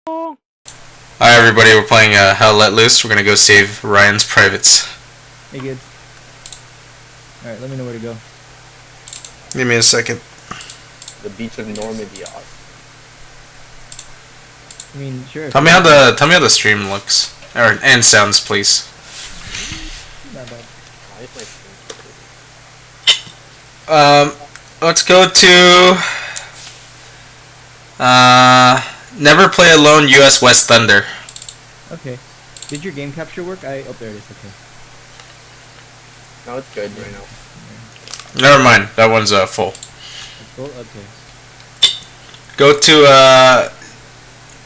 Hi everybody, we're playing Hell Let Loose. We're gonna go save Ryan's privates. Hey, good. Alright, let me know where to go. Give me a second. The beach of Normandy. I mean, sure. Tell me how the stream looks and sounds, please. Not bad. Let's go to Never Play Alone US West Thunder. Okay. Did your game capture work? Oh, there it is. Okay. No, it's good right now. Never mind, that one's full. It's full? Okay. Go to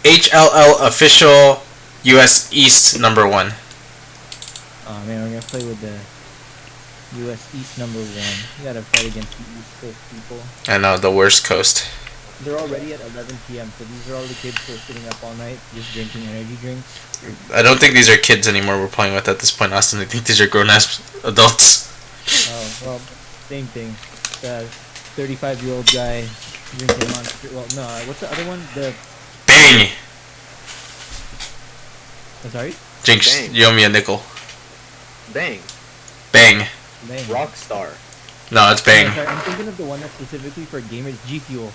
HLL official US East number 1. Oh man, we're gonna play with the US East number 1. We gotta fight against the East Coast people. I know, the worst coast. They're already at 11 p.m. So these are all the kids who are sitting up all night just drinking energy drinks. I don't think these are kids anymore we're playing with at this point, Austin. I think these are grown-ass adults. Oh, well, same thing. The 35-year-old guy drinking Monster. Well, no, what's the other one? The... Bang! I'm sorry? Jinx, Bang. you owe me a nickel. Bang. Bang. Bang. Rockstar. No, it's bang. Oh, sorry, I'm thinking of the one that's specifically for gamers, G Fuel.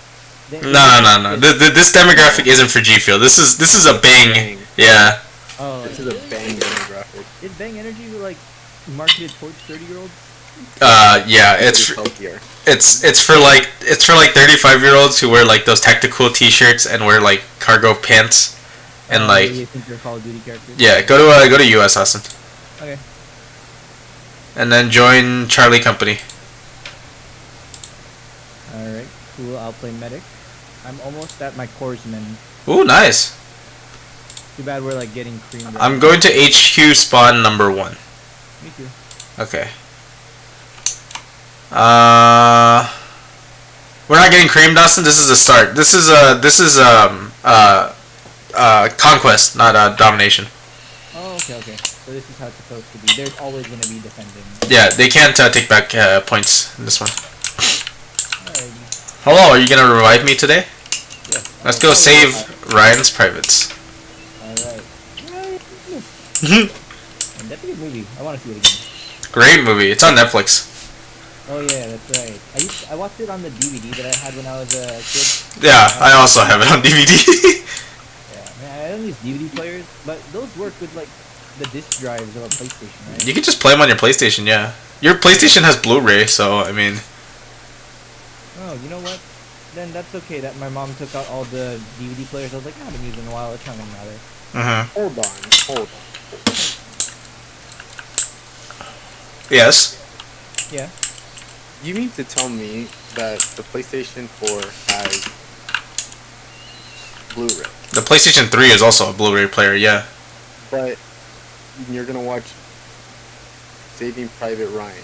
No. This demographic isn't for G Fuel. This is a bang. Yeah. Oh, This is a bang demographic. is Bang Energy like marketed towards 30-year-olds? Yeah. It's healthier. for like 35-year-olds who wear like those tactical T-shirts and wear like cargo pants and like You think they're Call of Duty characters? yeah. Go to US, Austin, Okay. and then join Charlie Company. Alright, cool. I'll play medic. I'm almost at my corpsman. Ooh, nice. Too bad we're like getting creamed. I'm going to HQ spawn number 1. Me too. Okay. We're not getting creamed, Austin. This is a start. This is conquest, not domination. Oh, okay. So this is how it's supposed to be. There's always gonna be defending. Yeah, they can't take back points in this one. Alright. Hello, are you gonna revive me today? Yes. Let's go save Ryan's privates. Alright. And that's a good movie. I want to see it again. Great movie. It's on Netflix. Oh yeah, that's right. I watched it on the DVD that I had when I was a kid. Yeah, I also have it on DVD. Yeah, man, I own these DVD players, but those work with like the disc drives of a PlayStation, right? You can just play them on your PlayStation, yeah. Your PlayStation has Blu-ray, so I mean. Oh, you know what? Then that's okay that my mom took out all the DVD players. I was like, I haven't used them in a while. It's not gonna matter. Hold on. Yes. Yeah. You mean to tell me that the PlayStation 4 has Blu-ray, The PlayStation 3 is also a Blu-ray player, yeah. but you're gonna watch Saving Private Ryan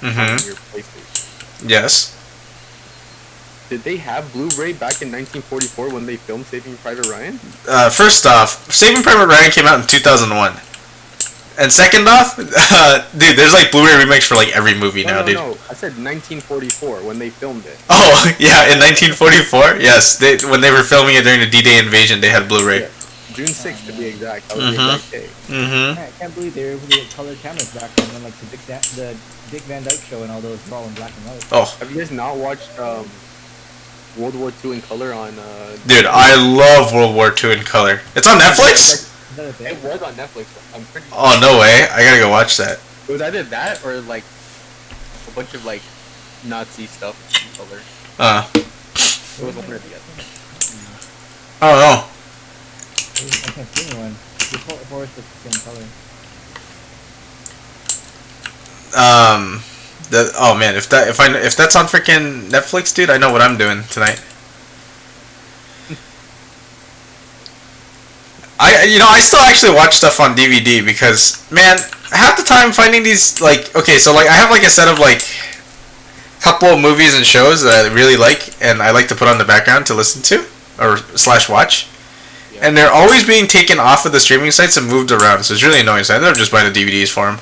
on your PlayStation? Yes. Did they have Blu-ray back in 1944 when they filmed Saving Private Ryan? First off, Saving Private Ryan came out in 2001. And second off, dude, there's like Blu-ray remakes for like every movie now, dude. No. I said 1944 when they filmed it. Oh, yeah, in 1944? Yes, when they were filming it during the D-Day invasion, they had Blu-ray. Yeah. June 6th to be exact. That was the exact day. Mm-hmm. I can't believe they were able to get color cameras back then, when like the Dick Van Dyke Show and all those were all in black and white. Oh, Have you guys not watched World War II in color on? dude, I love World War II in color. It's on Netflix? Is that a thing? It was on Netflix. I'm pretty. Oh, no way. I gotta go watch that. It was either that or like a bunch of like Nazi stuff in color. It was one or the other. I don't know. I can't see anyone. The forest looks the same color. Oh man, if that's on freaking Netflix, dude, I know what I'm doing tonight. I still actually watch stuff on DVD because, man, half the time finding these, like, okay, so like I have like a set of like couple of movies and shows that I really like and I like to put on the background to listen to or / watch. Yeah. And they're always being taken off of the streaming sites and moved around, so it's really annoying. So I end up just buying the DVDs for them.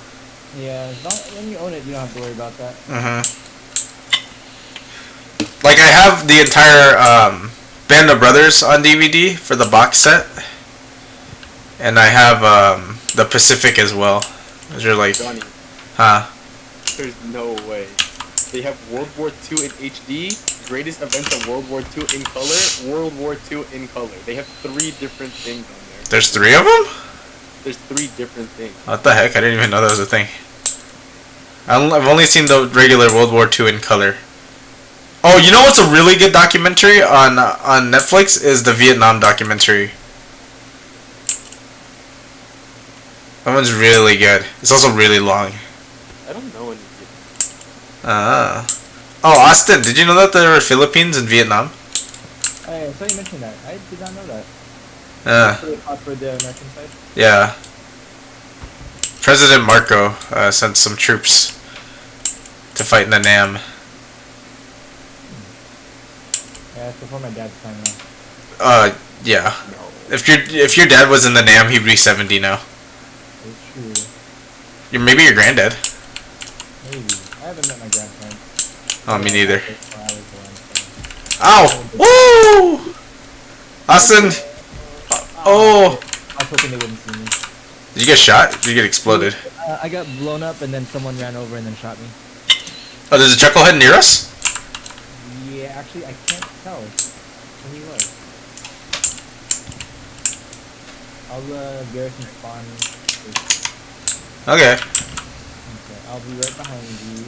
Yeah, when you own it, you don't have to worry about that. Like I have the entire Band of Brothers on DVD for the box set, and I have the Pacific as well. Those are like, Johnny, huh? there's no way. They have World War II in HD, greatest events of World War II in color, World War II in color. They have 3 different things on there. There's 3 of them. There's 3 different things. What the heck? I didn't even know that was a thing. I've only seen the regular World War II in color. Oh, you know what's a really good documentary on Netflix is the Vietnam documentary. That one's really good. It's also really long. I don't know any. Oh, Austin, did you know that there were Philippines in Vietnam? I saw you mention that. I did not know that. So they fought for the American side? Yeah. President Marco sent some troops to fight in the Nam. Yeah, it's before my dad's time now. Yeah. No. If your dad was in the Nam, he'd be 70 now. It's true. Maybe your granddad. Maybe. I haven't met my grandparents. Oh, me neither. When I was born, so. Ow! Woo! Austin! Oh! I was hoping they wouldn't see me. Did you get shot? Did you get exploded? I got blown up and then someone ran over and then shot me. Oh, there's a chucklehead near us? Yeah, actually I can't tell who he was. I'll garrison spawn. Okay. Okay, I'll be right behind you.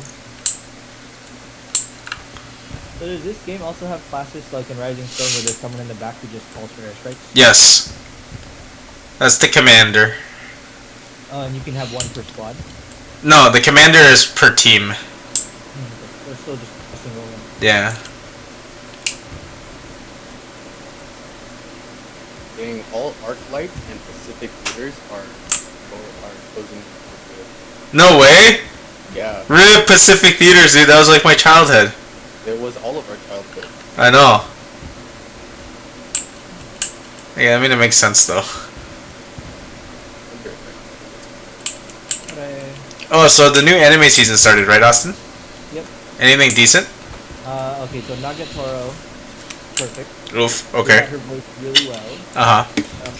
So does this game also have classes like in Rising Storm where there's someone in the back who just calls for airstrikes? Yes. That's the commander. Oh, and you can have one per squad? No, the commander is per team. So it's still just a single one. Yeah. Dang, all arc lights and Pacific theaters are closing. No way! Yeah, RIP Pacific Theaters, dude. That was like my childhood. it was all of our childhood. I know. Yeah, I mean, it makes sense, though. Oh, so the new anime season started, right, Austin? Yep. Anything decent? Okay, so Nagatoro, perfect. Oof, They okay. got her voice really well. Uh-huh.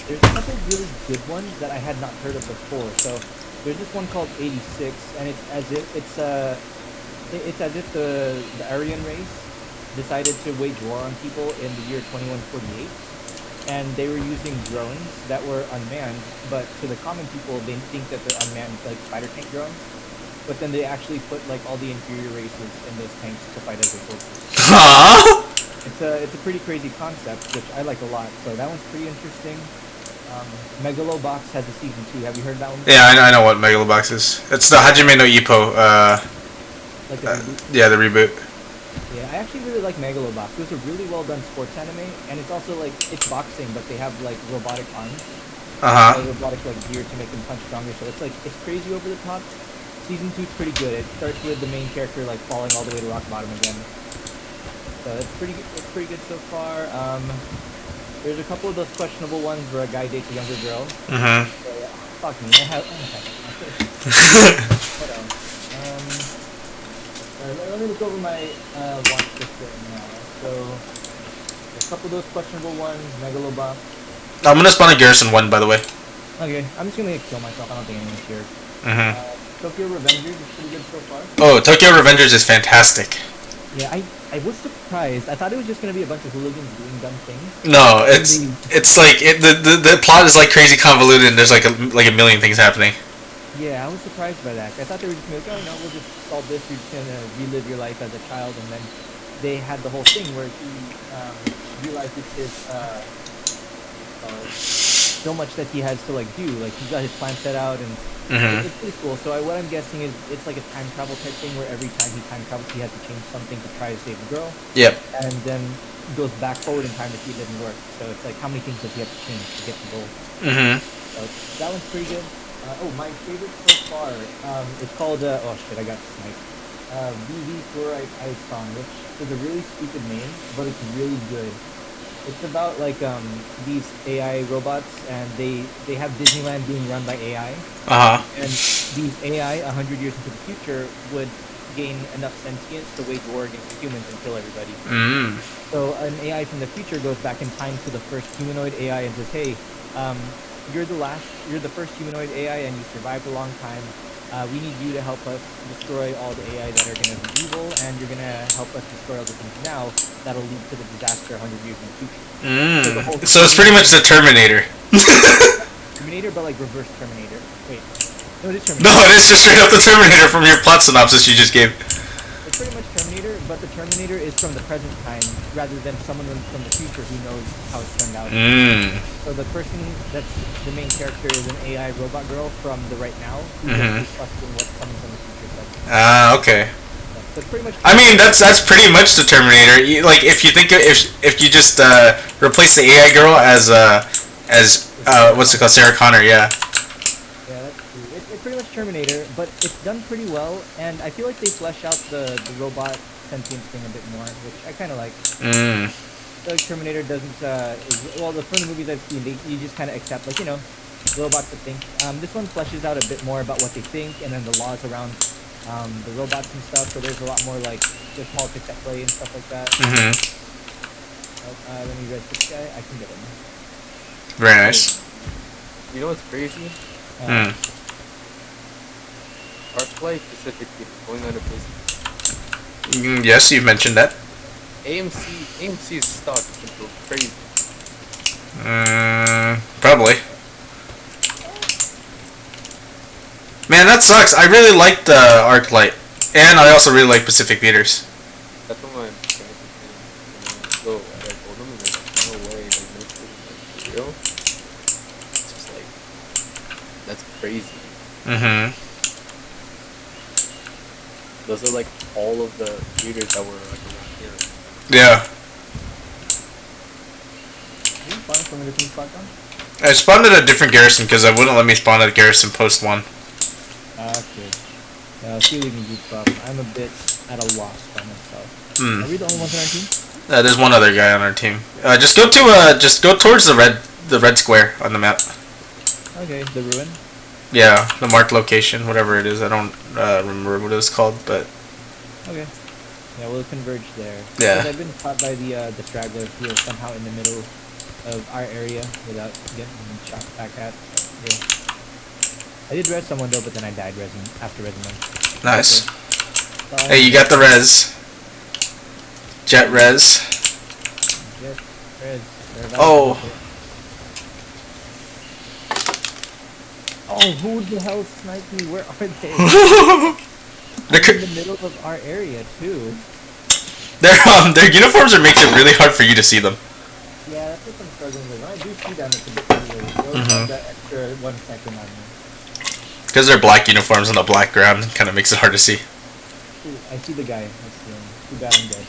There's a couple really good ones that I had not heard of before. So there's this one called 86, and it's as if the Aryan race decided to wage war on people in the year 2148, and they were using drones that were unmanned. But to the common people, they think that they're unmanned, like spider tank drones. But then they actually put like all the inferior races in those tanks to fight as their forces. Huh? It's a pretty crazy concept, which I like a lot. So that one's pretty interesting. Megalobox has a season 2. Have you heard that one? Yeah, I know what Megalobox is. It's the Hajime no Ippo, Like the reboot? yeah, the reboot. Yeah, I actually really like Megalobox. It was a really well done sports anime, and it's also like, it's boxing, but they have like robotic arms. Uh-huh. Like, robotic like gear to make them punch stronger. So it's like, it's crazy over the top. Season 2 is pretty good. It starts with the main character like falling all the way to rock bottom again. So it's pretty good so far. There's a couple of those questionable ones where a guy dates a younger girl. Mm-hmm. So, yeah, fuck me. What else? Alright, let me look over my watch list right now. So, a couple of those questionable ones, Megalobox. I'm gonna spawn a Garrison 1, by the way. Okay, I'm just gonna kill myself. I don't think anyone's here. Mm-hmm. Tokyo Revengers is pretty good so far. Oh, Tokyo Revengers is fantastic. Yeah, I was surprised. I thought it was just gonna be a bunch of hooligans doing dumb things. No, it's like the plot is like crazy convoluted, and there's like a million things happening. Yeah, I was surprised by that. I thought they were just gonna be like, oh no, we'll just solve this. You're just gonna relive your life as a child, and then they had the whole thing where he realized it's his so much that he has to like do. Like he's got his plan set out, and it's pretty cool. So what I'm guessing is it's like a time travel type thing where every time he time travels, he has to change something to try to save the girl. Yep. And then he goes back forward in time to see it doesn't work. So it's like how many things does he have to change to get the goal? Mm-hmm. So that one's pretty good. My favorite so far, it's called, oh shit, I got sniped. VV for I Song, which is a really stupid name, but it's really good. It's about like these AI robots, and they have Disneyland being run by AI. Uh-huh. And these AI, 100 years into the future, would gain enough sentience to wage war against humans and kill everybody. Mm. So an AI from the future goes back in time to the first humanoid AI and says, "Hey, you're the first humanoid AI, and you survived a long time. We need you to help us destroy all the AI that are going to be evil, and you're going to help us destroy all the things now that'll lead to the disaster 100 years in the future." So it's pretty much the Terminator. Terminator, but like reverse Terminator. Wait, no, it is No, Terminator. it is just straight up the Terminator from your plot synopsis you just gave. It's pretty much Terminator, but the Terminator is from the present time rather than someone from the future who knows how it's turned out. So the person that's the main character is an AI robot girl from the right now who is trusting what's coming from the future. Okay. So it's pretty much. I mean, that's pretty much the Terminator. Like, if you think if you just replace the AI girl as what's it called, Sarah Connor, yeah. Yeah, that's true. It's pretty much Terminator, but it's done pretty well, and I feel like they flesh out the robot sentience thing a bit more, which I kind of like. I feel like Terminator doesn't. From the movies I've seen, you just kind of accept, like, robots that think. This one fleshes out a bit more about what they think, and then the laws around the robots and stuff. So there's a lot more like there's politics at play and stuff like that. Let me read this guy. I can get him. Very nice. You know what's crazy? Arclight specifically going out of business. Yes, you've mentioned that. AMC's stock can go crazy. Probably. Man, that sucks. I really liked ArcLight, and I also really like Pacific Theaters. That's what my parents were saying. So I told them, and they're like, no way, like, no shit, like, for real. It's just like, that's crazy. Those are like all of the theaters that were like around here. Yeah. Did you spawn from a different spot, John? I spawned at a different garrison because I wouldn't let me spawn at garrison post 1. Okay. See, we can keep up. I'm a bit at a loss by myself. Are we the only ones on our team? There's one other guy on our team. Just go towards the red square on the map. Okay, the ruin. Yeah, the marked location, whatever it is. I don't remember what it was called, but okay. Yeah, we'll converge there. Yeah. Because I've been caught by the stragglers who are somehow in the middle of our area without getting shot back at. Yeah. I did res someone though, but then I died after resing them. nice. Okay. Hey, you got the res. Jet res. Jet res. Oh. Oh, who the hell sniped me? Where are they? They're in the middle of our area too. Their uniforms makes it really hard for you to see them. Yeah, that's what I'm struggling with. When I do see them, it's a bit weird. They always have that extra 1 second on me. Because they're black uniforms on a black ground, kind of makes it hard to see. Ooh, I see the guy. I see him. Too bad I'm dead.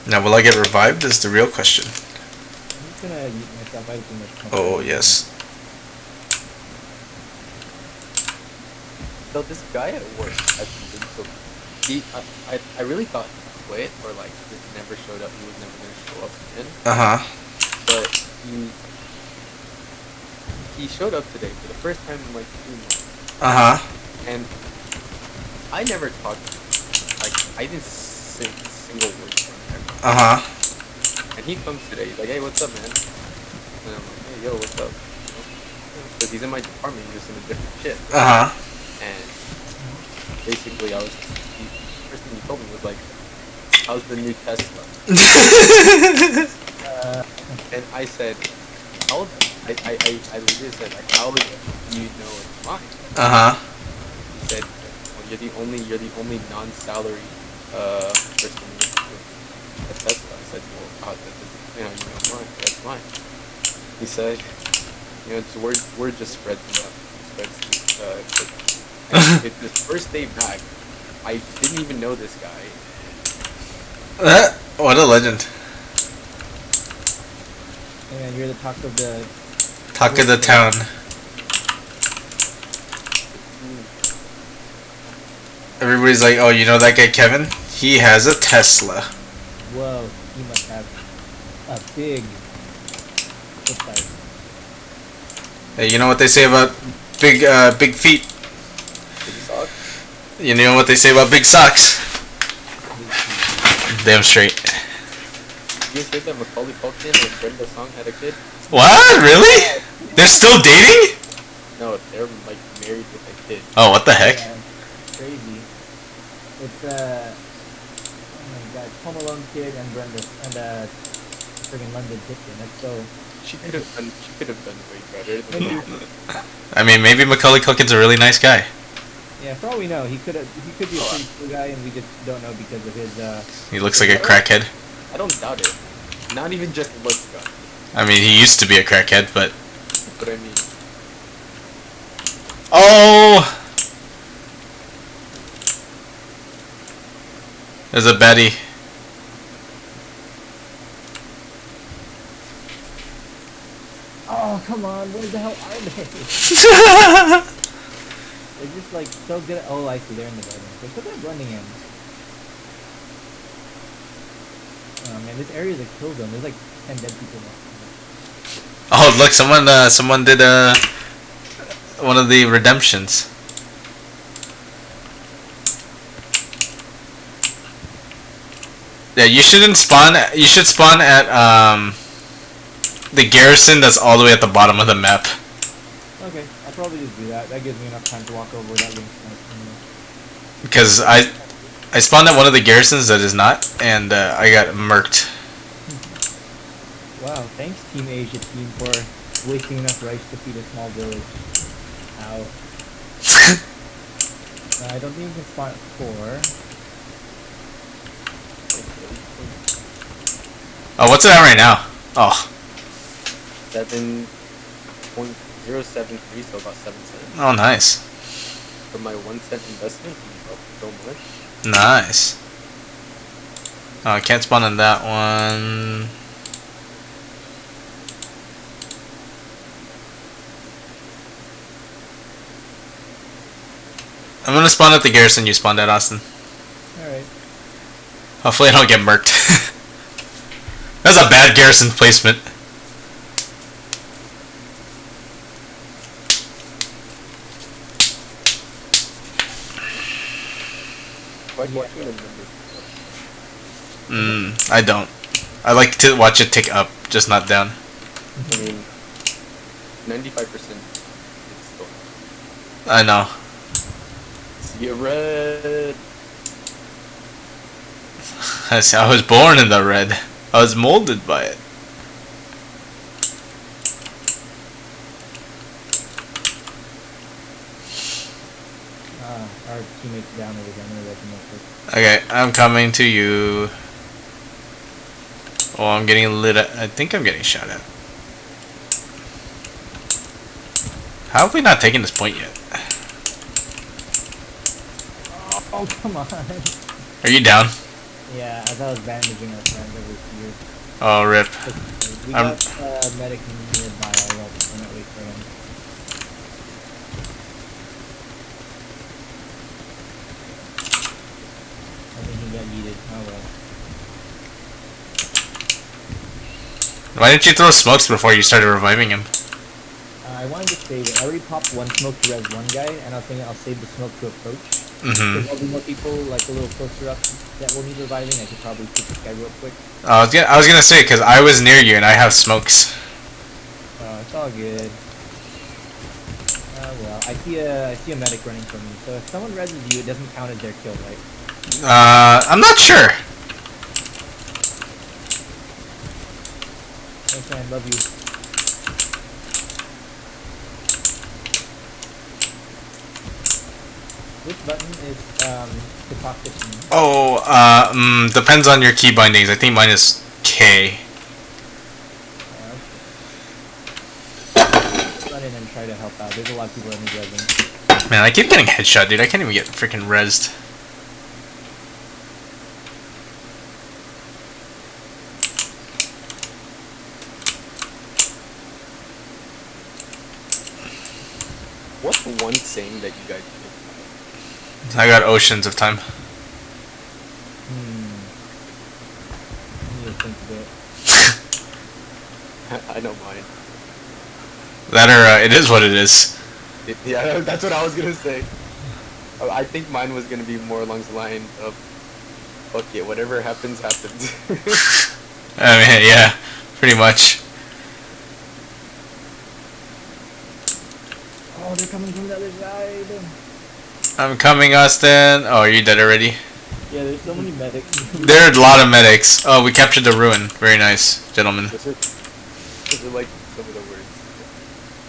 Now, will I get revived? Is the real question. I'm just gonna use myself. I think that's Oh, yes. So this guy at work has been so. I really thought he quit or like just never showed up. He was never gonna show up again. But he showed up today for the first time in like 2 months. And I never talked to him. Like, I didn't say a single word to him ever. And he comes today. He's like, hey, what's up, man? And I'm like, hey, yo, what's up? Because he's in my department. He's just in a different shift. And basically, the first thing he told me was like, how's the new Tesla? And I said, how? I legit said, like, how do you know it's mine? He said, well, you're the only non-salary person at Tesla. I said, well, how that doesn't, you know mine? That's mine. He said, word just spreads enough. And it's his first day back. I didn't even know this guy. What a legend. Hey man, you're the talk of the town. Everybody's like, oh, you know that guy Kevin? He has a Tesla. Whoa, he must have a big size. Hey, you know what they say about big feet? Big sock? You know what they say about big socks? Damn straight. You guys heard that Macaulay Culkin and Brenda Song had a kid? What? Really? They're still dating? No, they're like married with a kid. Oh, what the heck? Yeah, crazy. It's oh my god, Home Alone kid and Brenda and friggin' London Kitchen. That's so. She could have done way better than that. I mean, maybe Macaulay Culkin's a really nice guy. Yeah, for all we know, he could be a pretty cool guy, and we just don't know because of his. He looks like a crackhead. I don't doubt it. Not even just looks, God. I mean, he used to be a crackhead, but... But I mean... Oh! There's a Betty. Oh, come on, where the hell are they? They're just like so good at. Oh, I see, they're in the building. They're so good at blending in. Oh man, this area is a kill zone. There's like 10 dead people now. Oh, look, someone did, one of the redemptions. Yeah, you should spawn at, the garrison that's all the way at the bottom of the map. Okay, I'll probably just do that. That gives me enough time to walk over that link. Because I spawned at one of the garrisons that is not, and I got murked. Wow, thanks Team Asia team for wasting enough rice to feed a small village. Ow. I don't think you can spawn at 4. Oh, what's it at right now? Oh. 7.073, so about 7 cents. Oh, nice. For my 1 cent investment, so much. Nice. Oh, I can't spawn on that one. I'm gonna spawn at the garrison you spawned at, Austin. Alright. Hopefully I don't get murked. That's a bad garrison placement. Like watching the numbers. I don't. I like to watch it tick up, just not down. I mean, 95% it's still. I know. See a red. I was born in the red. I was molded by it. Our teammates down over there. I'm gonna let them know quick. Okay, I'm coming to you. Oh, I'm getting lit at. I think I'm getting shot at. How have we not taken this point yet? Oh, come on. Are you down? Yeah, as I was bandaging our friend over here. Oh, rip. We got medic nearby. I'll wait for him. I think he got yeeted. Oh well. Why didn't you throw smokes before you started reviving him? I wanted to save it. I already popped one smoke to res one guy, and I was thinking I'll save the smoke to approach. Mm-hmm. There'll be more people like a little closer up that will need reviving. I could probably shoot this guy real quick. I was gonna say, because I was near you and I have smokes. It's all good. Well, I see a medic running from me. So if someone reses you, it doesn't count as their kill, right? I'm not sure. Thanks, man. Love you. Which button is to talk to me? Oh, depends on your key bindings. I think mine is K. Run in and try to help out. There's a lot of people in the building. Man, I keep getting headshot, dude. I can't even get freaking rezzed. What's one saying that you guys do? I got oceans of time. I need to think a bit. I don't mind. That or it is what it is. Yeah, that's what I was gonna say. I think mine was gonna be more along the line of, okay, whatever happens, happens. I mean, yeah, pretty much. Oh, they're coming from the other side. I'm coming, Austin. Oh, are you dead already? Yeah, there's so many medics. There are a lot of medics. Oh, we captured the ruin. Very nice, gentlemen. Those are like some of the words.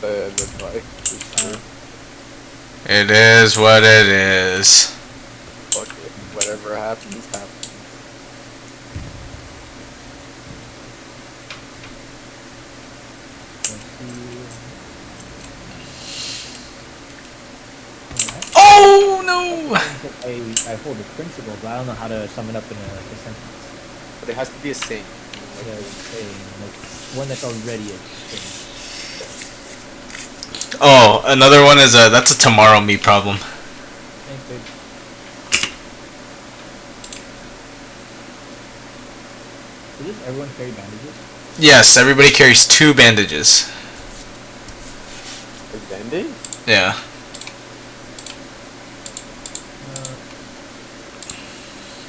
That's why. It is what it is. Okay, whatever happens, happens. Oh no! I hold a principle, but I don't know how to sum it up in a sentence. But it has to be a saying. Yeah, like one that's already a thing. Oh, another one is that's a tomorrow me problem. Thanks, babe. So does everyone carry bandages? Yes, everybody carries 2 bandages. A band-aid? Yeah.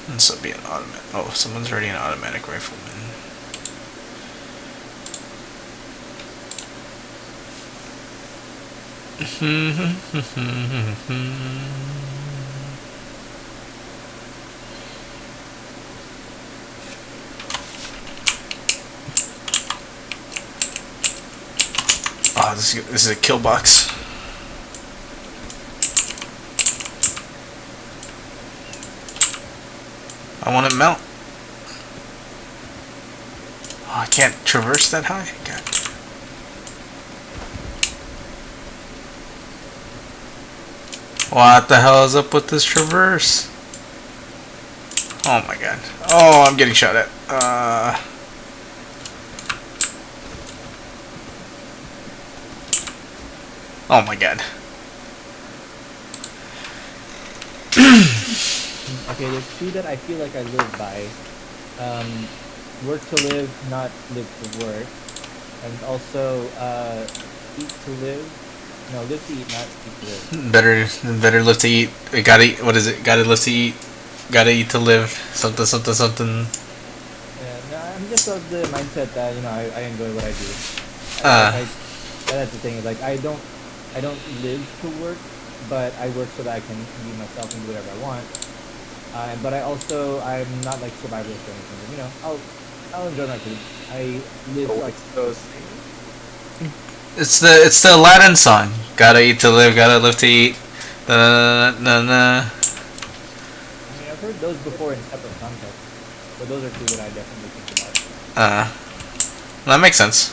This will be an automatic. Oh, someone's already an automatic rifleman. Oh, this is a kill box. I want to mount. Oh, I can't traverse that high? God. What the hell is up with this traverse? Oh my god. Oh, I'm getting shot at. Oh my god. Okay, there's 2 that I feel like I live by. Work to live, not live to work. And also, eat to live. No, live to eat, not eat to live. Better live to eat. We gotta eat. What is it? Gotta live to eat. Gotta eat to live. Something, something, something. Yeah, no, I'm just of the mindset that I enjoy what I do. That's the thing. Is like I don't live to work, but I work so that I can be myself and do whatever I want. But I'm not like survivalist or anything. I'll enjoy my food. I live like those. It's the Aladdin song. Gotta eat to live. Gotta live to eat. Na na na. I mean, I've heard those before in separate contexts, but those are 2 that I definitely think about. That makes sense.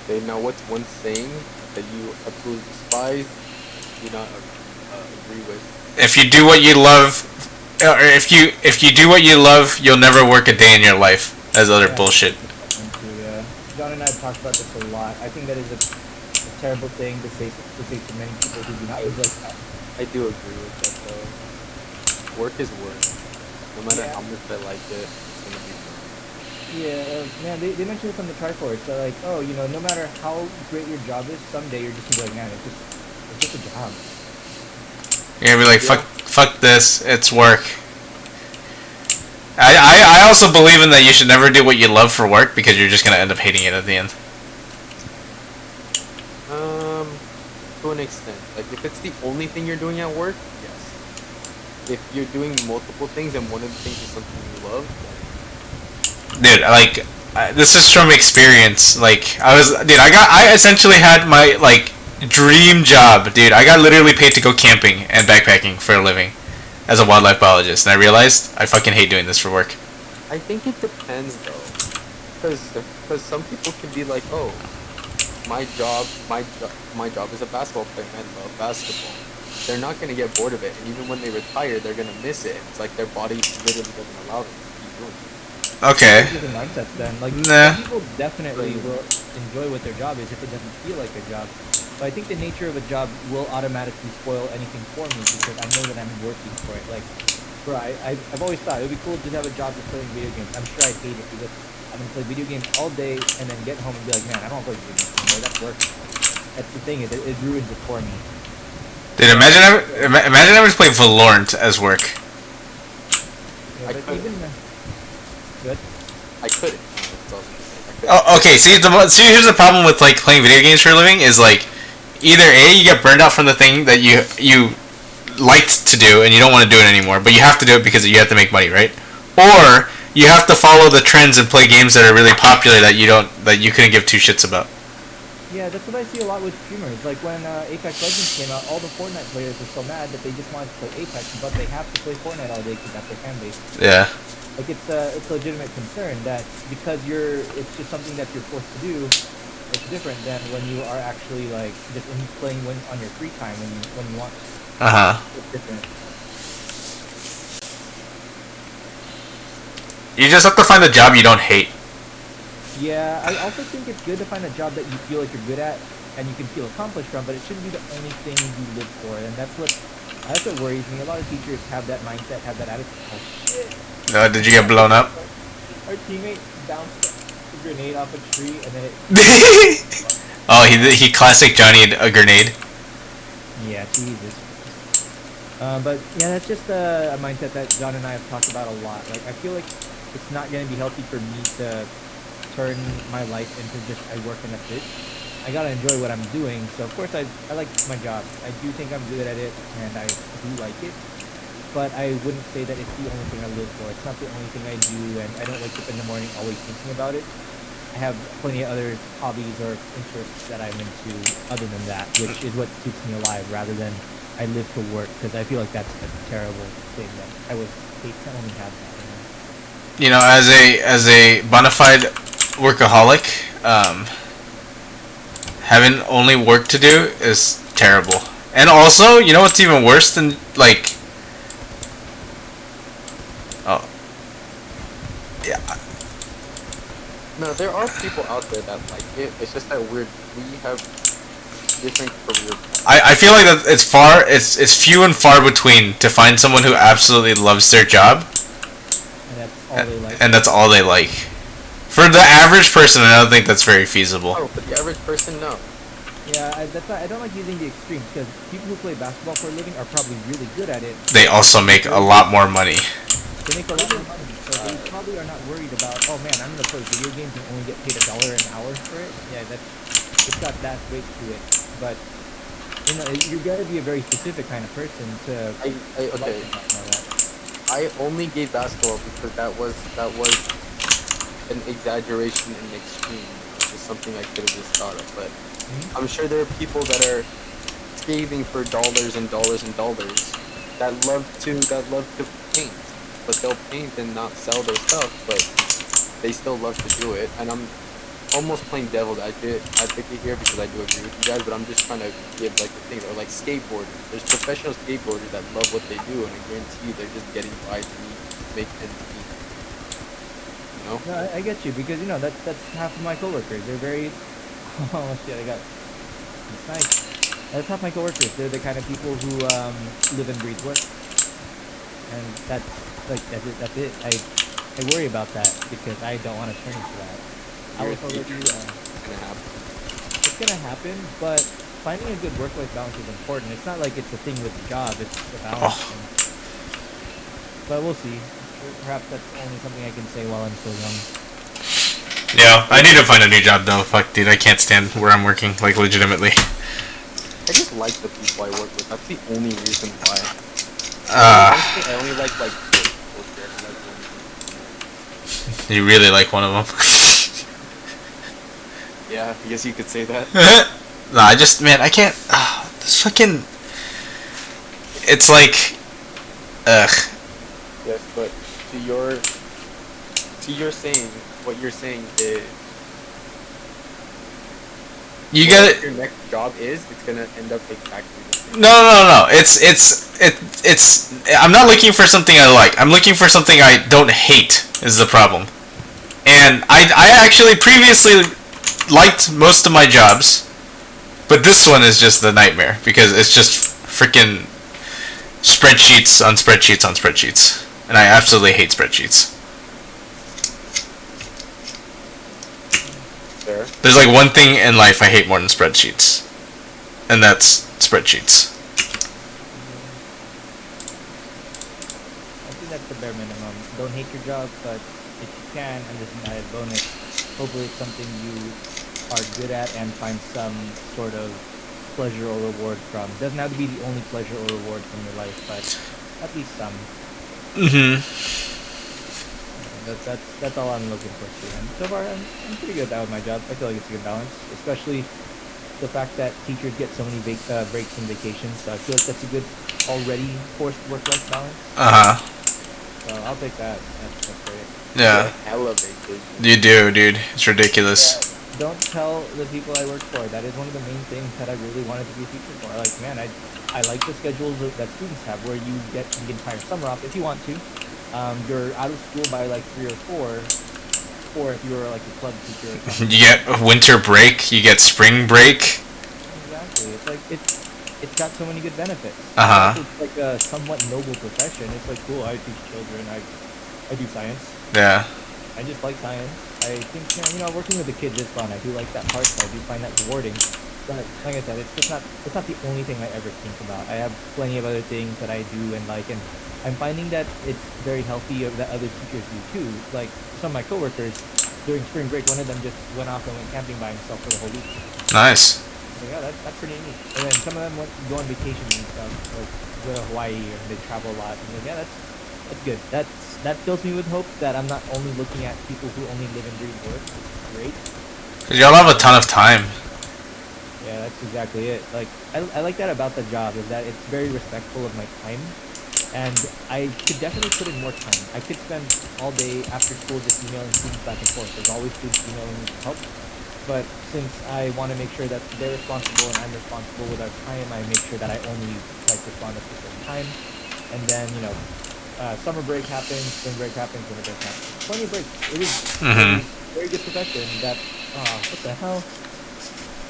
Okay, now what's one saying that you absolutely despise, do not agree with? If you do what you love, or if you do what you love, you'll never work a day in your life. That's other bullshit. John and I have talked about this a lot. I think that is a terrible thing to say to many people who do not live like that. I do agree with that though. Work is work. No matter how much I like it, it's gonna be work. Yeah, man, they mentioned this on the Triforce. They're like, oh, no matter how great your job is, someday you're just gonna be like, man, it's just a job. You're gonna be like, fuck this, it's work. I also believe in that you should never do what you love for work because you're just gonna end up hating it at the end. To an extent. Like, if it's the only thing you're doing at work, yes. If you're doing multiple things and one of the things is something you love, dude, like, this is from experience. Like, I essentially had my, like, dream job, dude. I got literally paid to go camping and backpacking for a living as a wildlife biologist, and I realized I fucking hate doing this for work. I think it depends, though. Because some people can be like, oh, my job is a basketball player, and I love basketball. They're not going to get bored of it, and even when they retire, they're going to miss it. It's like their body literally doesn't allow them to keep doing it. Okay. Different mindsets then. Like, Nah. some people definitely will enjoy what their job is if it doesn't feel like a job. But I think the nature of a job will automatically spoil anything for me because I know that I'm working for it. Like, bro, I've always thought it would be cool to have a job just playing video games. I'm sure I'd hate it because I'm gonna play video games all day and then get home and be like, man, I don't want to play video games anymore. That's work. That's the thing. It ruins it for me. Dude, imagine having to play Valorant as work. Yeah, I but couldn't. even good. I couldn't. That's all I'm saying. I couldn't. Oh, okay. See, here's the problem with like playing video games for a living is like either A, you get burned out from the thing that you liked to do and you don't want to do it anymore, but you have to do it because you have to make money, right? Or you have to follow the trends and play games that are really popular that you couldn't give two shits about. Yeah, that's what I see a lot with streamers. Like when Apex Legends came out, all the Fortnite players were so mad that they just wanted to play Apex, but they have to play Fortnite all day because that's their fan base. Yeah. Like it's a legitimate concern that because it's just something that you're forced to do. It's different than when you are actually like just playing on your free time when you want. It's different. You just have to find a job you don't hate. Yeah, I also think it's good to find a job that you feel like you're good at and you can feel accomplished from, but it shouldn't be the only thing you live for, and that's what worries me. A lot of teachers have that mindset, have that attitude. Oh shit! Did you get blown up? Our teammate bounced a grenade off a tree and then it. Oh, he classic Johnny a grenade. Yeah, Jesus. But yeah, that's just a mindset that John and I have talked about a lot. Like, I feel like it's not going to be healthy for me to turn my life into just I work and that's it. I gotta enjoy what I'm doing. So of course I like my job. I do think I'm good at it and I do like it. But I wouldn't say that it's the only thing I live for. It's not the only thing I do, and I don't wake up in the morning always thinking about it. I have plenty of other hobbies or interests that I'm into other than that, which is what keeps me alive rather than I live to work, because I feel like that's a terrible thing that I would hate to only have that. You know, as a bona fide workaholic, having only work to do is terrible. And also, you know what's even worse than like, oh, yeah. No, there are people out there that like it. It's just that we have different career paths. I feel like that it's few and far between to find someone who absolutely loves their job. And that's all they like. And that's all they like. For the average person, I don't think that's very feasible. Oh, for the average person, no. Yeah, I don't like using the extremes, because people who play basketball for a living are probably really good at it. They also make a lot more money. They make a lot more money, so they probably are not worried about, oh man, I'm gonna play video games and only get paid $1 an hour for it. Yeah, it's got that weight to it. But you know, you gotta be a very specific kind of person to. Okay. I only gave basketball because that was an exaggeration in the extreme. It's just something I could have just thought of, but I'm sure there are people that are scathing for dollars and dollars and dollars that love to paint, but they'll paint and not sell their stuff, but they still love to do it. And I'm almost playing devil's advocate here because I do agree with you guys, but I'm just trying to give like the things. Or like skateboarders, there's professional skateboarders that love what they do, and I guarantee you they're just getting by to make ends meet. You know? No, I get you, because you know that's half of my coworkers. They're very. Oh shit! It's nice. That's half my coworkers. They're the kind of people who live and breathe work, and that's it. I worry about that because I don't want to turn into that. I was already. It's gonna happen. It's gonna happen, but finding a good work-life balance is important. It's not like it's a thing with the job; it's a balance. But we'll see. Perhaps that's only something I can say while I'm still young. Yeah, I need to find a new job though. Fuck, dude, I can't stand where I'm working. Like, legitimately. I just like the people I work with. That's the only reason why. Uh, I only like You really like one of them. Yeah, I guess you could say that. No, I can't. This fucking. It's like, ugh. Yes, but what you're saying is You get it. your next job is, it's gonna end up exactly the same. No. It's. I'm not looking for something I like. I'm looking for something I don't hate. Is the problem. And I actually previously liked most of my jobs, but this one is just the nightmare because it's just freaking spreadsheets on spreadsheets on spreadsheets, and I absolutely hate spreadsheets. Fair. There's like one thing in life I hate more than spreadsheets. and that's spreadsheets. I think that's the bare minimum. Don't hate your job, but if you can, and this is an added bonus, hopefully it's something you are good at and find some sort of pleasure or reward from. Doesn't have to be the only pleasure or reward from your life, but at least some. That's all I'm looking for too. And so far, I'm pretty good at that with my job. I feel like it's a good balance, especially the fact that teachers get so many breaks and vacations. So I feel like that's a good already forced work-life balance. So I'll take that. That's great. Yeah. Hella vacation. You do, dude. It's ridiculous. Yeah. Don't tell the people I work for. That is one of the main things that I really wanted to be a teacher for. Like, man, I like the schedules that students have, where you get the entire summer off if you want to. You're out of school by like 3 or 4, or if you were like a club teacher. Or something. You get winter break. You get spring break. Exactly. It's like it's got so many good benefits. It's like a somewhat noble profession. It's like, cool. I teach children. I do science. Yeah. I just like science. I think, working with the kids is fun. I do like that part, so I do find that rewarding. But like I said, it's not the only thing I ever think about. I have plenty of other things that I do and like, and I'm finding that it's very healthy that other teachers do too. Like some of my coworkers, during spring break, one of them just went off and went camping by himself for the whole week. Nice. So yeah, that's pretty neat. And then some of them go on vacation and stuff, like go to Hawaii or they travel a lot. And like, yeah, that's good. That fills me with hope that I'm not only looking at people who only live and breathe work. Great. Cause y'all have a ton of time. Yeah, that's exactly it. Like I like that about the job, is that it's very respectful of my time, and I could definitely put in more time. I could spend all day after school just emailing students back and forth. There's always students emailing me for help. But since I want to make sure that they're responsible and I'm responsible with our time, I make sure that I only respond at a certain time. And then summer break happens, spring break happens, winter break happens. Plenty of breaks. It is a very good profession. That what the hell?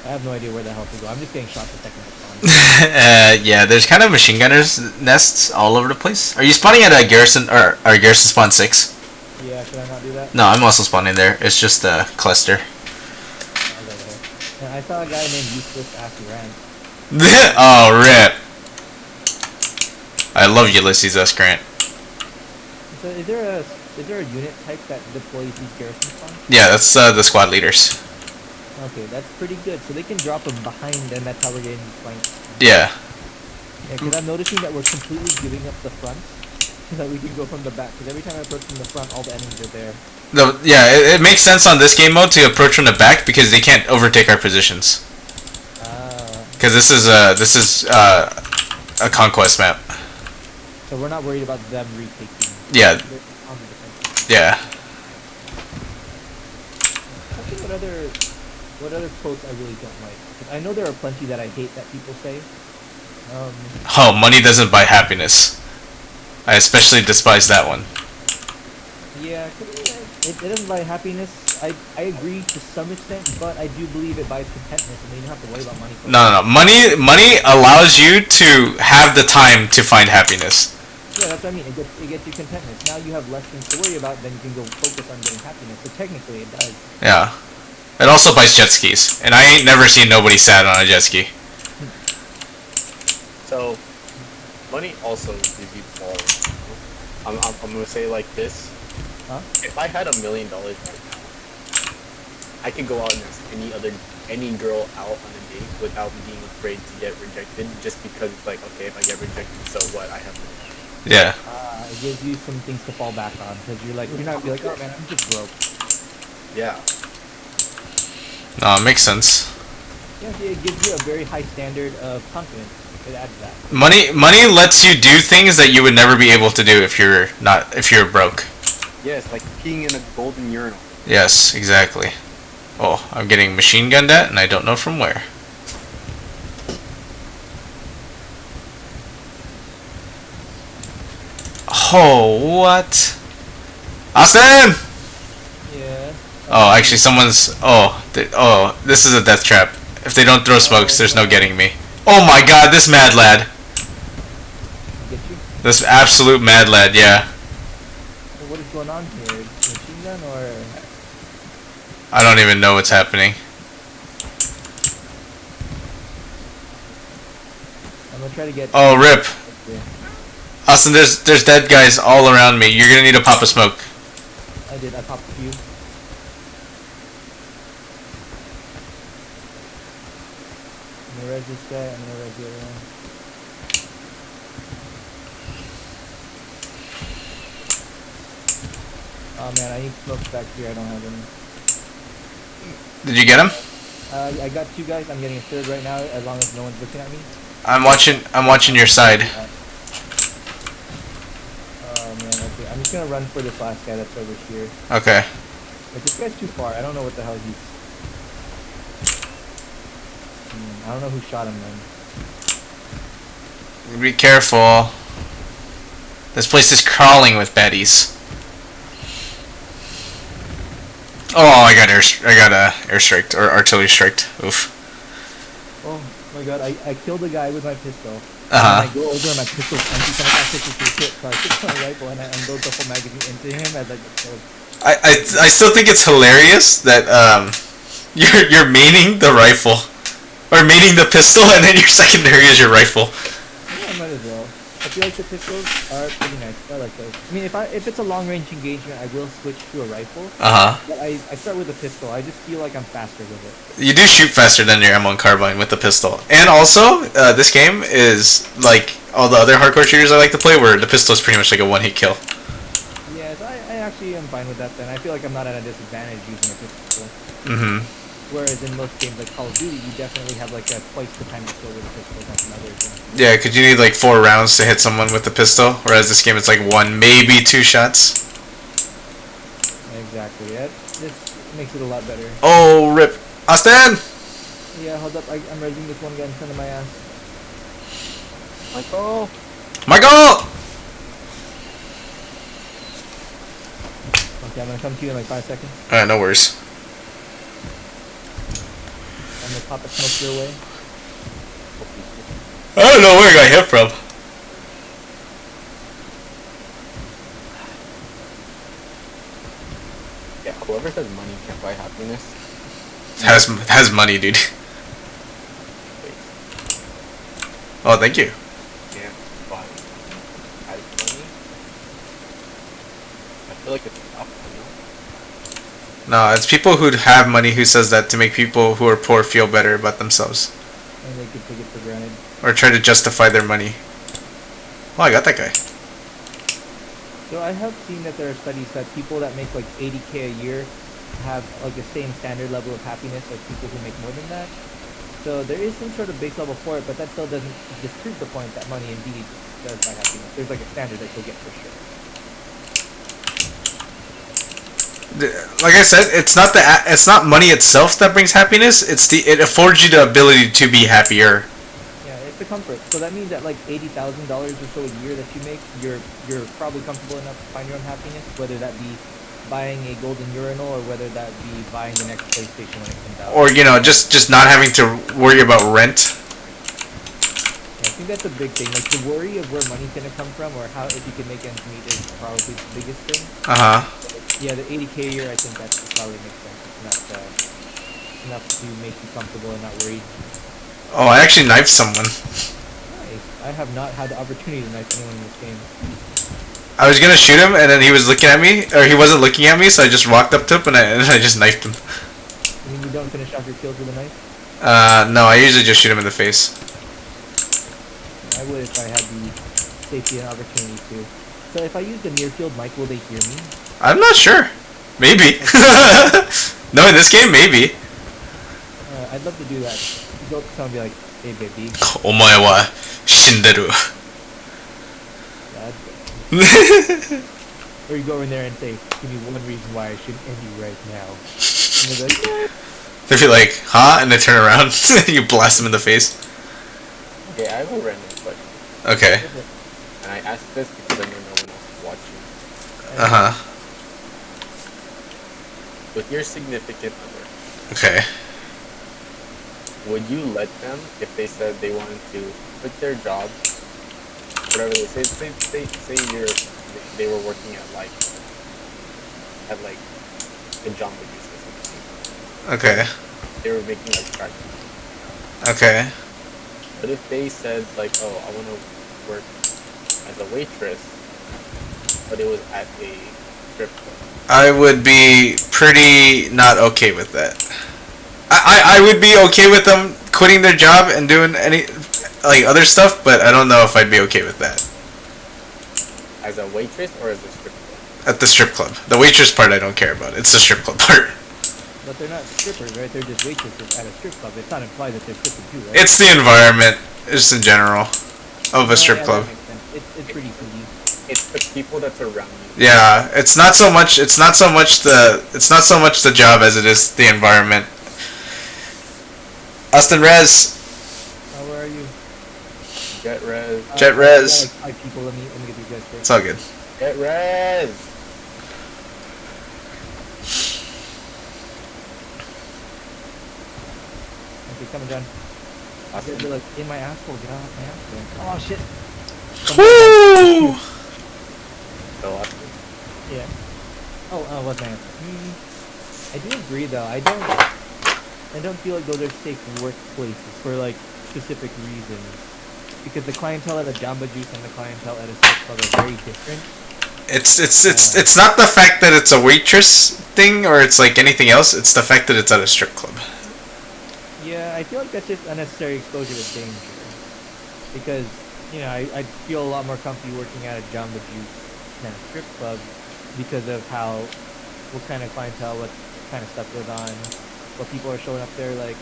I have no idea where the hell to go. I'm just getting shot the second I spawn. Yeah, there's kind of machine gunners nests all over the place. Are you spawning at a garrison or garrison spawn 6? Yeah, should I not do that? No, I'm also spawning there. It's just a cluster. And I saw a guy named Useless Assy Rant. Oh, rip. I love Ulysses S. Grant. So is there a unit type that deploys these garrison spawns? Yeah, that's the squad leaders. Okay, that's pretty good. So they can drop them behind, and that's how we're getting these flanks. Yeah. Yeah, because I'm noticing that we're completely giving up the front, so that we can go from the back. Because every time I approach from the front, all the enemies are there. No, yeah, it makes sense on this game mode to approach from the back because they can't overtake our positions. Because this is a conquest map. So we're not worried about them retaking. Yeah. Yeah. What other quotes I really don't like? 'Cause I know there are plenty that I hate that people say. Oh, money doesn't buy happiness. I especially despise that one. Yeah, it doesn't buy happiness. I agree to some extent, but I do believe it buys contentness, and you don't have to worry about money. No. Money allows you to have the time to find happiness. Yeah, that's what I mean. It gets you contentness. Now you have less things to worry about, then you can go focus on getting happiness. So technically, it does. Yeah. It also buys jet skis, and I ain't never seen nobody sad on a jet ski. So, money also gives you balls. I'm gonna say it like this. Huh? If I had $1 million right now, I could go out and ask any girl out on a date without being afraid to get rejected, just because it's like, okay, if I get rejected, so what? I have money. Yeah. It gives you some things to fall back on, because you're like, oh man, I'm just broke. Yeah. No, it makes sense. Yeah, it gives you a very high standard of confidence. It adds that. Money lets you do things that you would never be able to do if you're broke. Yes, like peeing in a golden urinal. Yes, exactly. Oh, I'm getting machine gunned at, and I don't know from where. Oh, what? Austin! Yeah. Oh, actually, someone's. This is a death trap. If they don't throw smokes, there's no getting me. Oh my god, this mad lad. Get you? This absolute mad lad, yeah. So what is going on here? Machine gun or? I don't even know what's happening. gonna try to get. Oh, rip. Yeah, Austin, there's dead guys all around me. You're gonna need to pop a smoke. I did. I popped a few. I'm gonna res this guy. I'm gonna res the other one. Oh man, I need smokes back here. I don't have any. Did you get him? I got two guys. I'm getting a third right now, as long as no one's looking at me. I'm watching your side. Oh man, okay. I'm just gonna run for this last guy that's over here. Okay. But this guy's too far. I don't know what the hell he's. I don't know who shot him then. Be careful. This place is crawling with baddies. Oh, I got airstriked or artillery striked. Oof. Oh my god, I killed a guy with my pistol. Uh-huh. And I go over and my pistol's empty, so I pistol to shit, so I took my rifle and I unload the whole magazine into him as I get killed. I still think it's hilarious that you're maining the rifle or maining the pistol and then your secondary is your rifle. Yeah, I might as well. I feel like the pistols are pretty nice. I like those. I mean, if it's a long range engagement, I will switch to a rifle. But I start with a pistol. I just feel like I'm faster with it. You do shoot faster than your M1 carbine with the pistol. And also, this game is like all the other hardcore shooters I like to play, where the pistol is pretty much like a one-hit kill. Yes, I actually am fine with that. Then I feel like I'm not at a disadvantage using a pistol. Mm-hmm. Whereas in most games like Call of Duty, you definitely have like a twice the time to kill with a pistol than some other things. Yeah, because you need like 4 rounds to hit someone with the pistol, whereas this game it's like 1, maybe 2 shots. Exactly. Yeah, this makes it a lot better. Oh, rip. Austin! Yeah, hold up. I'm raising this one guy in front of my ass. Michael! Michael! Okay, I'm gonna come to you in like 5 seconds. Alright, no worries. I'm gonna pop a smoke your way. I don't know where I got hit from. Yeah, whoever says money can't buy happiness. Has money, dude. Oh, thank you. Can't buy has money. I feel like it's enough, you know? No, it's people who have money who says that to make people who are poor feel better about themselves. And they could take it for granted. Or try to justify their money. Oh, I got that guy. So I have seen that there are studies that people that make like 80K a year have like the same standard level of happiness as people who make more than that. So there is some sort of base level for it, but that still doesn't disprove the point that money indeed does buy happiness. There's like a standard that you'll get for sure. Like I said, it's not money itself that brings happiness. It affords you the ability to be happier. Yeah, it's a comfort. So that means that like $80,000 or so a year that you make, you're probably comfortable enough to find your own happiness, whether that be buying a golden urinal or whether that be buying the next PlayStation when it comes out. Or just not having to worry about rent. Yeah, I think that's a big thing. Like the worry of where money's gonna come from or how if you can make ends meet is probably the biggest thing. Yeah, the 80K a year, I think that probably makes sense. It's enough to make you comfortable and not worried. Oh, I actually knifed someone. Nice. I have not had the opportunity to knife anyone in this game. I was gonna shoot him, and then he was looking at me, or he wasn't looking at me, so I just walked up to him and I just knifed him. I mean, you don't finish off your kills with a knife? No, I usually just shoot him in the face. I would if I had the safety and opportunity to. So if I use the near field mic, will they hear me? I'm not sure. Maybe. No, in this game, maybe. I'd love to do that. You go up to someone and be like, hey baby. お前は死んでる. Or you go in there and say, give me one reason why I should end you right now. And they're like, what? They'd be like, huh? And they turn around. You blast them in the face. Okay, I have a random question. Okay. And I asked this because I know no one else is watching. Uh-huh. With your significant other, Okay. would you let them if they said they wanted to quit their job, whatever they say they were working at like a Jamba Juice or something. Okay. They were making like crack. Okay. What if they said like, oh, I want to work as a waitress, but it was at a strip club? I would be pretty not okay with that. I would be okay with them quitting their job and doing any like other stuff, but I don't know if I'd be okay with that. As a waitress or as a strip club? At the strip club. The waitress part I don't care about. It's the strip club part. But they're not strippers, right? They're just waitresses at a strip club. It's not implied that they're stripping too, right? It's the environment, just in general, of a strip club. That makes sense. It's pretty easy. It's the people that's around you. Yeah, it's not so much the job as it is the environment. Austin Rez. Where are you? Get res. Jet Rez. Like 5 people. Let me get these guys first. It's all good. Get res. Okay, come on, John. Austin. You're like in my asshole. Get out of my asshole. Oh shit. Woo! So Austin. Yeah. Oh, what's my answer? I do agree though. I don't feel like those are safe workplaces for like specific reasons. Because the clientele at a Jamba Juice and the clientele at a strip club are very different. It's not the fact that it's a waitress thing or it's like anything else. It's the fact that it's at a strip club. Yeah, I feel like that's just unnecessary exposure to danger. Because, I feel a lot more comfy working at a Jamba Juice than a strip club because of what kind of clientele, what kind of stuff goes on, what people are showing up there. Like,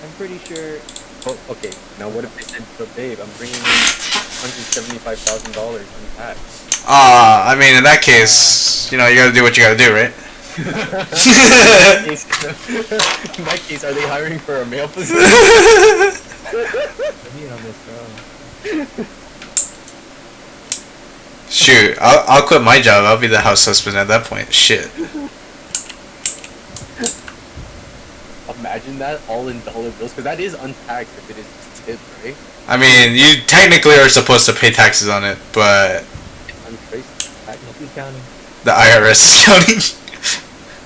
I'm pretty sure. Oh, okay. Now what if they said, so babe, I'm bringing in $175,000 in tax? I mean, in that case, you gotta do what you gotta do, right? In that case, are they hiring for a male position? On this, bro. Shoot, I'll quit my job. I'll be the house husband at that point. Shit. Imagine that all in dollar bills, because that is untaxed if it is just tip, right? I mean, you technically are supposed to pay taxes on it, but It's untraced tax. Who's counting? the IRS is counting.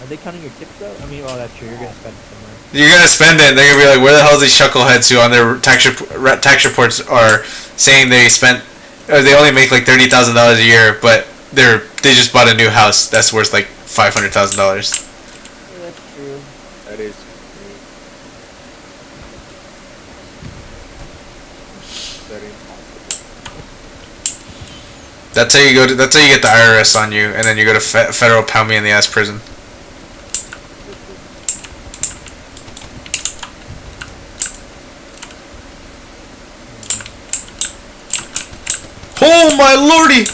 Are they counting your tips though? I mean, that's true. You're gonna spend it somewhere. You're gonna spend it. They're gonna be like, "Where the hell are these chuckleheads who on their tax reports are saying they spent, or they only make like $30,000 a year, but they just bought a new house that's worth like $500,000." Yeah, that's true. That is true. Very impossible. That's how you go. That's how you get the IRS on you, and then you go to federal pound me in the ass prison. Oh my lordy!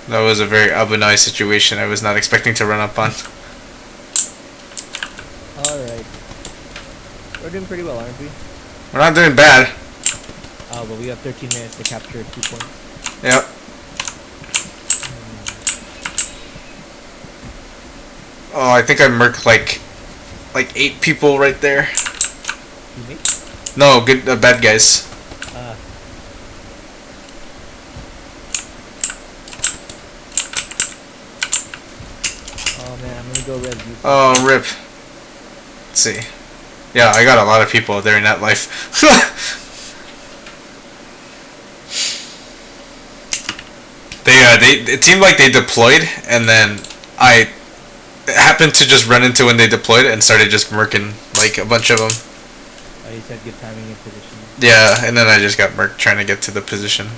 That was a very Abunai situation I was not expecting to run up on. Alright. We're doing pretty well, aren't we? We're not doing bad. But we have 13 minutes to capture 2 points. Yep. Oh, I think I murked like 8 people right there. Teammates? No, good bad guys. Oh man, I'm gonna go res you. Oh, rip. Let's see. Yeah, I got a lot of people during that life. It seemed like they deployed, and then I happened to just run into when they deployed and started just murking like a bunch of them. Oh, you said good timing and position. Yeah, and then I just got murked trying to get to the position.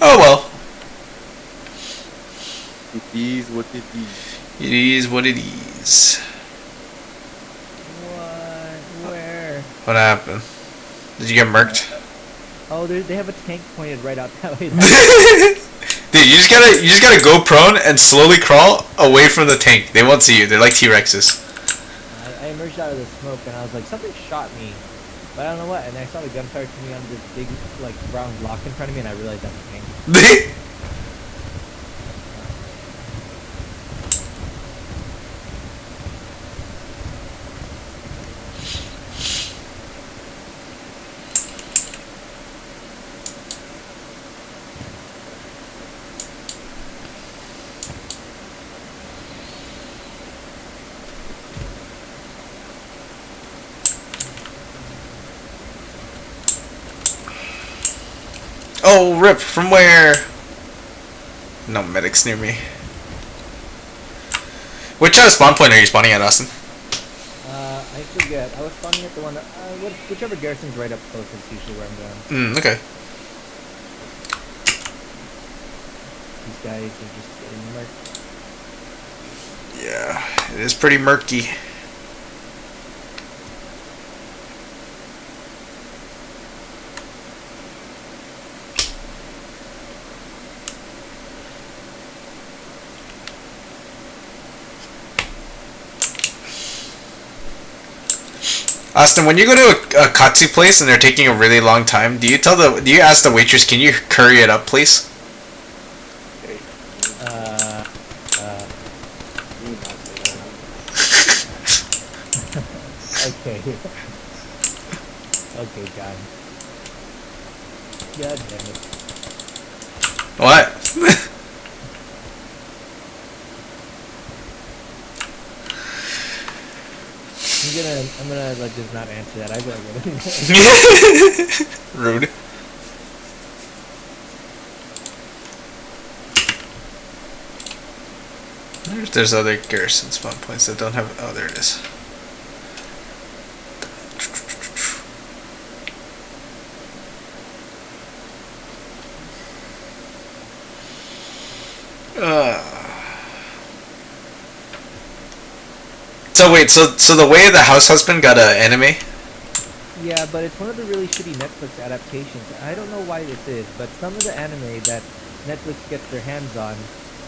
Oh well. It is what it is. It is what it is. What? Where? What happened? Did you get murked? Oh, they have a tank pointed right out that way. Dude, you just gotta go prone and slowly crawl away from the tank. They won't see you. They're like T-Rexes. I emerged out of the smoke and I was like, something shot me, but I don't know what. And I saw the gunfire coming out of this big like brown block in front of me, and I realized that's a tank. Oh, rip. From where? No medics near me. Which spawn point are you spawning at, Austin? I forget. I was spawning at the one that, whichever garrison's right up close is usually where I'm going. Okay. These guys are just getting murked. Yeah, it is pretty murky. Austin, when you go to a katsu place and they're taking a really long time, do you ask the waitress, can you hurry it up, please? Okay. Okay, God. God damn it. What? I'm gonna like just not answer that. I gotta get Rude. I wonder if there's other garrison spawn points that don't have. Oh, there it is. So wait, so the way the house husband got an anime? Yeah, but it's one of the really shitty Netflix adaptations. I don't know why this is, but some of the anime that Netflix gets their hands on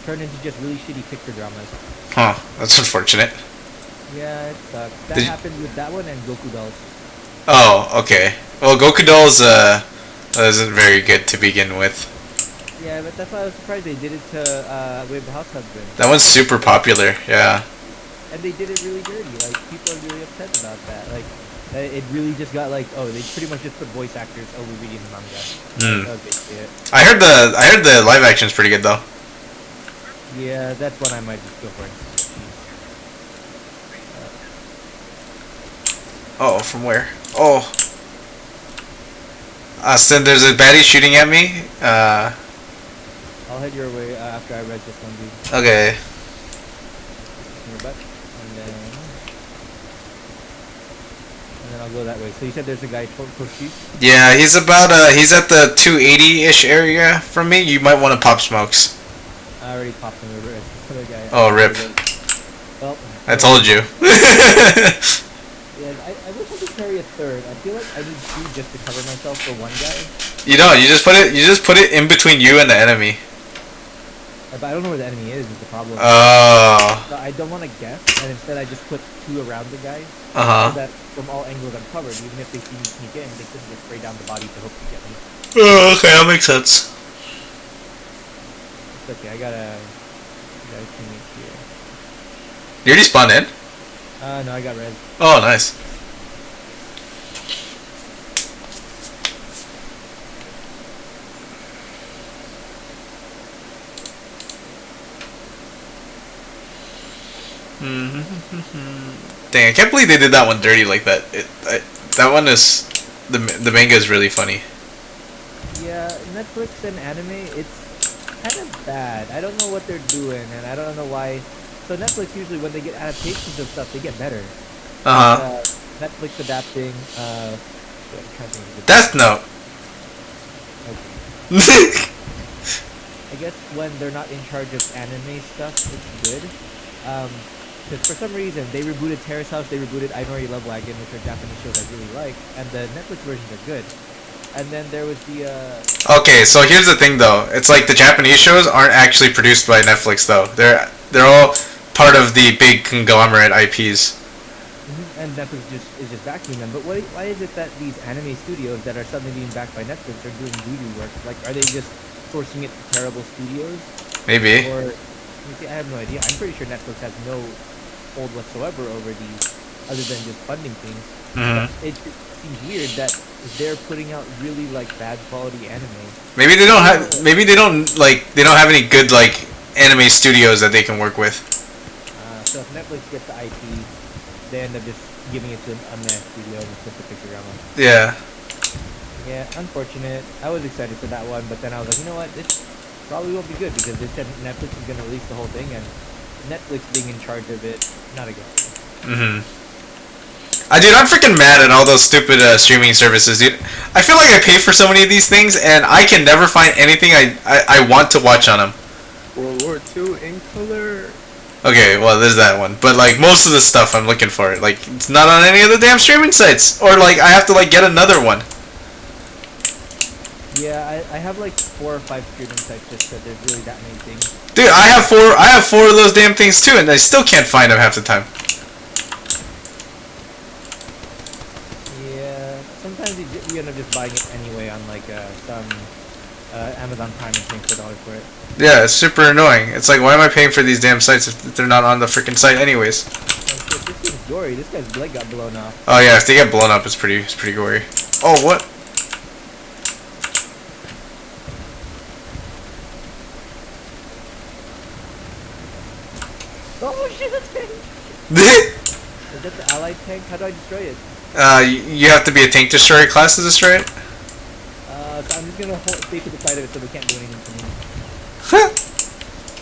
turn into just really shitty picture dramas. Huh, that's unfortunate. Yeah, it sucks. That happened with that one and Goku Dolls. Oh, okay. Well, Goku Dolls isn't very good to begin with. Yeah, but that's why I was surprised they did it to Way of the House Husband. That one's super popular, yeah. And they did it really dirty. Like, people are really upset about that. Like, it really just got like, oh, they pretty much just put voice actors over reading the manga. That was basically it. I heard the live action's pretty good though. Yeah, that's one I might just go for. Oh, from where? Oh. Austin, there's a baddie shooting at me. I'll head your way after I read this one, dude. Okay. Your butt. And then I'll go that way. So you said there's a guy close to you? Yeah, he's at the 280-ish area from me. You might want to pop smokes. I already popped him over. This other guy. Oh, rip. Well, I told you. Yeah, I wish I could carry a third. I feel like I need two just to cover myself for one guy. You don't. You just put it in between you and the enemy. But I don't know where the enemy is the problem. Oh. So I don't want to guess, and instead I just put two around the guy. Uh-huh. So that from all angles I'm covered. Even if they see me sneak in, they couldn't just spray down the body to hope to get me. Oh, okay, that makes sense. It's okay, I got a teammate here. You already spawned in? No, I got red. Oh, nice. Dang, I can't believe they did that one dirty like that. That one is the manga is really funny. Yeah, Netflix and anime, it's kind of bad. I don't know what they're doing, and I don't know why. So Netflix usually, when they get adaptations of stuff, they get better. Netflix adapting. Death Note. Okay. I guess when they're not in charge of anime stuff, it's good. Because for some reason, they rebooted Terrace House, they rebooted I Know You Love Wagon, which are Japanese shows I really like, and the Netflix versions are good. And then there was the, Okay, so here's the thing though. It's like the Japanese shows aren't actually produced by Netflix though. They're all part of the big conglomerate IPs. And Netflix is just backing them. But why is it that these anime studios that are suddenly being backed by Netflix are doing voodoo work? Like, are they just sourcing it to terrible studios? Maybe. Or, you see, I have no idea. I'm pretty sure Netflix has no hold whatsoever over these, other than just funding things. It seems weird that they're putting out really like bad quality anime. Maybe they don't have. Maybe they don't have any good like anime studios that they can work with. So if Netflix gets the IP, they end up just giving it to a meh studio and just put the picture on. Yeah. Yeah, unfortunate. I was excited for that one, but then I was like, you know what? This probably won't be good because they said Netflix is gonna release the whole thing, and Netflix being in charge of it, not a good thing. Dude, I'm freaking mad at all those stupid streaming services, dude. I feel like I pay for so many of these things, and I can never find anything I want to watch on them. World War II in color. Okay, well, there's that one. But, like, most of the stuff I'm looking for, like, it's not on any of the damn streaming sites. Or, like, I have to, like, get another one. Yeah, I have like 4 or 5 streaming sites just that there's really that many things. Dude, I have four of those damn things, too, and I still can't find them half the time. Yeah, sometimes you end up just buying it anyway on like some Amazon Prime and paying $4 for it. Yeah, it's super annoying. It's like, why am I paying for these damn sites if they're not on the freaking site anyways? Oh shit, this game's gory. This guy's leg got blown off. Oh yeah, if they get blown up, it's pretty gory. Oh, what? Oh shit, that's tank! Is that the allied tank? How do I destroy it? You have to be a tank destroyer class to destroy it? So I'm just gonna stay to the side of it so they can't do anything to me.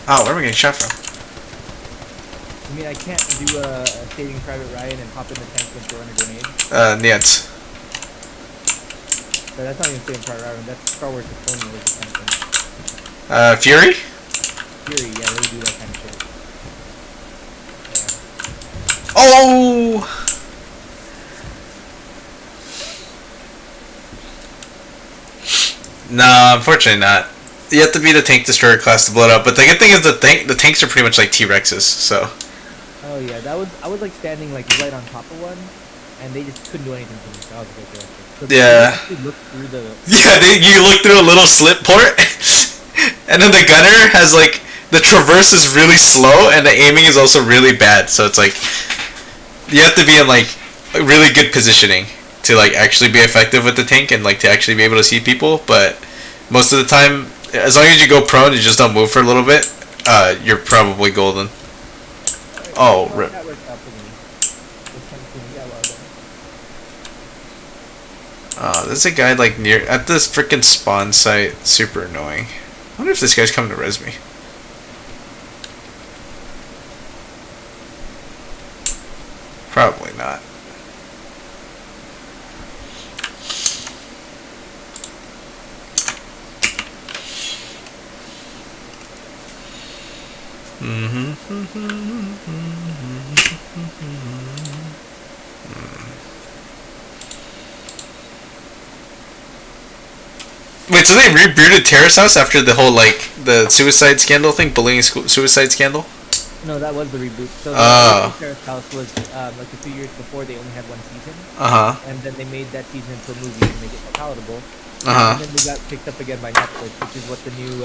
Oh, where am I getting shot from? I mean, I can't do a Saving Private Ryan and hop in the tank and throw in a grenade. Niet. But that's not even Saving Private Ryan, that's Star Wars: The Clone Wars or something. Fury? Fury, yeah, they do that kind of shit. Yeah. Oh! No, unfortunately not. You have to be the tank destroyer class to blow it up. But the good thing is the tanks are pretty much like T-Rexes, so. Oh yeah, I was like standing like right on top of one, and they just couldn't do anything to me. So I was like, okay. So Yeah. Look through the. Yeah, you look through a little slit port, and then the gunner has like the traverse is really slow, and the aiming is also really bad. So it's like you have to be in like a really good positioning to like actually be effective with the tank and like to actually be able to see people. But most of the time, as long as you go prone, you just don't move for a little bit, you're probably golden. Oh, rip. That worked out for me. There's a guy like near at this freaking spawn site. Super annoying. I wonder if this guy's coming to res me. Probably not. Wait, so they rebooted Terrace House after the whole like the suicide scandal thing, bullying suicide scandal? No, that was the reboot. So the Terrace House was like a few years before. They only had 1 season. And then they made that season into a movie to make it more palatable. And then they got picked up again by Netflix, which is what the new.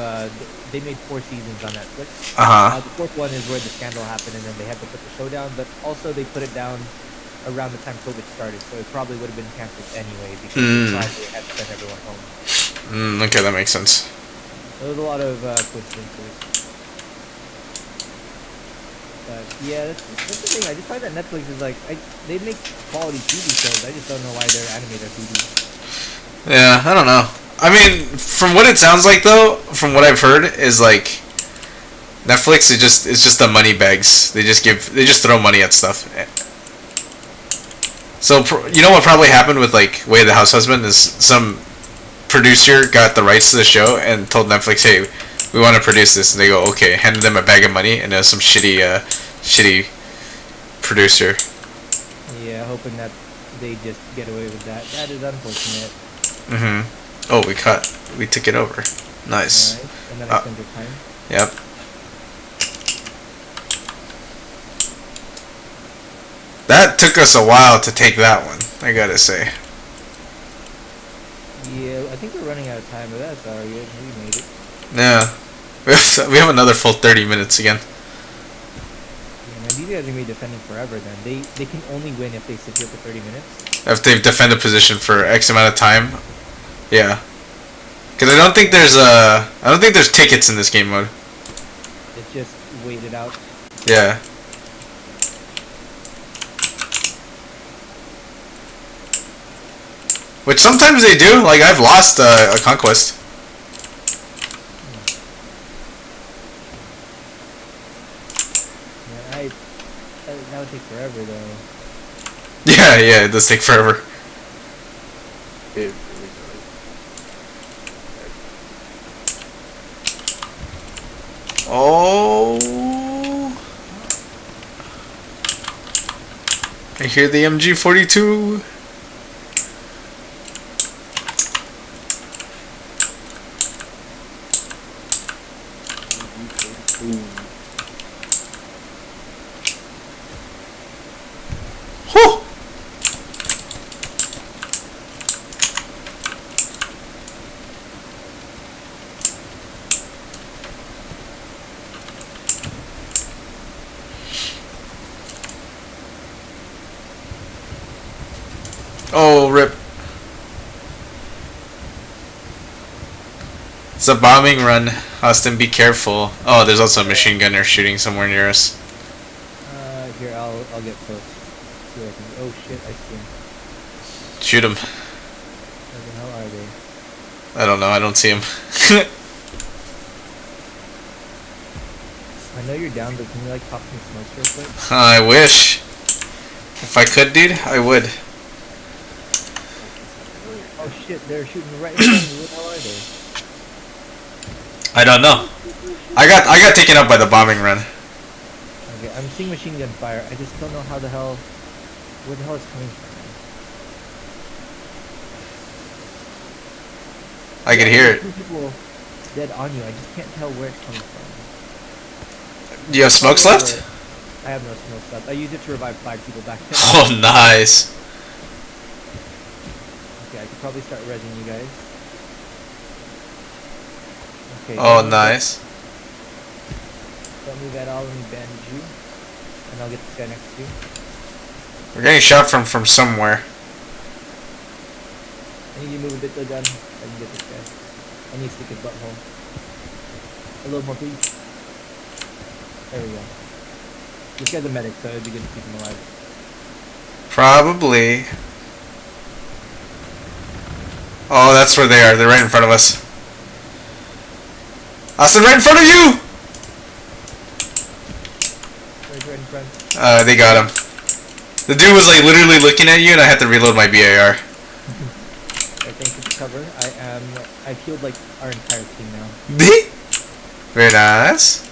They made 4 seasons on Netflix. The 4th one is where the scandal happened, and then they had to put the show down. But also they put it down around the time COVID started, so it probably would have been canceled anyway because they probably had to send everyone home. Okay, that makes sense. There was a lot of coincidences. But yeah, that's the thing. I just find that Netflix is like, they make quality TV shows. I just don't know why they're animated TV. Yeah, I don't know. I mean, from what it sounds like though, from what I've heard, is like Netflix is just the money bags. They just throw money at stuff. So you know what probably happened with like Way of the House Husband is some producer got the rights to the show and told Netflix, hey, we want to produce this, and they go, okay, handed them a bag of money, and it was some shitty producer. Yeah, hoping that they just get away with that. That is unfortunate. Oh, we took it over. Nice. Alright, and then extend your time. Yep. That took us a while to take that one, I gotta say. Yeah, I think we're running out of time, but that's alright. We made it. Yeah. We have another full 30 minutes again. Yeah, man, these guys are going to be defending forever then. They can only win if they sit here for 30 minutes. If they defend a position for X amount of time. Yeah. Because I don't think there's tickets in this game mode. It's just waited out. Yeah. Which sometimes they do. Like I've lost a conquest. Yeah, that would take forever though. Yeah, it does take forever. It really does. Oh, I hear the MG42. Whew. Oh, rip. It's a bombing run. Austin, be careful. Oh, there's also a machine gunner shooting somewhere near us. Here, I'll get close. See what I can. Oh shit, I see him. Shoot him. Where the hell are they? I don't know. I don't see him. I know you're down, but can you like pop some smokes real quick? I wish. If I could, dude, I would. Oh shit, they're shooting right in front of me. Where the hell are they? I don't know. I got taken out by the bombing run. Okay, I'm seeing machine gun fire. I just don't know how the hell, where the hell it's coming from. I can hear it. Two people dead on you. I just can't tell where it's coming from. Do you have smokes left? I have no smokes left. I used it to revive 5 people back then. Oh, nice. Okay, I could probably start rezzing you guys. Okay. Oh, nice. Don't move at all. Let me bandage you, and I'll get this guy next to you. We're getting shot from somewhere. I need you to move a bit to the gun. I can get this guy. I need to stick his butthole. A little more, please. There we go. This guy's a medic, so it'd be good to keep him alive. Probably. Oh, that's where they are. They're right in front of us. Austin, right in front of you! Right in front. They got him. The dude was like literally looking at you, and I had to reload my BAR. Thank you for cover. I've healed like our entire team now. Very nice.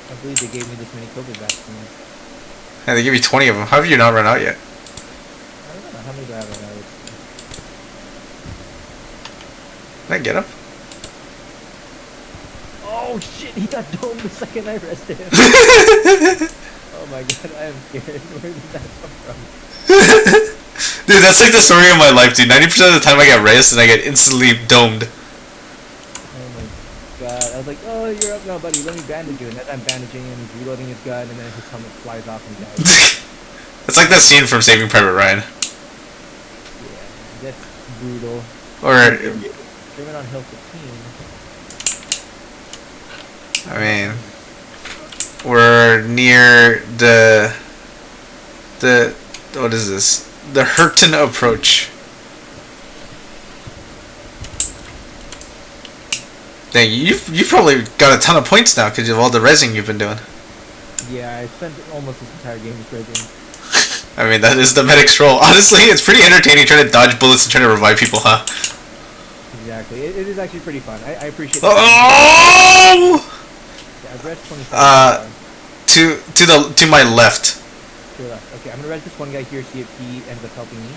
I believe they gave me this many COVID vaccines. And they give you 20 of them. How have you not run out yet? I don't know how many do I have right now. Can I get him? Oh shit! He got domed the second I rested him. Oh my god, I am scared. Where did that come from? Dude, that's like the story of my life, dude. 90% of the time I get raised and I get instantly domed. Oh my god. I was like, oh, you're up now, buddy. Let me bandage you. And as I'm bandaging him, he's reloading his gun, and then his helmet flies off and dies. It's like that scene from Saving Private Ryan. Yeah, that's brutal. Or, German on Hill 15. I mean, we're near the what is this? The Hurton approach. Dang, you've probably got a ton of points now because of all the rezzing you've been doing. Yeah, I spent almost this entire game just rezzing. I mean, that is the medic's role. Honestly, it's pretty entertaining trying to dodge bullets and trying to revive people, huh? Exactly. It is actually pretty fun. I appreciate it. Oh! Yeah, I've rezzed 27. To my left. To your left. Okay, I'm gonna res this one guy here, see if he ends up helping me.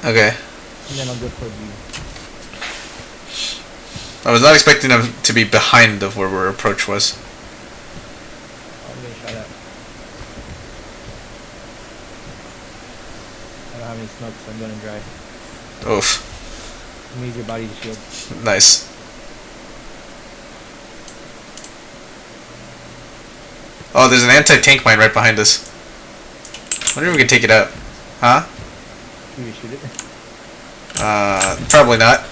Okay. And then I'll go toward you. I was not expecting them to be behind of where our approach was. I'm gonna try that. I don't have any smoke, so I'm going dry. Oof. I'm gonna use your body to shield. Nice. Oh, there's an anti-tank mine right behind us. Wonder if we can take it out. Huh? Should we shoot it? Probably not.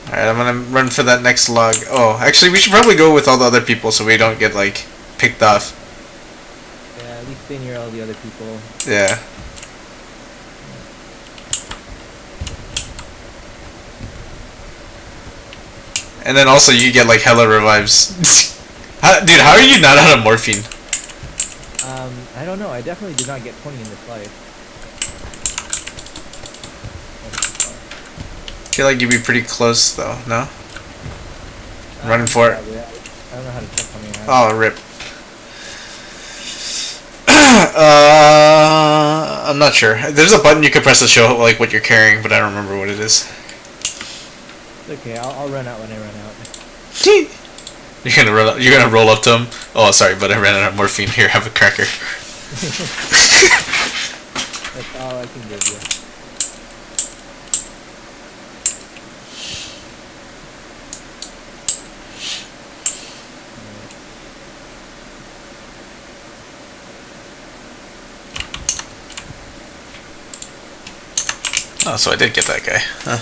Alright, I'm gonna run for that next log. Oh, actually, we should probably go with all the other people so we don't get, like, picked off. Yeah, at least stay near all the other people. Yeah. And then also you get, like, hella revives. Dude, how are you not out of morphine? I don't know. I definitely did not get 20 in this life. I feel like you'd be pretty close, though, no? Running for it. Yeah, I don't know how to check how many I have. Oh, rip. I'm not sure. There's a button you can press to show like what you're carrying, but I don't remember what it is. Okay, I'll run out when I run out. You're gonna roll up to him. Oh, sorry, but I ran out of morphine. Here, have a cracker. That's all I can give you. Oh, so I did get that guy. Huh.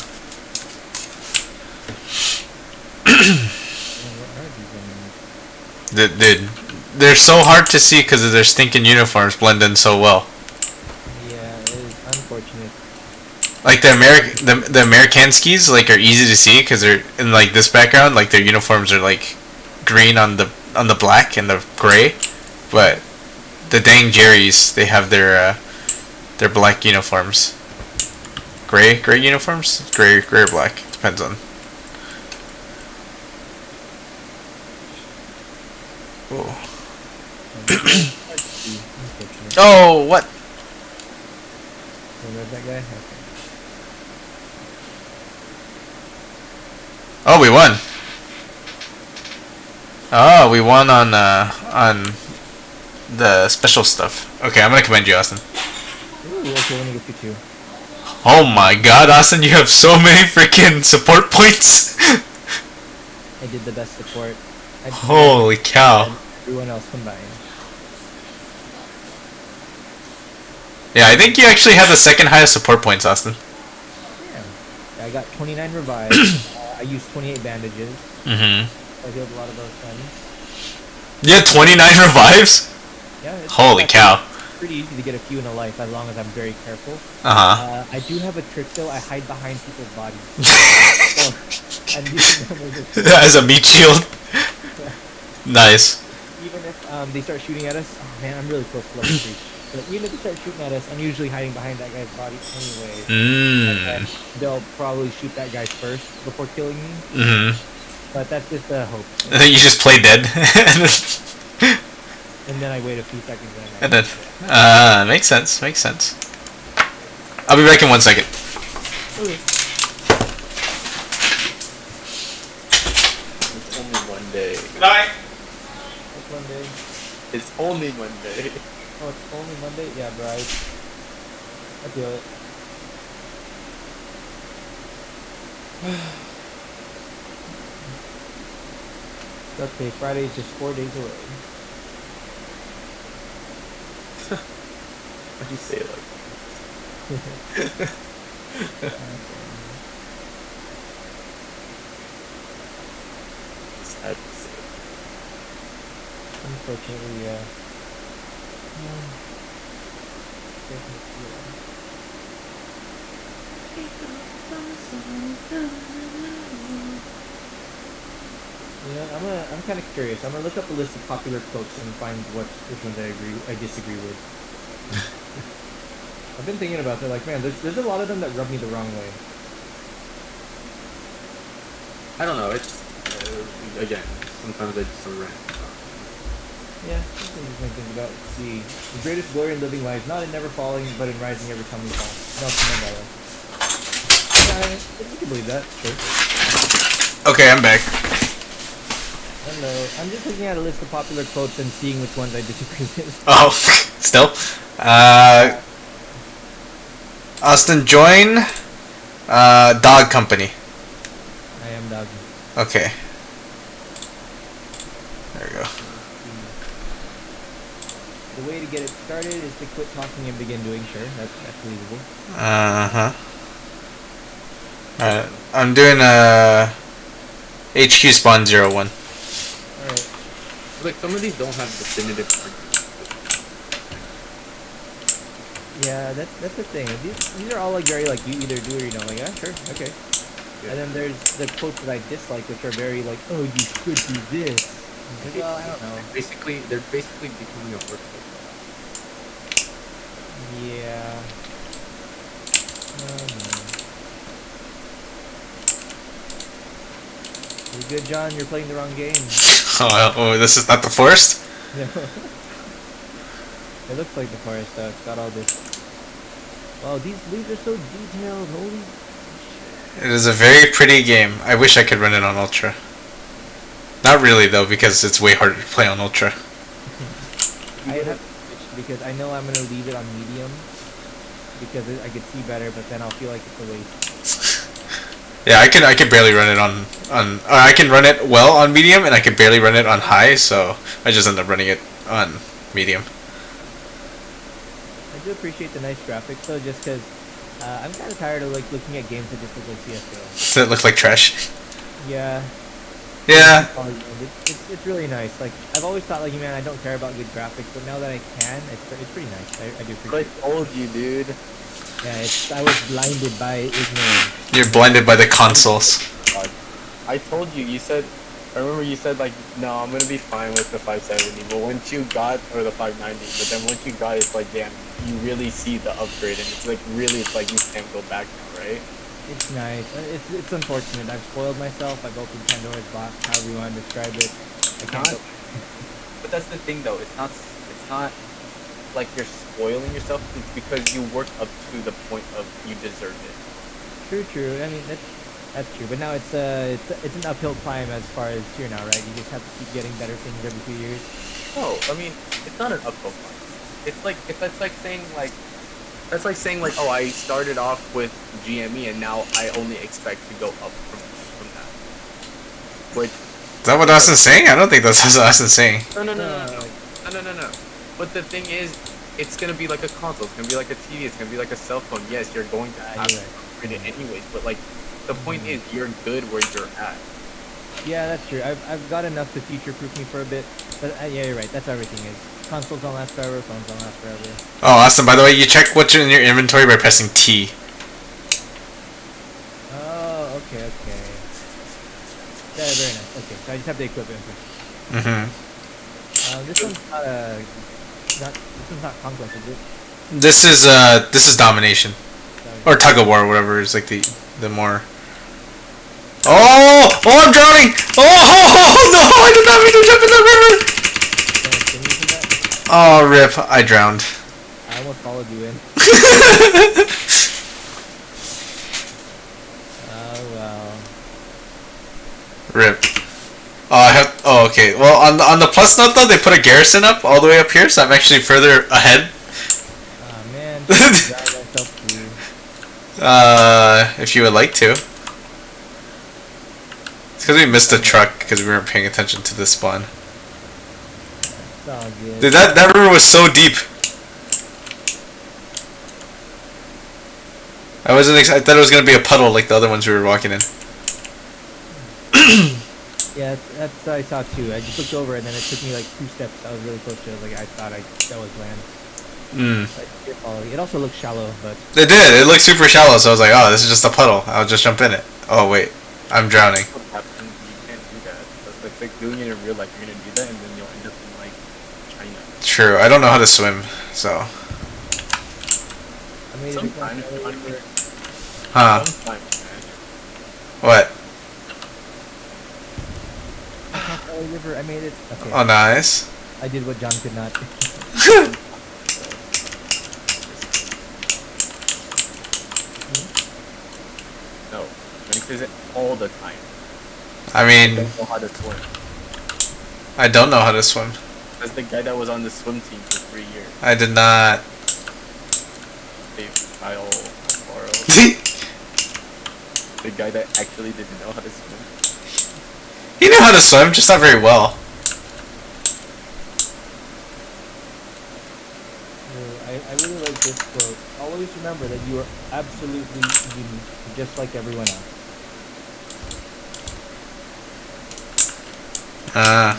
Dude, they're so hard to see because of their stinking uniforms blend in so well. Yeah, it is unfortunate. Like the American skis like are easy to see because they're in like this background. Like their uniforms are like green on the black and the gray, but the dang Jerry's they have their black uniforms. Gray uniforms, gray or black depends on. Whoa. Oh, what? That guy? Okay. Oh, we won. Oh, we won on the special stuff. Okay, I'm gonna commend you, Austin. Ooh, okay, let me get you two. Oh my God, Austin, you have so many freaking support points. I did the best support. Holy cow. Everyone else combined. Yeah, I think you actually have the second highest support points, Austin. Yeah. I got 29 revives. I used 28 bandages. Mm-hmm. I healed a lot of those things. You had 29 revives? Yeah. Holy cow. Pretty easy to get a few in a life as long as I'm very careful. Uh-huh. I do have a trick though. I hide behind people's bodies. So, I'm using them as a meat shield. Nice. Even if they start shooting at us, oh man, I'm really close to level 3. But even if they start shooting at us, I'm usually hiding behind that guy's body anyway. And they'll probably shoot that guy first before killing me. Mm-hmm. But that's just a hope. And then you just play dead. And then I wait a few seconds and then makes sense. I'll be back in 1 second. Okay. It's only one day. Good night. What's Monday? It's only Monday. Oh, it's only Monday? Yeah, bro. I feel it. Okay, Friday is just 4 days away. Why'd you say it like that? Sad to say. Unfortunately, yeah. I'm kind of curious. I'm gonna look up a list of popular quotes and find which ones I disagree with. I've been thinking about it. Like, man, there's a lot of them that rub me the wrong way. I don't know. It's again. Sometimes I just some rant. Yeah, that's what I think about. Let's see. The greatest glory in living lies not in never falling, but in rising every time we fall. Nelson Mandela. Yeah, you can believe that. Sure. Okay, I'm back. Hello. I'm just looking at a list of popular quotes and seeing which ones I disagree with. Oh, still? Austin, join dog company. I am doggy. Okay. There we go. The way to get it started is to quit talking and begin doing. Sure, that's believable. Uh-huh. Alright. I'm doing HQ spawn 01. Alright. Like some of these don't have definitive arguments. Yeah, that's the thing. These are all like very like you either do or you don't. Like, yeah, sure, okay. Yeah. And then there's the quotes that I dislike, which are very like, oh, you should do this. Like, well, I don't know. They're basically becoming a workplace. Yeah. You good, John? You're playing the wrong game. Oh, this is not the forest? No. It looks like the forest though. It's got all this. Wow, these leaves are so detailed. Holy. It is a very pretty game. I wish I could run it on Ultra. Not really though, because it's way harder to play on Ultra. I have to switch because I know I'm gonna leave it on medium because I could see better, but then I'll feel like it's a waste. Yeah, I can barely run it on I can run it well on medium, and I can barely run it on high, so I just end up running it on medium. I do appreciate the nice graphics though, just because I'm kind of tired of like looking at games that just look like CS:GO. Does it look like trash? Yeah. Yeah. It's really nice. Like I've always thought, like, man, I don't care about good graphics, but now that I can, it's pretty nice. I do appreciate. I told you, dude. Yeah, I was blinded by ignorance. You're blinded by the consoles. I told you. I remember you said like, no, I'm gonna be fine with the 570. But once you got, or the 590, but then once you got, it's like, damn, you really see the upgrade, and it's like really, it's like you can't go back now, right? It's nice. It's unfortunate. I've spoiled myself. I've opened Pandora's box, however you want to describe it. I can't go. But that's the thing, though. It's not like you're spoiling yourself. It's because you worked up to the point of you deserve it. True. I mean, that's true. But now it's an uphill climb as far as here now, right? You just have to keep getting better things every few years. No, I mean, it's not an uphill climb. It's like saying like. That's like saying like, oh, I started off with GME and now I only expect to go up from that. Which Is that what Austin's saying? I don't think that's what Austin's saying. No. But the thing is, it's gonna be like a console. It's gonna be like a TV. It's gonna be like a cell phone. Yes, you're going to have to upgrade it anyways. But like, the point is, you're good where you're at. Yeah, that's true. I've got enough to future-proof me for a bit. But yeah, you're right. That's how everything is. Consoles don't last forever. Phones don't last forever. Oh, Austin, by the way, you check what's in your inventory by pressing T. Oh, okay. Yeah, very nice. Okay, so I just have to equip it first. Mm-hmm. This one's not Conquest, is it? This is Domination. Or Tug of War, whatever is like the more... Oh, I'm drowning! Oh, no, I did not mean to jump in the river! Oh, rip, I drowned. I almost followed you in. Oh, well. Rip. Oh, okay. Well, on the plus note, though, they put a garrison up all the way up here, so I'm actually further ahead. Oh, man. Drive myself through. If you would like to. It's because we missed the truck, because we weren't paying attention to the spawn. It's all good. Dude, that river was so deep. I thought it was gonna be a puddle like the other ones we were walking in. Yeah, that's what I saw too. I just looked over and then it took me like 2 steps. I was really close to it. Like I thought that was land. Like, it also looked shallow, but It did. It looked super shallow, so I was like, oh, this is just a puddle. I'll just jump in it. Oh wait, I'm drowning. What happens? You can't do that. That's like doing it in real life. You're gonna do that, and then you'll end up in like China. True. I don't know how to swim, so. I made Sometimes, Huh? sometimes, man. What? River, I made it. Okay. Oh, nice. I did what John could not. No, Manix says it all the time. I I mean, don't know how to swim. I don't know how to swim. That's the guy that was on the swim team for 3 years. I did not. Dave Kyle Alfaro. The guy that actually didn't know how to swim. He knew how to swim, just not very well. I really like this quote. Always remember that you are absolutely unique, just like everyone else. I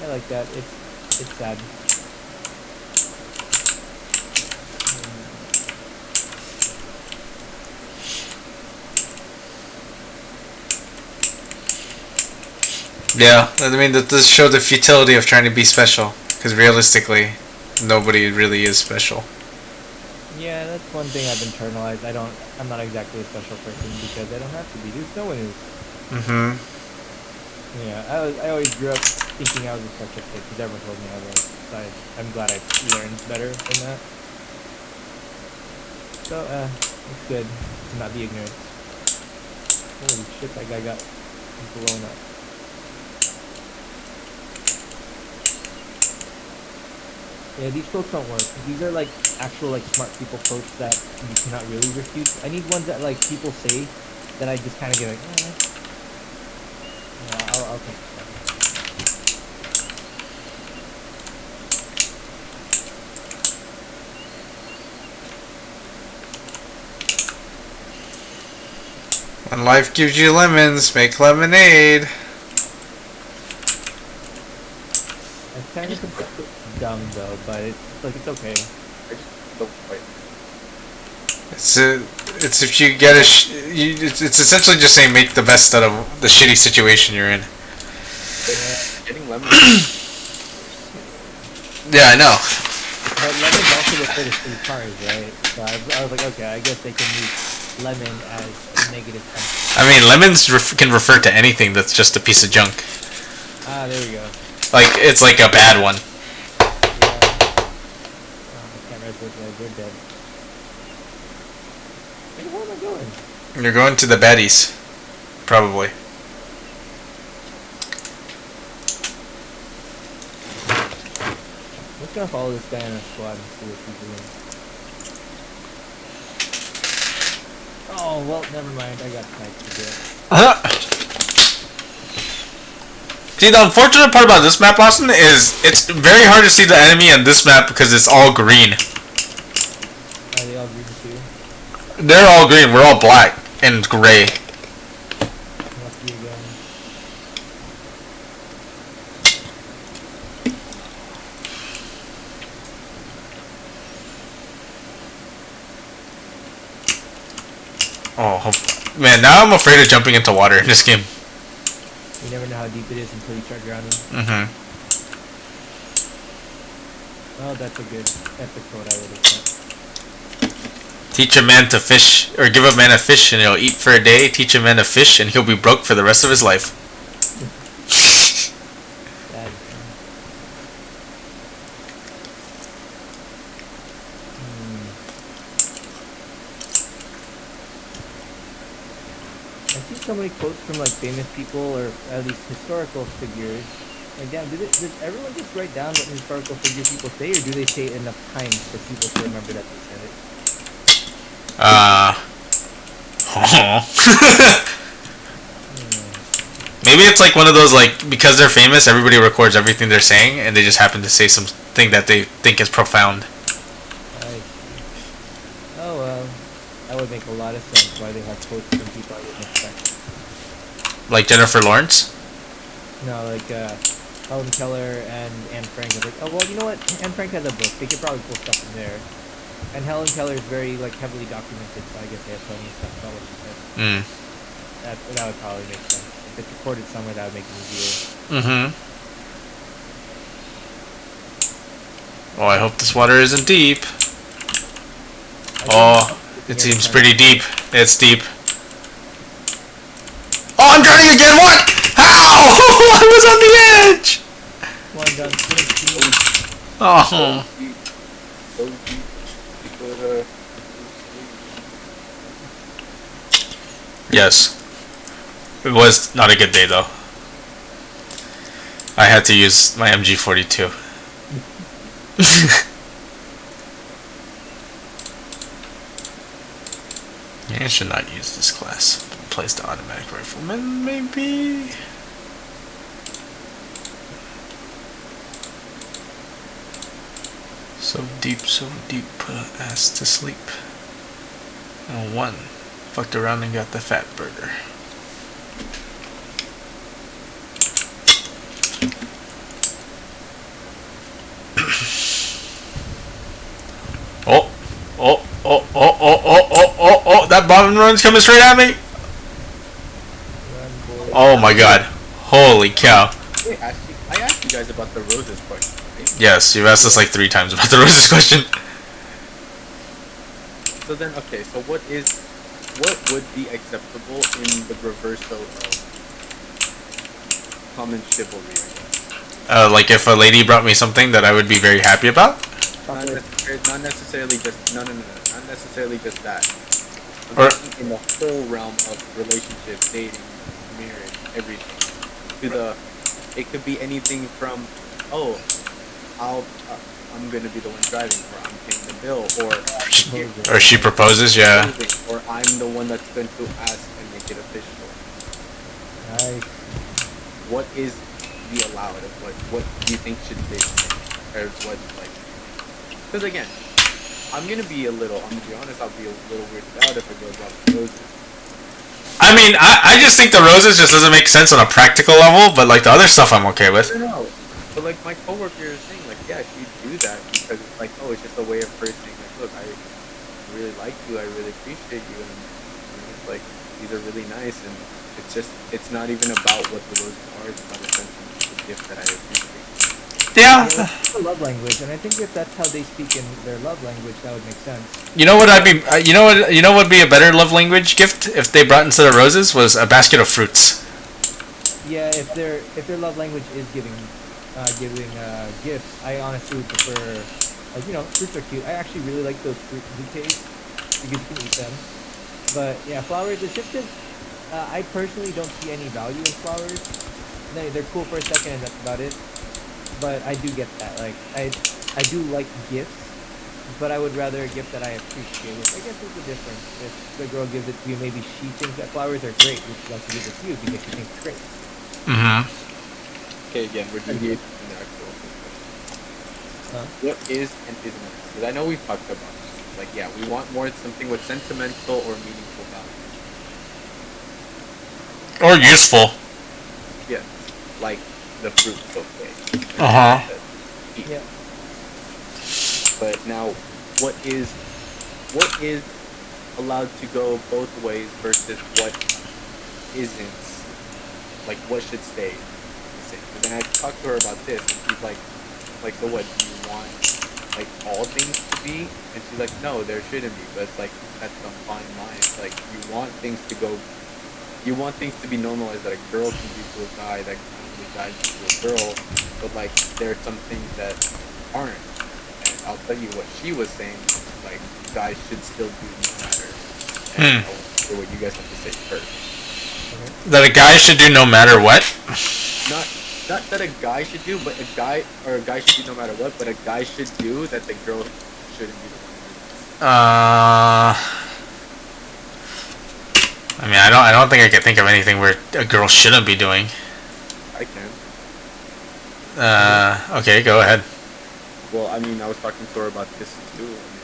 like that. It's sad. Yeah, I mean that does show the futility of trying to be special. Because realistically, nobody really is special. Yeah, that's one thing I've internalized. I'm not exactly a special person because I don't have to be. There's no one who's. Mm-hmm. Yeah, I always grew up thinking I was a special kid because everyone told me I was. So I'm glad I learned better than that. So, it's good to not be ignorant. Holy shit, that guy got blown up. Yeah, these quotes don't work. These are like actual like smart people quotes that you cannot really refute. I need ones that like people say that I just kind of get like, yeah, I'll take that. When life gives you lemons, make lemonade. It's kind of dumb though, but it's okay. I just don't quite. It's if you get it's essentially just saying make the best out of the shitty situation you're in. Getting lemon. Yeah, I know. But lemons also refer to three cars, right? So I was like, okay, I guess they can use lemon as a negative term. I mean, lemons can refer to anything that's just a piece of junk. Ah, there we go. Like it's like a bad one. Cameras look like they're dead. Where the hell am I going? You're going to the baddies, probably. I'm just gonna follow this guy in a squad and see what he's doing. Oh well, never mind. I got sniped to do it. See, the unfortunate part about this map, Austin, is it's very hard to see the enemy on this map because it's all green. Are they all green too? They're all green. We're all black and gray. Must be again. Oh, man, now I'm afraid of jumping into water in this game. You never know how deep it is until you start drowning. Mm-hmm. Oh, that's a good epic quote I would have thought. Teach a man to fish, or give a man a fish and he'll eat for a day. Teach a man to fish and he'll be broke for the rest of his life. Sad. I see so many quotes from like famous people or at least historical figures. Like, damn, does everyone just write down what historical figure people say, or do they say it enough times for people to remember that they said it? Maybe it's like one of those, like, because they're famous, everybody records everything they're saying, and they just happen to say something that they think is profound. I see. Oh well, that would make a lot of sense why they have quotes from people I wouldn't expect. Like Jennifer Lawrence? No, like Helen Keller and Anne Frank was like, oh well, you know what? Anne Frank has a book. They could probably pull stuff in there. And Helen Keller is very like heavily documented, so I guess they have plenty of stuff about what she said. That would probably make sense. If it's recorded somewhere, that would make it easier. Mm-hmm. Oh, I hope this water isn't deep. Oh, it seems pretty deep. It's deep. Oh, I'm drowning again! What? How? I was on the edge! One done. Oh. Yes. It was not a good day, though. I had to use my MG42. I should not use this class. Place the automatic rifleman, maybe? So deep, put an ass to sleep. And one fucked around and got the fat burger. that bombing run's coming straight at me. Run, boy. Oh my god. Holy cow. Wait, actually, I asked you guys about the roses question, right? Yes, you've asked us like 3 times about the roses question. So then, okay, so what would be acceptable in the reversal of common chivalry, I guess? Like if a lady brought me something that I would be very happy about. Not necessarily just no, not necessarily just that. I'm Or- thinking in the whole realm of relationship, dating, marriage, everything. It could be anything from, oh, I'm gonna be the one driving, or I'm paying the bill, Or she proposes, yeah. or I'm the one that's going to ask and make it official. Nice. What is the allowed of what do you think should stay the same, or what like? Because again, I'm gonna be honest, I'll be a little weirded out if a girl drops roses. I mean, I just think the roses just doesn't make sense on a practical level, but like the other stuff I'm okay with. No. But like my coworker is saying, like, yeah, she'd do that because it's like, oh, it's just a way of her saying, like, look, I really like you, I really appreciate you, and it's like these are really nice, and it's not even about what the roses are, it's about the sentiment, the gift that I appreciate. Yeah. It's a love language, and I think if that's how they speak in their love language, that would make sense. You know what I'd be? You know what would be a better love language gift if they brought instead of roses was a basket of fruits. Yeah, if their love language is giving gifts, I honestly would prefer, like, fruits are cute. I actually really like those fruit bouquets because you can eat them. But yeah, flowers. It's just 'cause, I personally don't see any value in flowers. They're cool for a second, and that's about it. But I do get that. Like I do like gifts, but I would rather a gift that I appreciate. Which I guess is the difference. If the girl gives it to you, maybe she thinks that flowers are great, which she wants to give it to you because she thinks it's great. Mm-hmm. Okay, again, we're deviating from the actual question. What is and isn't? Because I know we've talked about this. Like, yeah, we want more something with sentimental or meaningful value. Or useful. Yeah, like the fruit buffet. Uh-huh. Yeah. But now, what is allowed to go both ways versus what isn't? Like, what should stay the same? But then I talked to her about this, and she's like, so what? Do you want like all things to be? And she's like, no, there shouldn't be. But it's like that's a fine line. It's like you want things to go. You want things to be normalized that a girl can do to a guy, that a guy can do to a girl, but like there are some things that aren't. And I'll tell you what she was saying, like guys should still do no matter. And I want to hear what you guys have to say first. That a guy should do no matter what. Not that a guy should do, but a guy should do no matter what, but a guy should do that the girl shouldn't be the one to do. I mean, I don't think I can think of anything where a girl shouldn't be doing. I can. Okay, go ahead. Well, I mean, I was talking to her about this too, and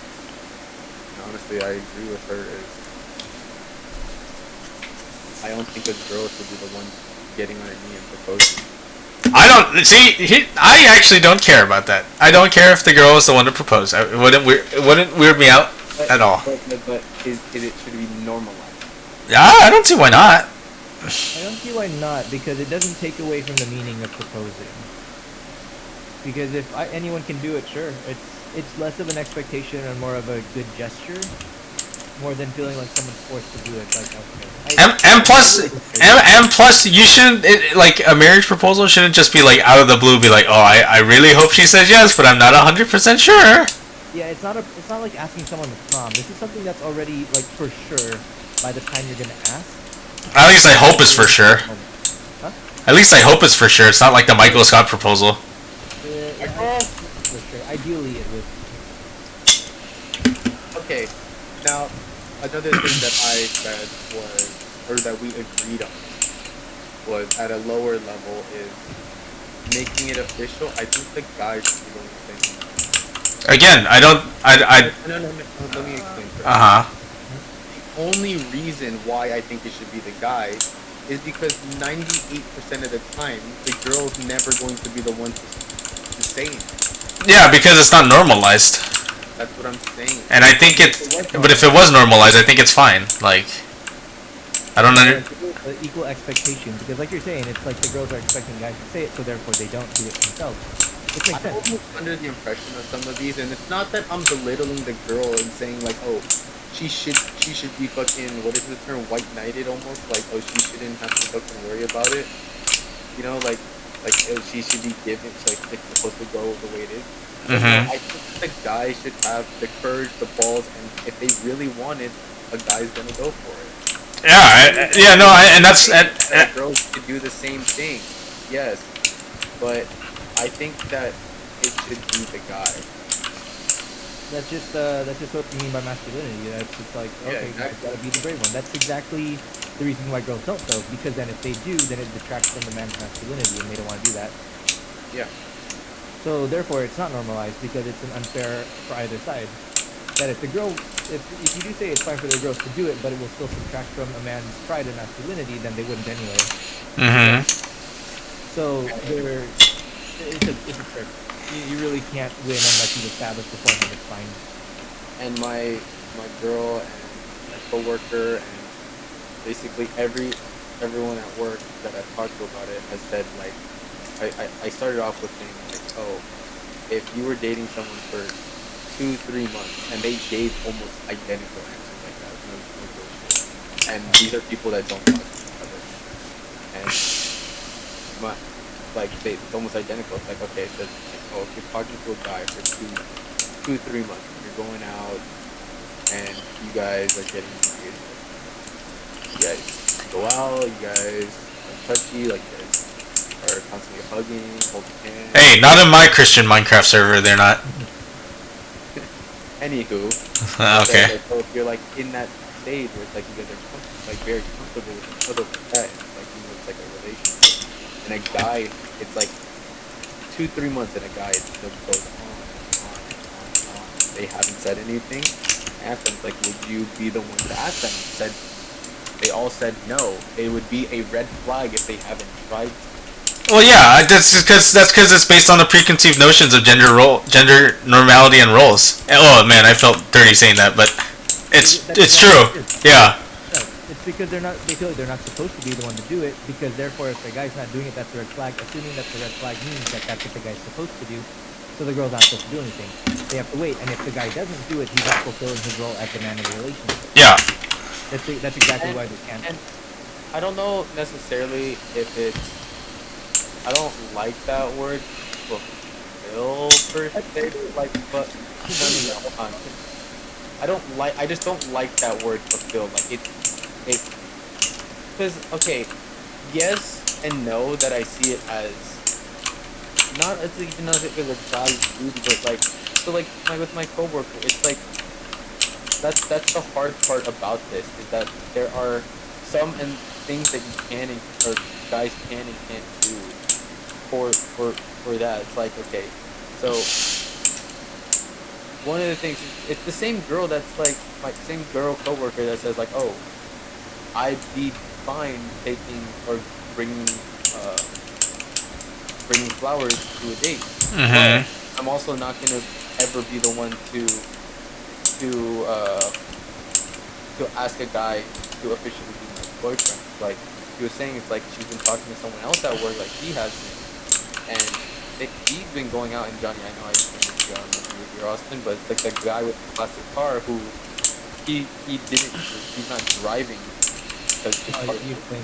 honestly, I agree with her. I don't think a girl should be the one getting on her knee and proposing. I actually don't care about that. I don't care if the girl is the one to propose. It wouldn't weird me out at all. But should it be normalized? Yeah, I don't see why not. I don't see why not, because it doesn't take away from the meaning of proposing. Because if anyone can do it, sure. It's less of an expectation and more of a good gesture, more than feeling like someone's forced to do it. Like, okay. And plus, you shouldn't like a marriage proposal shouldn't just be like out of the blue. Be like, oh, I really hope she says yes, but I'm not 100% sure. Yeah, it's not like asking someone to prom. This is something that's already like for sure by the time you're gonna ask. At least I hope it's for sure. Huh? At least I hope it's for sure. It's not like the Michael Scott proposal. For sure. Ideally, it would. Okay, now another thing that I said was, or that we agreed on, was at a lower level is making it official. I think the guy should be the one saying. Again, I don't. No. Let me explain first. The only reason why I think it should be the guy is because 98% of the time, the girl's never going to be the one to say it. Yeah, because it's not normalized. That's what I'm saying. And I think but if it was normalized, I think it's fine. Like, I don't know. Equal expectation, because like you're saying, it's like the girls are expecting guys to say it, so therefore they don't do it themselves. Which makes I'm sense. almost under the impression of some of these, and it's not that I'm belittling the girl and saying like, oh, she should be fucking, what is the term, white knighted almost, like, oh, she shouldn't have to fucking worry about it, you know, like oh, she should be given, like it's supposed to go the way it is. Mm-hmm. I think the guy should have the courage, the balls, and if they really want it, a guy's gonna go for it. Yeah, no, and that's girls should do the same thing, yes, but I think that it should be the guy. That's just what you mean by masculinity. That's just like, okay, exactly. guys gotta be the brave one. That's exactly the reason why girls don't, though, because then if they do, then it detracts from the man's masculinity, and they don't want to do that. Yeah. So therefore, it's not normalized because it's an unfair for either side. That if the girl, if you do say it's fine for the girls to do it, but it will still subtract from a man's pride and masculinity, then they wouldn't anyway. Mm-hmm. I So it's a trick. You really can't win unless you establish beforehand it's fine. And my girl and my coworker and basically everyone at work that I've talked to about it has said, like, I started off with saying like, oh, if you were dating someone for 2-3 months and they gave almost identical answers like that, no bullshit. And these are people that don't talk to each other. And it's almost identical. It's like, okay, it says, oh, if you're talking to a guy for 2-3 months, you're going out and you guys are getting engaged. You guys go out, you guys are touchy, like you guys are constantly hugging, holding hands. Hey, not in my Christian Minecraft server, they're not. Anywho, okay. So if you're like in that stage where it's like you guys are like very comfortable with each other like that, it's like, you know, it's like a relationship. And a guy, it's like 2-3 months, and a guy, it still goes on and on and on and on. They haven't said anything. Ask them, like, would you be the one to ask them? They all said no. It would be a red flag if they haven't tried to. Well, yeah, that's because it's based on the preconceived notions of gender normality and roles. Oh man, I felt dirty saying that, but it's true. Yeah. It's because they feel like they're not supposed to be the one to do it, because therefore if the guy's not doing it, that's a red flag, assuming that the red flag means that that's what the guy's supposed to do, so the girl's not supposed to do anything. They have to wait, and if the guy doesn't do it, he's not fulfilling his role as the man of the relationship. Yeah. That's exactly why they can't. And I don't know necessarily if it's, I don't like that word, fulfill per se, like, but hold on. I just don't like that word fulfill. Like because okay, yes and no, that I see it as not as even as it was a guy's duty, but like, so like with my coworker, it's like that's the hard part about this, is that there are some things that you can or guys can and can't do for that. It's like, okay, so one of the things, it's the same girl that's like my same girl coworker that says like, oh, I'd be fine taking or bringing flowers to a date. Mm-hmm. But I'm also not gonna ever be the one to ask a guy to officially be my boyfriend. Like he was saying, it's like she's been talking to someone else at work, like he has been, and he's been going out. And Johnny, I know I think with your Austin, but it's like the guy with the plastic car who he's not driving because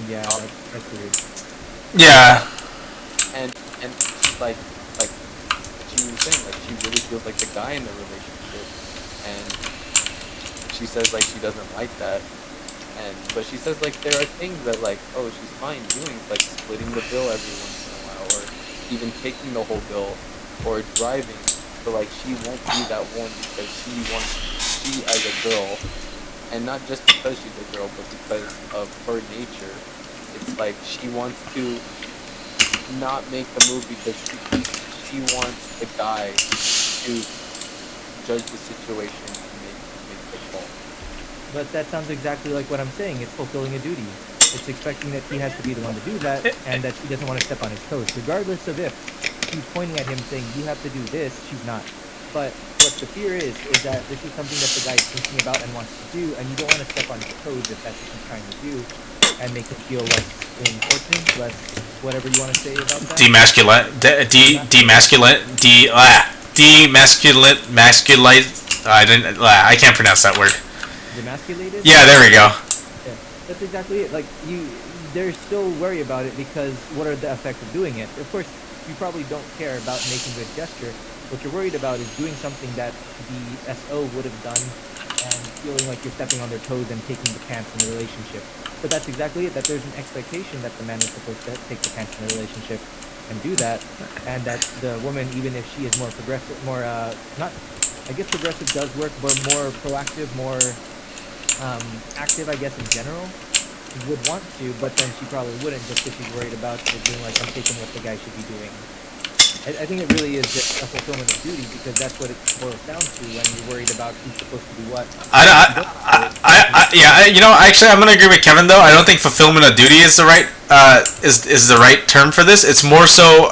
Yeah, that's weird. Yeah. And she's like she was saying, like, she really feels like the guy in the relationship, and she says like she doesn't like that, but she says like there are things that like, oh, she's fine doing, it's like splitting the bill every once in a while, or even taking the whole bill, or driving. So like she won't be that one because she as a girl, and not just because she's a girl, but because of her nature, it's like she wants to not make the move because she wants the guy to judge the situation and make the call. But that sounds exactly like what I'm saying. It's fulfilling a duty. It's expecting that he has to be the one to do that, and that she doesn't want to step on his toes, regardless of if she's pointing at him saying, you have to do this, she's not. But what the fear is that this is something that the guy is thinking about and wants to do, and you don't want to step on his toes if that's what he's trying to do, and make him feel less important, less whatever you want to say about that. Demasculate. I can't pronounce that word. Demasculated? Yeah, there we go. Yeah, that's exactly it. Like they're still worried about it because what are the effects of doing it? Of course, you probably don't care about making a gesture. What you're worried about is doing something that the SO would have done and feeling like you're stepping on their toes and taking the pants in the relationship. But that's exactly it, that there's an expectation that the man is supposed to take the pants in the relationship and do that, and that the woman, even if she is more progressive, more, not, I guess progressive does work, but more proactive, more active, I guess, in general, would want to, but then she probably wouldn't just because she's worried about it being like, I'm taking what the guy should be doing. I think it really is just a fulfillment of duty because that's what it boils down to when you're worried about who's supposed to do what. Yeah, actually, I'm gonna agree with Kevin though. I don't think fulfillment of duty is the right is the right term for this. It's more so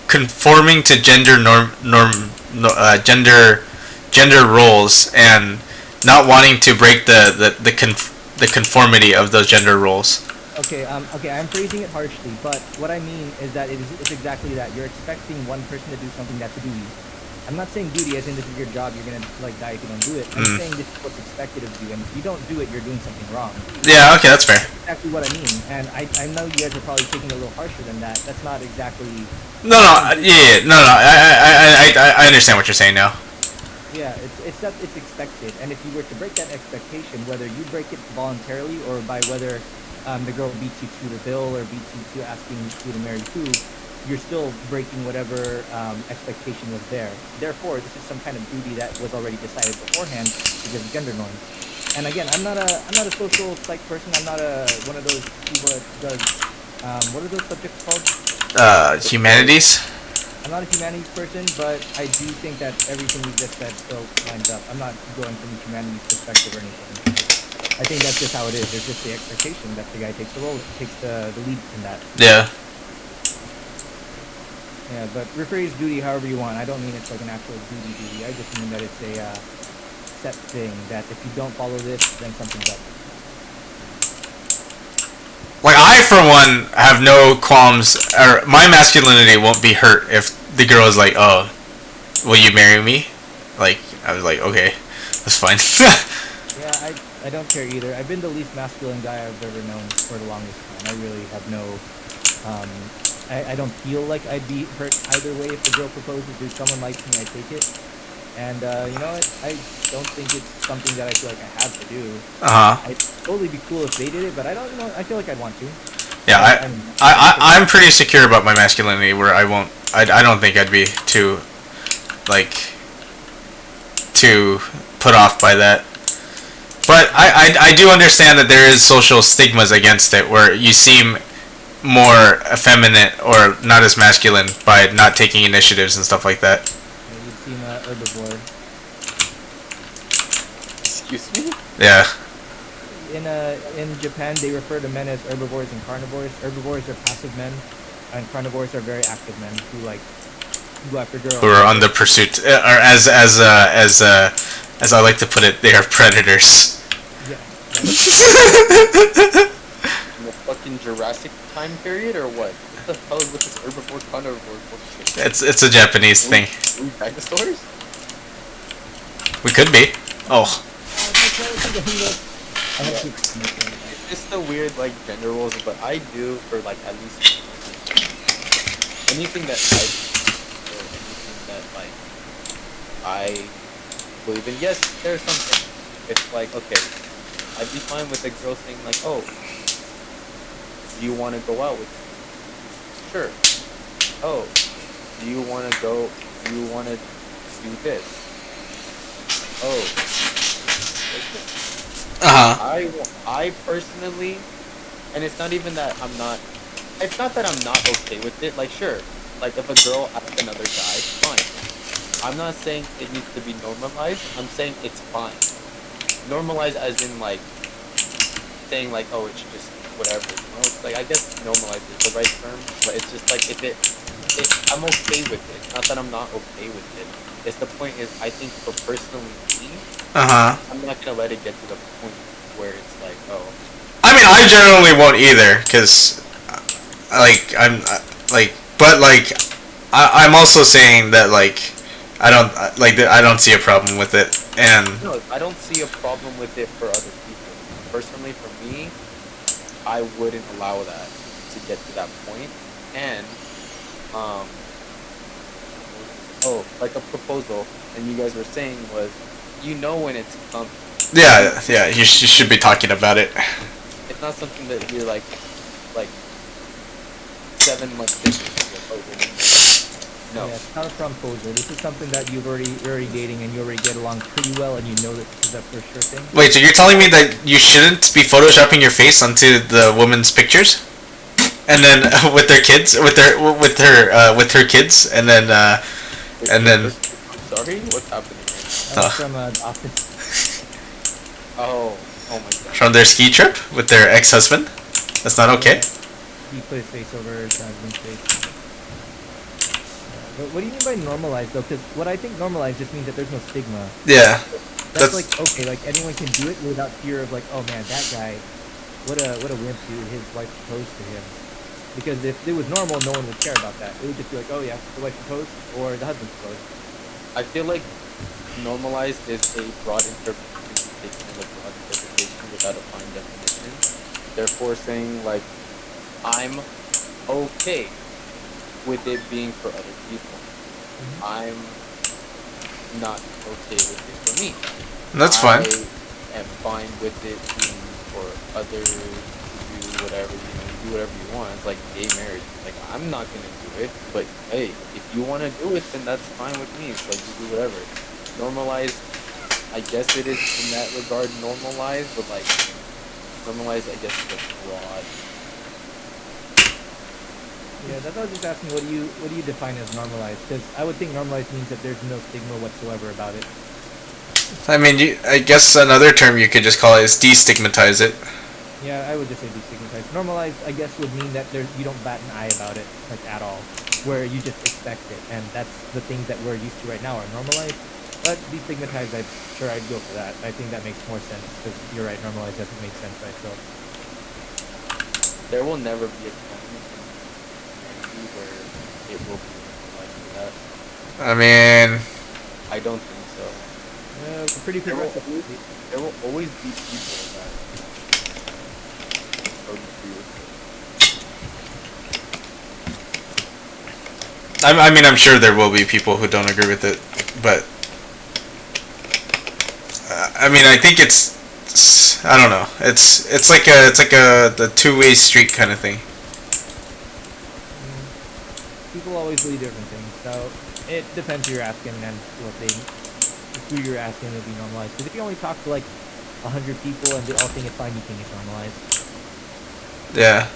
conforming to gender gender roles and not wanting to break the conformity of those gender roles. Okay, I'm phrasing it harshly, but what I mean is that it's exactly that. You're expecting one person to do something that's a duty. I'm not saying duty as in this is your job, you're gonna like die if you don't do it. I'm saying this is what's expected of you, and if you don't do it, you're doing something wrong. Yeah, okay, that's fair. That's exactly what I mean, and I know you guys are probably taking it a little harsher than that. That's not exactly... No, I understand what you're saying now. Yeah, it's expected, and if you were to break that expectation, whether you break it voluntarily or by whether the girl beats you to the bill or beats you to asking who to marry who, you're still breaking whatever expectation was there. Therefore, this is some kind of duty that was already decided beforehand because of gender norms. And again, I'm not a social psych person. I'm not one of those people that does what are those subjects called? Humanities. I'm not a humanities person, but I do think that everything you just said still lines up. I'm not going from a humanities perspective or anything. I think that's just how it is. There's just the expectation that the guy takes the role, takes the lead in that. Yeah. Yeah, but rephrase duty however you want. I don't mean it's like an actual duty. I just mean that it's a set thing that if you don't follow this, then something's up. Like, I, for one, have no qualms, or my masculinity won't be hurt if the girl is like, oh, will you marry me? Like, I was like, okay, that's fine. Yeah, I don't care either. I've been the least masculine guy I've ever known for the longest time. I really have no, I don't feel like I'd be hurt either way if the girl proposes. If someone likes me, I take it. And, you know what? I don't think it's something that I feel like I have to do. I'd totally be cool if they did it, but I don't know. I feel like I'd want to. Yeah, I'm pretty secure about my masculinity where I won't, I don't think I'd be too put off by that. But I do understand that there is social stigmas against it where you seem more effeminate or not as masculine by not taking initiatives and stuff like that. You'd seem herbivore. Excuse me? Yeah. In Japan, they refer to men as herbivores and carnivores. Herbivores are passive men, and carnivores are very active men who go after girls. Who are on the pursuit, or as I like to put it, they are predators. Yeah. In the fucking Jurassic time period, or what? What the hell is with this herbivore carnivore bullshit? It's a Japanese thing. We dinosaurs? We could be. Oh. It's just the weird gender roles, but I do for at least anything that I believe in. Yes, there's something. It's okay, I'd be fine with a girl saying oh, do you want to go out with me? Sure. Oh, do you want to go? Do you want to do this? Oh. I personally, and it's not even that I'm not. It's not that I'm not okay with it. Sure, if a girl asks another guy, fine. I'm not saying it needs to be normalized. I'm saying it's fine. Normalized as in saying oh, it should just whatever. I guess normalized is the right term, but it's just if I'm okay with it. Not that I'm not okay with it. Is the point is I think for personally me, Uh huh. I'm not gonna let it get to the point where it's like, oh, I mean, I generally won't either, because like like, but like I'm also saying that like I don't like I don't see a problem with it, and no, I don't see a problem with it for other people. Personally, for me, I wouldn't allow that to get to that point. And um, oh, like a proposal, and you guys were saying was, when it's coming. yeah, you should be talking about it. It's not something that you're like 7 months into. You're like, oh, we're gonna make it. No. Yeah, it's not a proposal. This is something that you're already dating and you already get along pretty well, and you know that this is a for sure thing. Wait, so you're telling me that you shouldn't be photoshopping your face onto the woman's pictures, and then with their kids, with her kids, and then Sorry, what's happening right That Oh. was from The Office. now? Oh my god. from their ski trip with their ex-husband. That's not okay. He put his face over his husband's face. But what do you mean by normalized though? Because what I think normalized just means that there's no stigma. Yeah, That's like okay, like anyone can do it without fear of like, oh man, that guy, what a wimp, dude. His wife proposed to him. Because if it was normal, no one would care about that. It would just be like, oh yeah, the wife proposed or the husband proposed. I feel like normalized is a broad interpretation of a broad interpretation without a fine definition. Therefore, saying like, I'm okay with it being for other people. I'm not okay with it for me. that's fine. I am fine with it being for others to do whatever, do whatever you want. It's like gay marriage. Like, I'm not gonna do it, but hey, if you wanna do it, then that's fine with me. It's like, you do whatever. Normalized, I guess it is in that regard normalized, but like, normalized, I guess, is a broad. Yeah, that's why I was just asking, what do you define as normalized? Because I would think normalized means that there's no stigma whatsoever about it. I mean, I guess another term you could just call it is destigmatize it. Yeah, I would just say destigmatized. Normalized, I guess, would mean that you don't bat an eye about it, like at all, where you just expect it, and that's the things that we're used to right now are normalized. But destigmatized, I'm sure I'd go for that. I think that makes more sense because you're right, normalized doesn't make sense by itself. There will never be a time in humanity where it will be normalized for that. I mean, I don't think so. Yeah, it's pretty progressive. There will always be people that don't agree with it. I mean, I'm sure there will be people who don't agree with it, but I mean, I think I don't know. It's like the two-way street kind of thing. People always believe different things, so it depends who you're asking and who you're asking to be normalized. Because if you only talk to like 100 people and they all think it's fine, you think it's normalized. Yeah.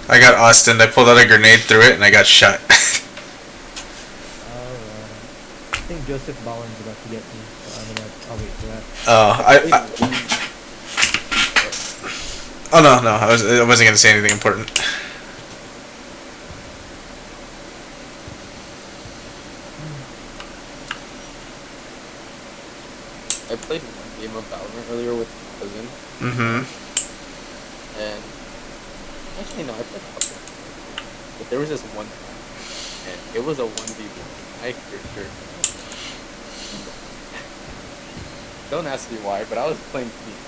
I got Austin. I pulled out a grenade through it and I got shot. I think Joseph Ballin's about to get me, so I'll wait for that. Oh no, I wasn't gonna say anything important. I played one game of Valorant earlier with my cousin, Mm-hmm. and actually no, I played a couple. But there was this one time, and it was a 1v1. I for sure. Don't ask me why, but I was playing Phoenix.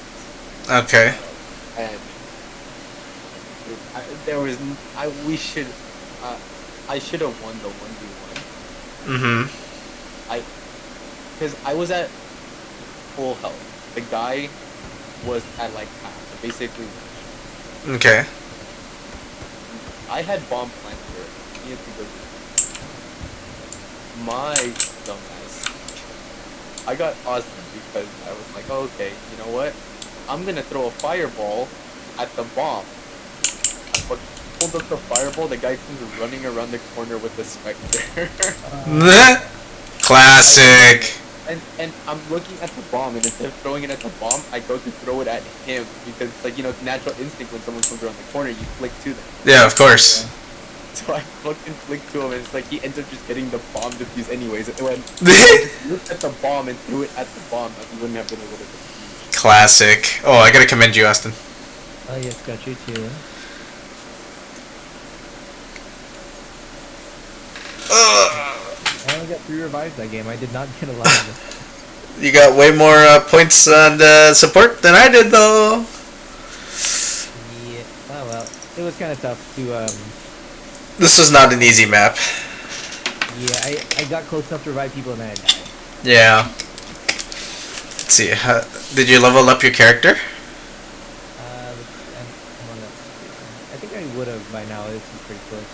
Okay. And I should have won the 1v1. Mm-hmm. Because I was at full health. The guy was at like half, so basically Okay. I had bomb planter. He had to go. My dumbass. I got Austin because I was like, oh, okay, you know what? I'm gonna throw a fireball at the bomb. But pulled up the fireball, the guy comes running around the corner with the Spectre. Classic. And I'm looking at the bomb, and instead of throwing it at the bomb, I go to throw it at him because, like, it's natural instinct when someone comes around the corner, you flick to them. Yeah, of course. So I fucking flicked to him, and it's like he ends up just getting the bomb defused anyways. And when looked at the bomb and threw it at the bomb, like, he wouldn't have been able to defuse. Classic. Oh, I gotta commend you, Austin. Oh yes, got you too. I only got 3 revives that game. I did not get a lot of them. You got way more points on support than I did, though. Yeah. Oh well, it was kind of tough to. This was not an easy map. Yeah, I got close enough to revive people and then I died. Yeah. Let's see. Did you level up your character? I'm on that screen. I think I would have by now. This is pretty close.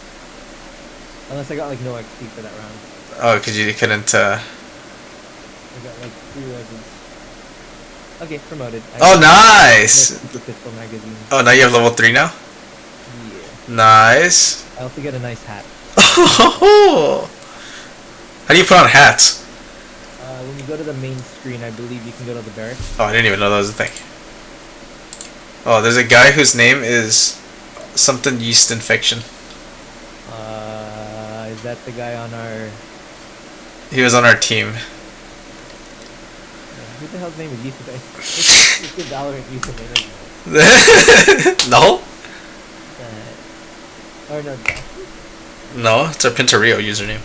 Unless I got like no XP for that round. Oh, because you couldn't. I got like 3 legends. Okay, promoted. Oh, nice! The pistol magazine. Oh, now you have level 3 now? Yeah. Nice. I also get a nice hat. Oh! How do you put on hats? When you go to the main screen, I believe you can go to the barracks. Oh, I didn't even know that was a thing. Oh, there's a guy whose name is something yeast infection. Is that the guy on our... He was on our team. Who the hell's name is yeast infection? It's the Valorant username. No? Or no, Josh? No, it's our Pintario username.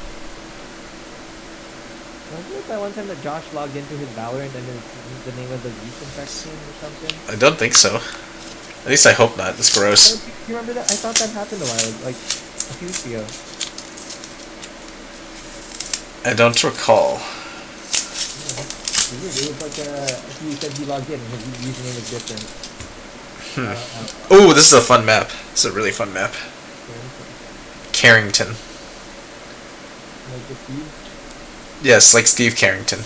Wasn't it that one time that Josh logged into his Valorant and the name of the yeast infection or something? I don't think so. At least I hope not. It's gross. You remember that? I thought that happened a while, like a few weeks ago. I don't recall. It was like he said he logged in and his username was different. Ooh, this is a fun map. This is a really fun map. Carrington. Like the Steve? Yes, like Steve Carrington.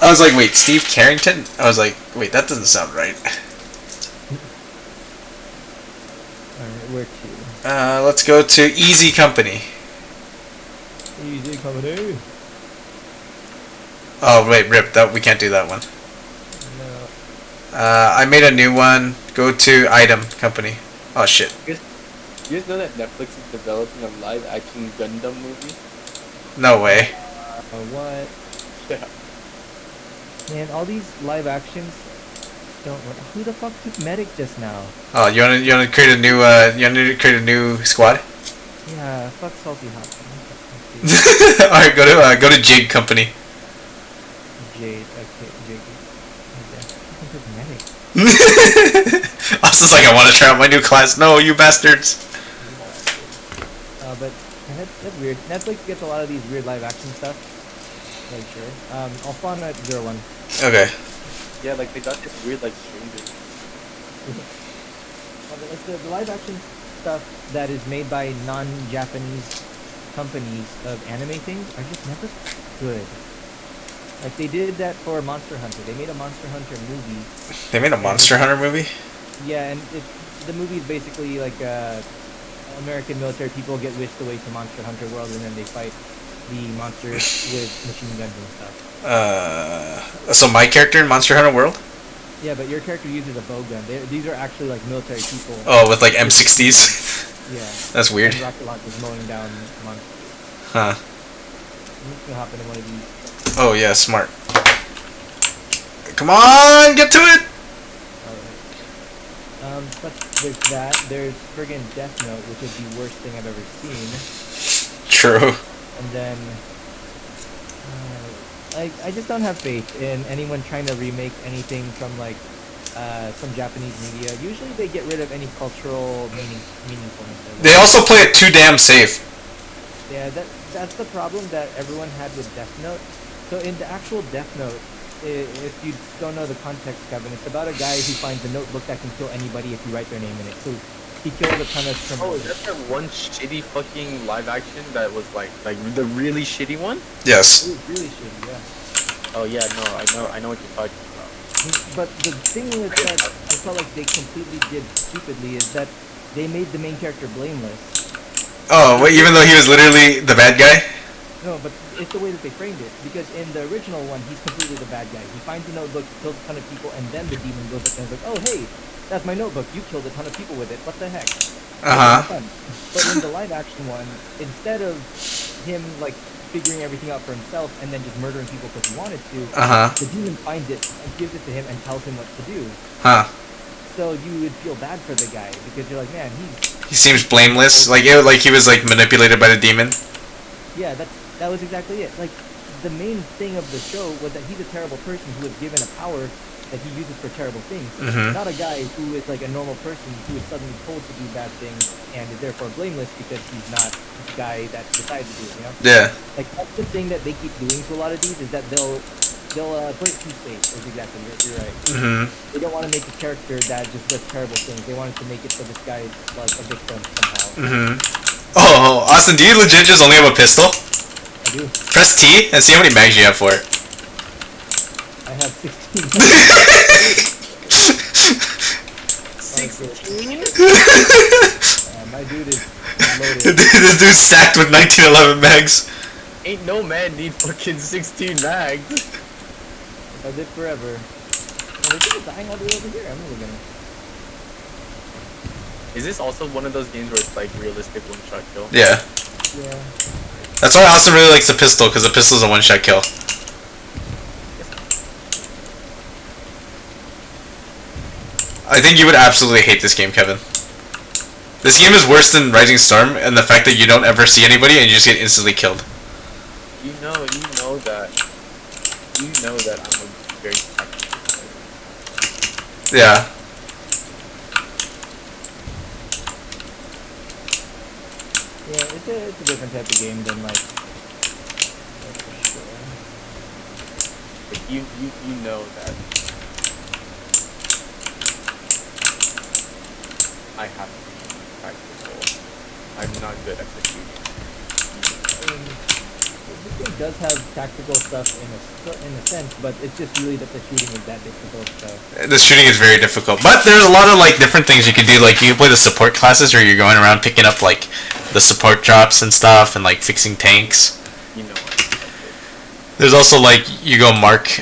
I was like, wait, Steve Carrington? I was like, wait, that doesn't sound right. Alright, where to? Let's go to Easy Company. Easy Company. Oh, wait, rip, that we can't do that one. No. I made a new one. Go to Item Company. Oh, shit. You guys know that Netflix is developing a live-action Gundam movie? No way. What? Yeah. Man, all these live actions don't work. Who the fuck took medic just now? Oh, you wanna create a new squad? Yeah, fuck salty hot. All right, go to Jade Company. Jade, okay, Jade. Who took medic? I was just like, I want to try out my new class. No, you bastards. But that's weird. Netflix gets a lot of these weird live action stuff. Like, sure. I'll spawn at 01. Okay. Yeah, like they got this weird like stranger. Like the live action stuff that is made by non-Japanese companies of anime things are just never good. Like they did that for Monster Hunter. They made a Monster Hunter movie. They made a Monster Hunter movie? Yeah, and the movie is basically like American military people get whisked away to Monster Hunter World and then they fight the monsters with machine guns and stuff. So my character in Monster Hunter World? Yeah, but your character uses a bow gun. These are actually like military people. Oh, with like M60s? Yeah. That's weird. And rocket launchers mowing down monsters. Huh. I'm just gonna hop into one of these. Oh yeah, smart. Come on, get to it! Alright. But there's that. There's friggin' Death Note, which is the worst thing I've ever seen. True. And then... I just don't have faith in anyone trying to remake anything from like some Japanese media. Usually they get rid of any cultural meaningfulness. They also play it too damn safe. Yeah, that's the problem that everyone had with Death Note. So in the actual Death Note, if you don't know the context, Kevin, it's about a guy who finds a notebook that can kill anybody if you write their name in it. So he kills a ton of criminals. Oh, is that one shitty fucking live action that was like the really shitty one? Yes. It was really shitty, yeah. Oh yeah, no, I know what you're talking about. But the thing with that, I felt like they completely did stupidly, is that they made the main character blameless. Oh, wait, even though he was literally the bad guy? No, but it's the way that they framed it. Because in the original one, he's completely the bad guy. He finds a notebook, kills a ton of people, and then the demon goes up and is like, "Oh, hey, that's my notebook. You killed a ton of people with it. What the heck?" Uh-huh. But in the live action one, instead of him like figuring everything out for himself and then just murdering people because he wanted to, Uh-huh. the demon finds it and gives it to him and tells him what to do. Huh. So you would feel bad for the guy because you're like, man, He seems blameless. Like he was like manipulated by the demon. yeah, that was exactly it. Like the main thing of the show was that he's a terrible person who was given a power that he uses for terrible things. Mhm. Not a guy who is like a normal person who is suddenly told to do bad things and is therefore blameless because he's not the guy that decided to do it. You know? Yeah. Like that's the thing that they keep doing to a lot of these is that they'll play it too safe. Is exactly you're right. Mhm. They don't want to make a character that just does terrible things. They wanted to make it so this guy is like a victim somehow. Mhm. Oh, Austin, do you legit just only have a pistol? I do. Press T and see how many mags you have for it. I have 16. 16? My dude is loaded. This dude's stacked with 1911 mags. Ain't no man need fucking 16 mags. I did forever. Oh, they keep dying all the way over here. I'm really gonna. Is this also one of those games where it's like realistic one-shot kill? Yeah. Yeah. That's why Austin really likes the pistol, because the pistol's a one-shot kill. I think you would absolutely hate this game, Kevin. This game is worse than Rising Storm, and the fact that you don't ever see anybody and you just get instantly killed. You know that I'm a very tactical player. Yeah. Yeah, it's a different type of game than like. That's for sure. Like, you know that I have to be practical. I'm not good at the shooting. I mean, this game does have tactical stuff in a sense, but it's just really that the shooting is that difficult. So. The shooting is very difficult, but there's a lot of like different things you can do. Like you can play the support classes, or you're going around picking up like the support drops and stuff, and like fixing tanks. You know what? There's also like you go mark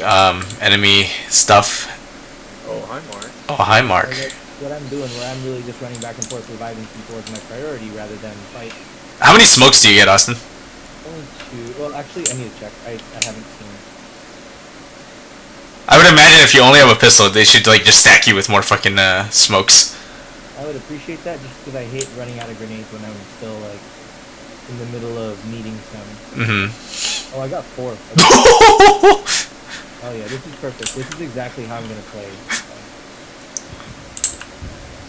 enemy stuff. Oh, hi, Mark. Oh, hi, Mark. So what I'm doing, where I'm really just running back and forth reviving people is my priority rather than fight. How many smokes do you get, Austin? Only two. Well, actually, I need to check. I haven't seen. I would imagine if you only have a pistol, they should like just stack you with more fucking smokes. I would appreciate that just because I hate running out of grenades when I'm still like in the middle of needing some. Mm-hmm. Oh, I got 4. Oh yeah, this is perfect. This is exactly how I'm gonna play.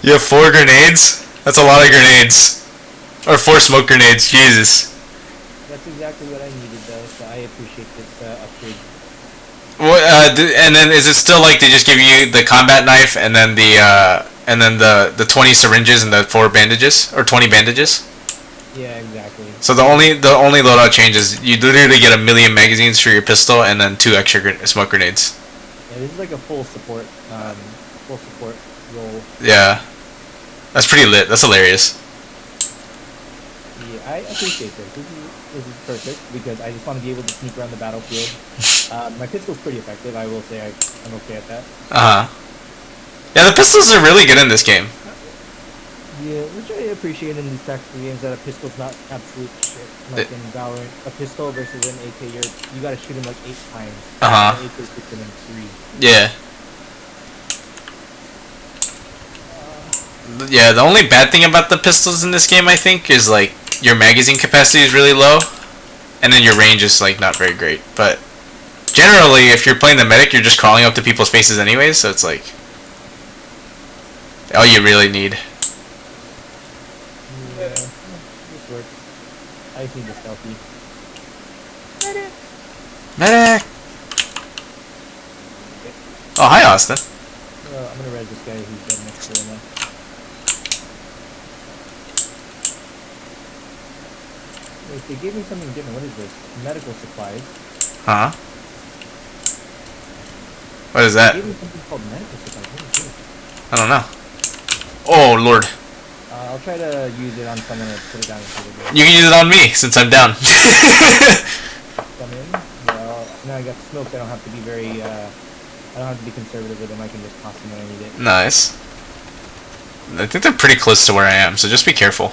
You have 4 grenades? That's a lot of grenades. Or 4 smoke grenades, Jesus. That's exactly what I needed though, so I appreciate this upgrade. What, and then is it still like they just give you the combat knife and then the 20 syringes and the 4 bandages? Or 20 bandages? Yeah, exactly. So the only loadout change is you literally get 1,000,000 magazines for your pistol and then 2 extra smoke grenades. Yeah, this is like a full support role. Yeah. That's pretty lit. That's hilarious. Yeah, I appreciate this. This is perfect because I just want to be able to sneak around the battlefield. My pistol's pretty effective. I will say I'm okay at that. Uh-huh. Yeah, the pistols are really good in this game. Yeah, which I appreciate in these tactical games that a pistol's not absolute shit. Like in Valorant, a pistol versus an AK, you gotta shoot him like 8 times. Uh-huh. An AK shoots him in 3. Yeah. Yeah, the only bad thing about the pistols in this game, I think, is like your magazine capacity is really low, and then your range is like not very great. But generally, if you're playing the medic, you're just crawling up to people's faces anyways, so it's like all you really need. Yeah, this works. I just need the stealthy. Medic! Oh, hi, Austin. I'm gonna res this guy who's dead next to him now. Wait, they gave me something different. What is this? Medical supplies. Huh? What is that? They gave me something called medical supplies. What is this? I don't know. Oh, Lord. I'll try to use it on someone or put it down into the door. You can use it on me since I'm down. Come in. Well, now I got smoked. I don't have to be very. I don't have to be conservative with them. I can just toss them when I need it. Nice. I think they're pretty close to where I am, so just be careful.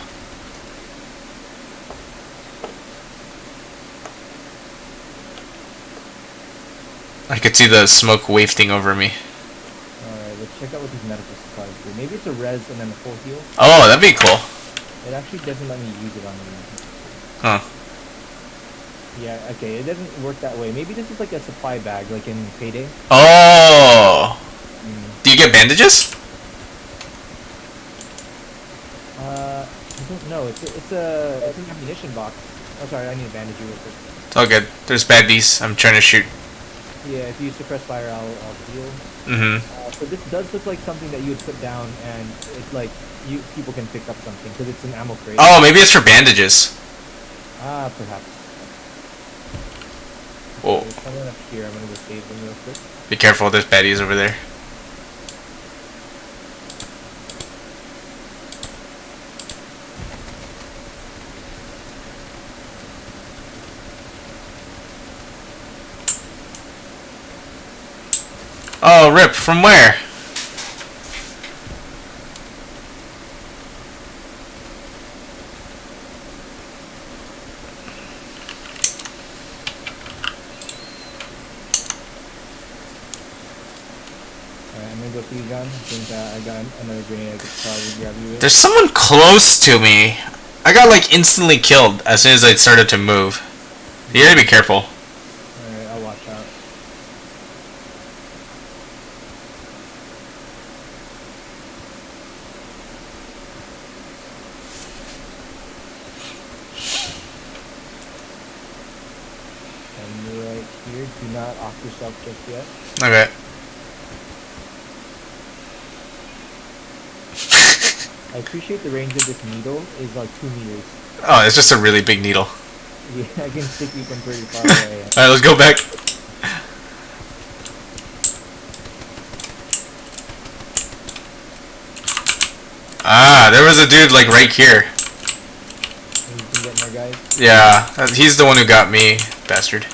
I could see the smoke wafting over me. Alright, let's check out what these medical supplies do. Maybe it's a res and then a full heal. Oh, that'd be cool. It actually doesn't let me use it on me. Huh. Yeah, okay, it doesn't work that way. Maybe this is like a supply bag, like in Payday. Oh! Do you get bandages? I don't know. It's an ammunition box. Oh, sorry, I need to bandage you real quick. It's all good. There's baddies. I'm trying to shoot. Yeah, if you suppress fire, I'll heal. Mm-hmm. So this does look like something that you would put down, and it's like people can pick up something because it's an ammo crate. Oh, maybe it's for bandages. Perhaps. Whoa. There's someone up here. I'm gonna go save them real quick. Be careful, there's baddies over there. Oh, rip, from where? I'm gonna go for you, John. I think I got another grenade I could probably grab you with. There's someone close to me. I got like instantly killed as soon as I started to move. You gotta be careful. Alright, I'll watch out. And right here, do not off yourself just yet. Okay. I appreciate the range of this needle is like 2 meters. Oh, it's just a really big needle. Yeah, I can stick you from pretty far away. Alright, let's go back. Ah, there was a dude like right here. And you can get more guys. Yeah, he's the one who got me, bastard.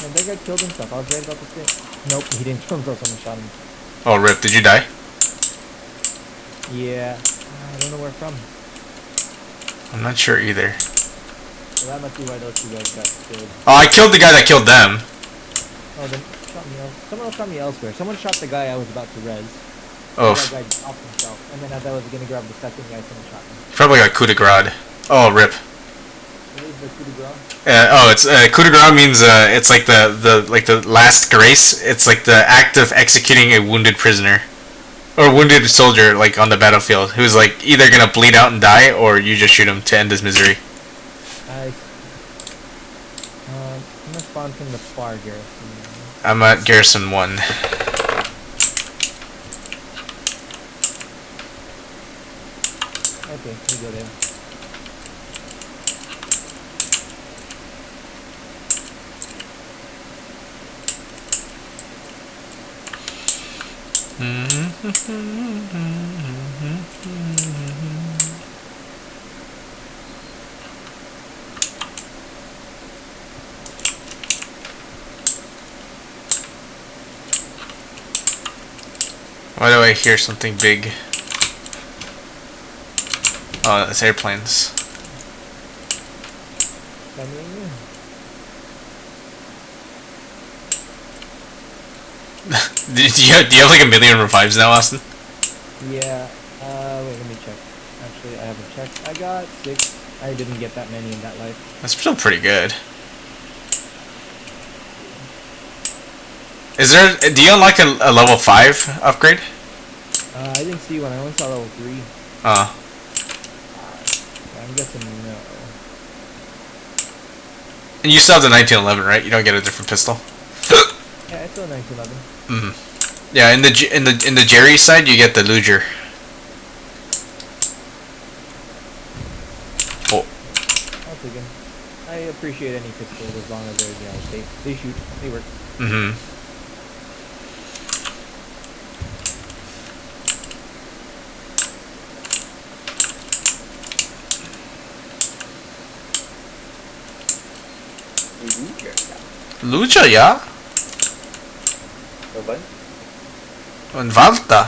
And that guy killed himself. I was right about to say. Nope, he didn't kill himself. Someone shot him. Oh, rip, did you die? Yeah, I don't know where from. I'm not sure either. So that must be why those two guys got killed. Oh, I killed the guy that killed them. Oh, then shot me else. Someone else shot me elsewhere. Someone shot the guy I was about to res. Oh, That guy off himself. And then as I was gonna grab the second guy, someone shot me. probably got coup de grace. Oh, rip. What is the coup de grace? It's coup de grace means it's like the last grace. It's like the act of executing a wounded prisoner or wounded soldier like on the battlefield who's like either gonna bleed out and die or you just shoot him to end his misery. I'm gonna spawn from the far garrison. I'm at Garrison 1. Okay, we go there. Why do I hear something big? Oh, that's airplanes. Coming. do you have like a million revives now, Austin? Yeah. Wait, let me check. Actually, I haven't checked. I got 6. I didn't get that many in that life. That's still pretty good. Is there? Do you unlock a level 5 upgrade? I didn't see one. I only saw level 3. I'm guessing no. And you still have the 1911, right? You don't get a different pistol. Yeah, it's still 1911. Yeah, in the Jerry side, you get the Luger. Oh. I'll take him. I appreciate any pistol as long as they're, they shoot, they work. Lucha, ja? What? Und Walter.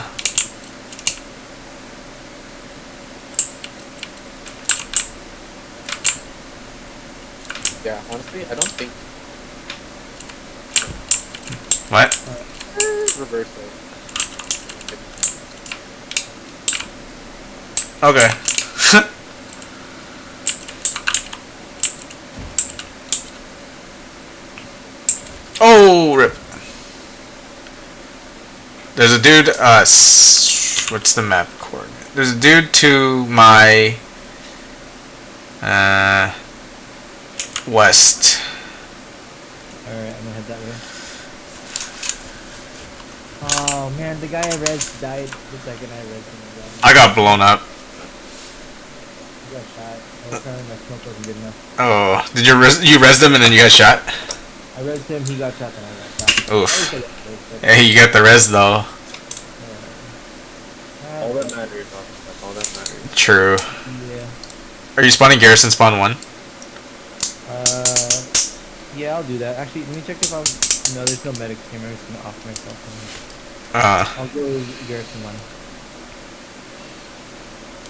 Yeah, honestly, I don't think What? reversal. Okay. Oh, rip. There's a dude, what's the map coordinate? There's a dude to my, west. Alright, I'm gonna head that way. Oh man, the guy I res died the second I res him again. I got blown up. He got shot. Apparently my smoke wasn't good enough. Oh, did you res him and then you got shot? I resed him, he got shot, then I got shot. Oof. I wish I got resed, but, Hey, you got the res though. All that matters, that's all that matters. True. Yeah. Are you spawning Garrison spawn 1? Yeah, I'll do that. Actually, let me check if I'm... No, there's no medics here. I'm just gonna off myself. I'll go Garrison 1.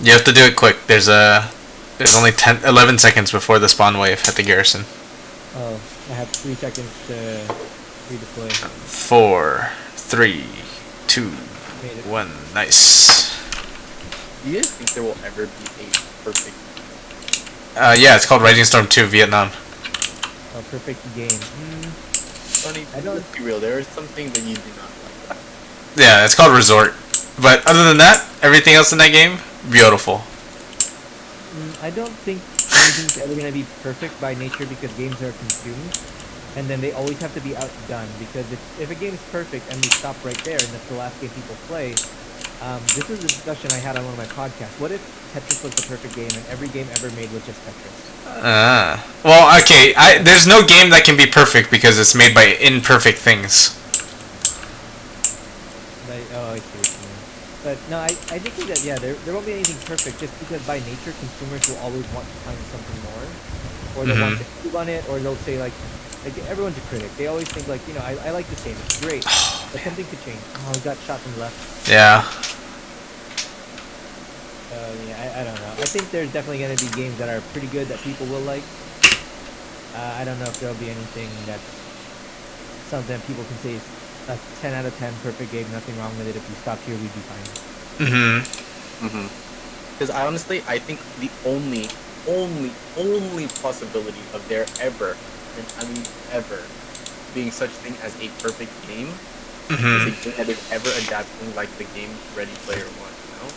You have to do it quick. There's only 11 seconds before the spawn wave at the Garrison. Oh, I have 3 seconds to redeploy. 4, 3, 2, 1. Nice. Do you guys think there will ever be a perfect Yeah, it's called Rising Storm 2 Vietnam. A perfect game? Funny, I don't- let's be real, there is something that you do not like. Yeah, it's called Resort. But other than that, everything else in that game, beautiful. I don't think anything's ever gonna be perfect by nature because games are consumed, and then they always have to be outdone. Because if a game's perfect and we stop right there and that's the last game people play, this is a discussion I had on one of my podcasts. What if Tetris was the perfect game and every game ever made was just Tetris? Well, okay, there's no game that can be perfect because it's made by imperfect things. Like, oh, I see what you mean. But no, I think that, yeah, there won't be anything perfect just because by nature consumers will always want to find something more. Or they'll want to improve on it, or they'll say like everyone's a critic. They always think like, I like this game, it's great, but something could change. Oh, he got shot from the left. Yeah. Yeah, I don't know. I think there's definitely going to be games that are pretty good that people will like. I don't know if there'll be anything that's something that people can say is a 10 out of 10 perfect game, nothing wrong with it. If we stopped here, we'd be fine. Because I think the only possibility of there ever, and I mean ever, being such thing as a perfect game is a game that is ever adapting like the game Ready Player One, you know?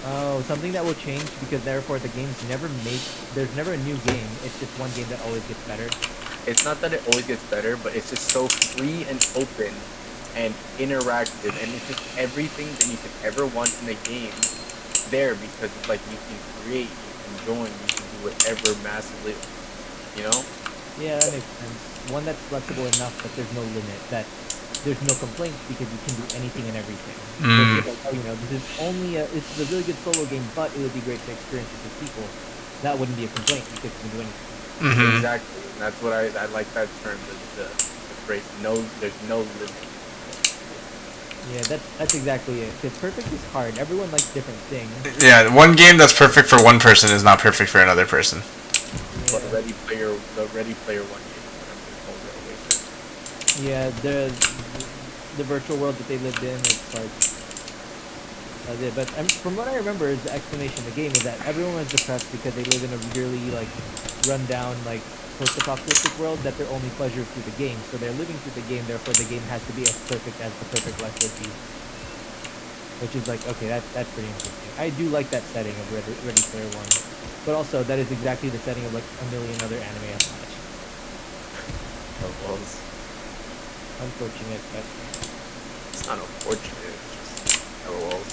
Oh, something that will change because therefore the games there's never a new game. It's just one game that always gets better. It's not that it always gets better, but it's just so free and open and interactive, and it's just everything that you could ever want in a game there, because it's like you can create, you can join, you can do whatever massively, you know? Yeah, that makes sense. One that's flexible enough that there's no limit, that there's no complaints because you can do anything and everything. So it's like, this is a really good solo game, but it would be great to experience it with people. That wouldn't be a complaint because you can do anything. Exactly. And that's what I like that term, the phrase, there's no limit. Yeah, that's exactly it. Because perfect is hard. Everyone likes different things. Yeah, one game that's perfect for one person is not perfect for another person. But the Ready Player One game, whatever they call it, Oasis. Yeah, the virtual world that they lived in, it's like but from what I remember, is the explanation of the game is that everyone was depressed because they live in a really like rundown like post-apocalyptic world, that their only pleasure is through the game. So they're living through the game, therefore the game has to be as perfect as the perfect life would be. Which is like, okay, that's pretty interesting. I do like that setting of Ready Player One, but also that is exactly the setting of like a million other anime I've watched. Oh, well, it's Unfortunate, but not unfortunate. It's just LOLs.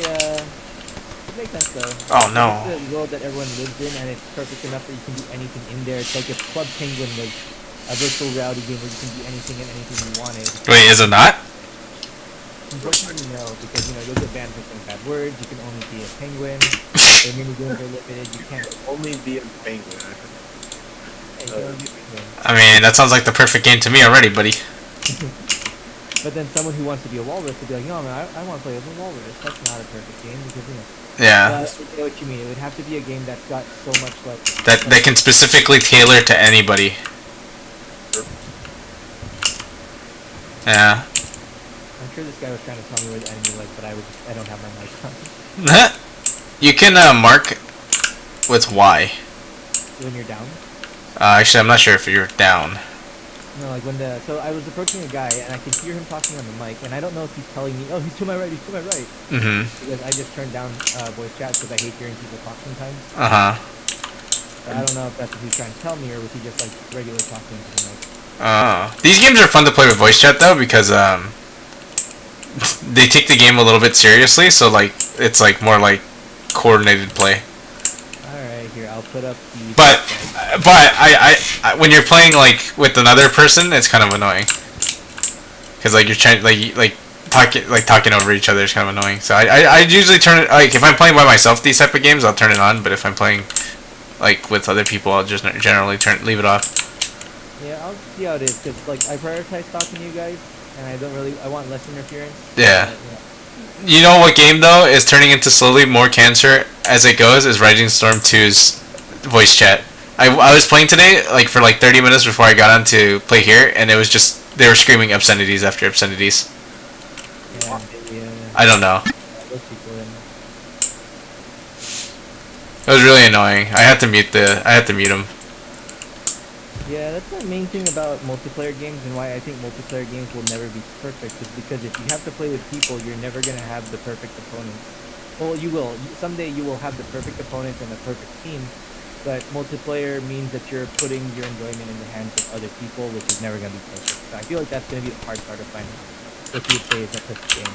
yeah, it makes sense though. Oh, no. It's the world that everyone lives in, and it's perfect enough that you can do anything in there. It's like if Club Penguin was a virtual reality game where you can do anything and anything you wanted. Wait, is it not? Unfortunately, no, because you'll get banned for some bad words. You can only be a penguin. Their mini games are limited. You can't. Only be a penguin. Yeah, you can only beat penguins. I mean, that sounds like the perfect game to me already, buddy. But then someone who wants to be a walrus would be like, no, man, I want to play as a walrus. That's not a perfect game because, you know. Yeah. But I know what you mean. It would have to be a game that's got so much, like... That they can specifically tailor to anybody. Yeah. I'm sure this guy was trying to tell me where the enemy was, but I don't have my mic on. You can mark with Y. When you're down? Actually, I'm not sure if you're down. No, like when the... So I was approaching a guy, and I could hear him talking on the mic, and I don't know if he's telling me, oh, he's to my right, he's to my right. Mm-hmm. Because I just turned down voice chat because I hate hearing people talk sometimes. Uh-huh. But I don't know if that's what he's trying to tell me, or was he just, like, regular talking to the mic. These games are fun to play with voice chat, though, because, they take the game a little bit seriously, so, like, it's, like, more, like, coordinated play. Alright, here, I'll put up the... But I when you're playing like with another person, it's kind of annoying. Cause like you're trying like talking over each other is kind of annoying. So I usually turn it, like if I'm playing by myself these type of games, I'll turn it on. But if I'm playing like with other people, I'll just generally leave it off. Yeah, I'll see how it is. Cause like I prioritize talking to you guys, and I want less interference. Yeah. But, You know what game though is turning into slowly more cancer as it goes is Rising Storm 2's voice chat. I was playing today like for like 30 minutes before I got on to play here, and it was just they were screaming obscenities after obscenities. I don't know. It was really annoying. I had to mute them. Yeah, that's the main thing about multiplayer games, and why I think multiplayer games will never be perfect, is because if you have to play with people, you're never gonna have the perfect opponents. Well, you will. Someday you will have the perfect opponent and the perfect team, but multiplayer means that you're putting your enjoyment in the hands of other people, which is never gonna be perfect. So I feel like that's gonna be the hard part of finding what you would say is a perfect game.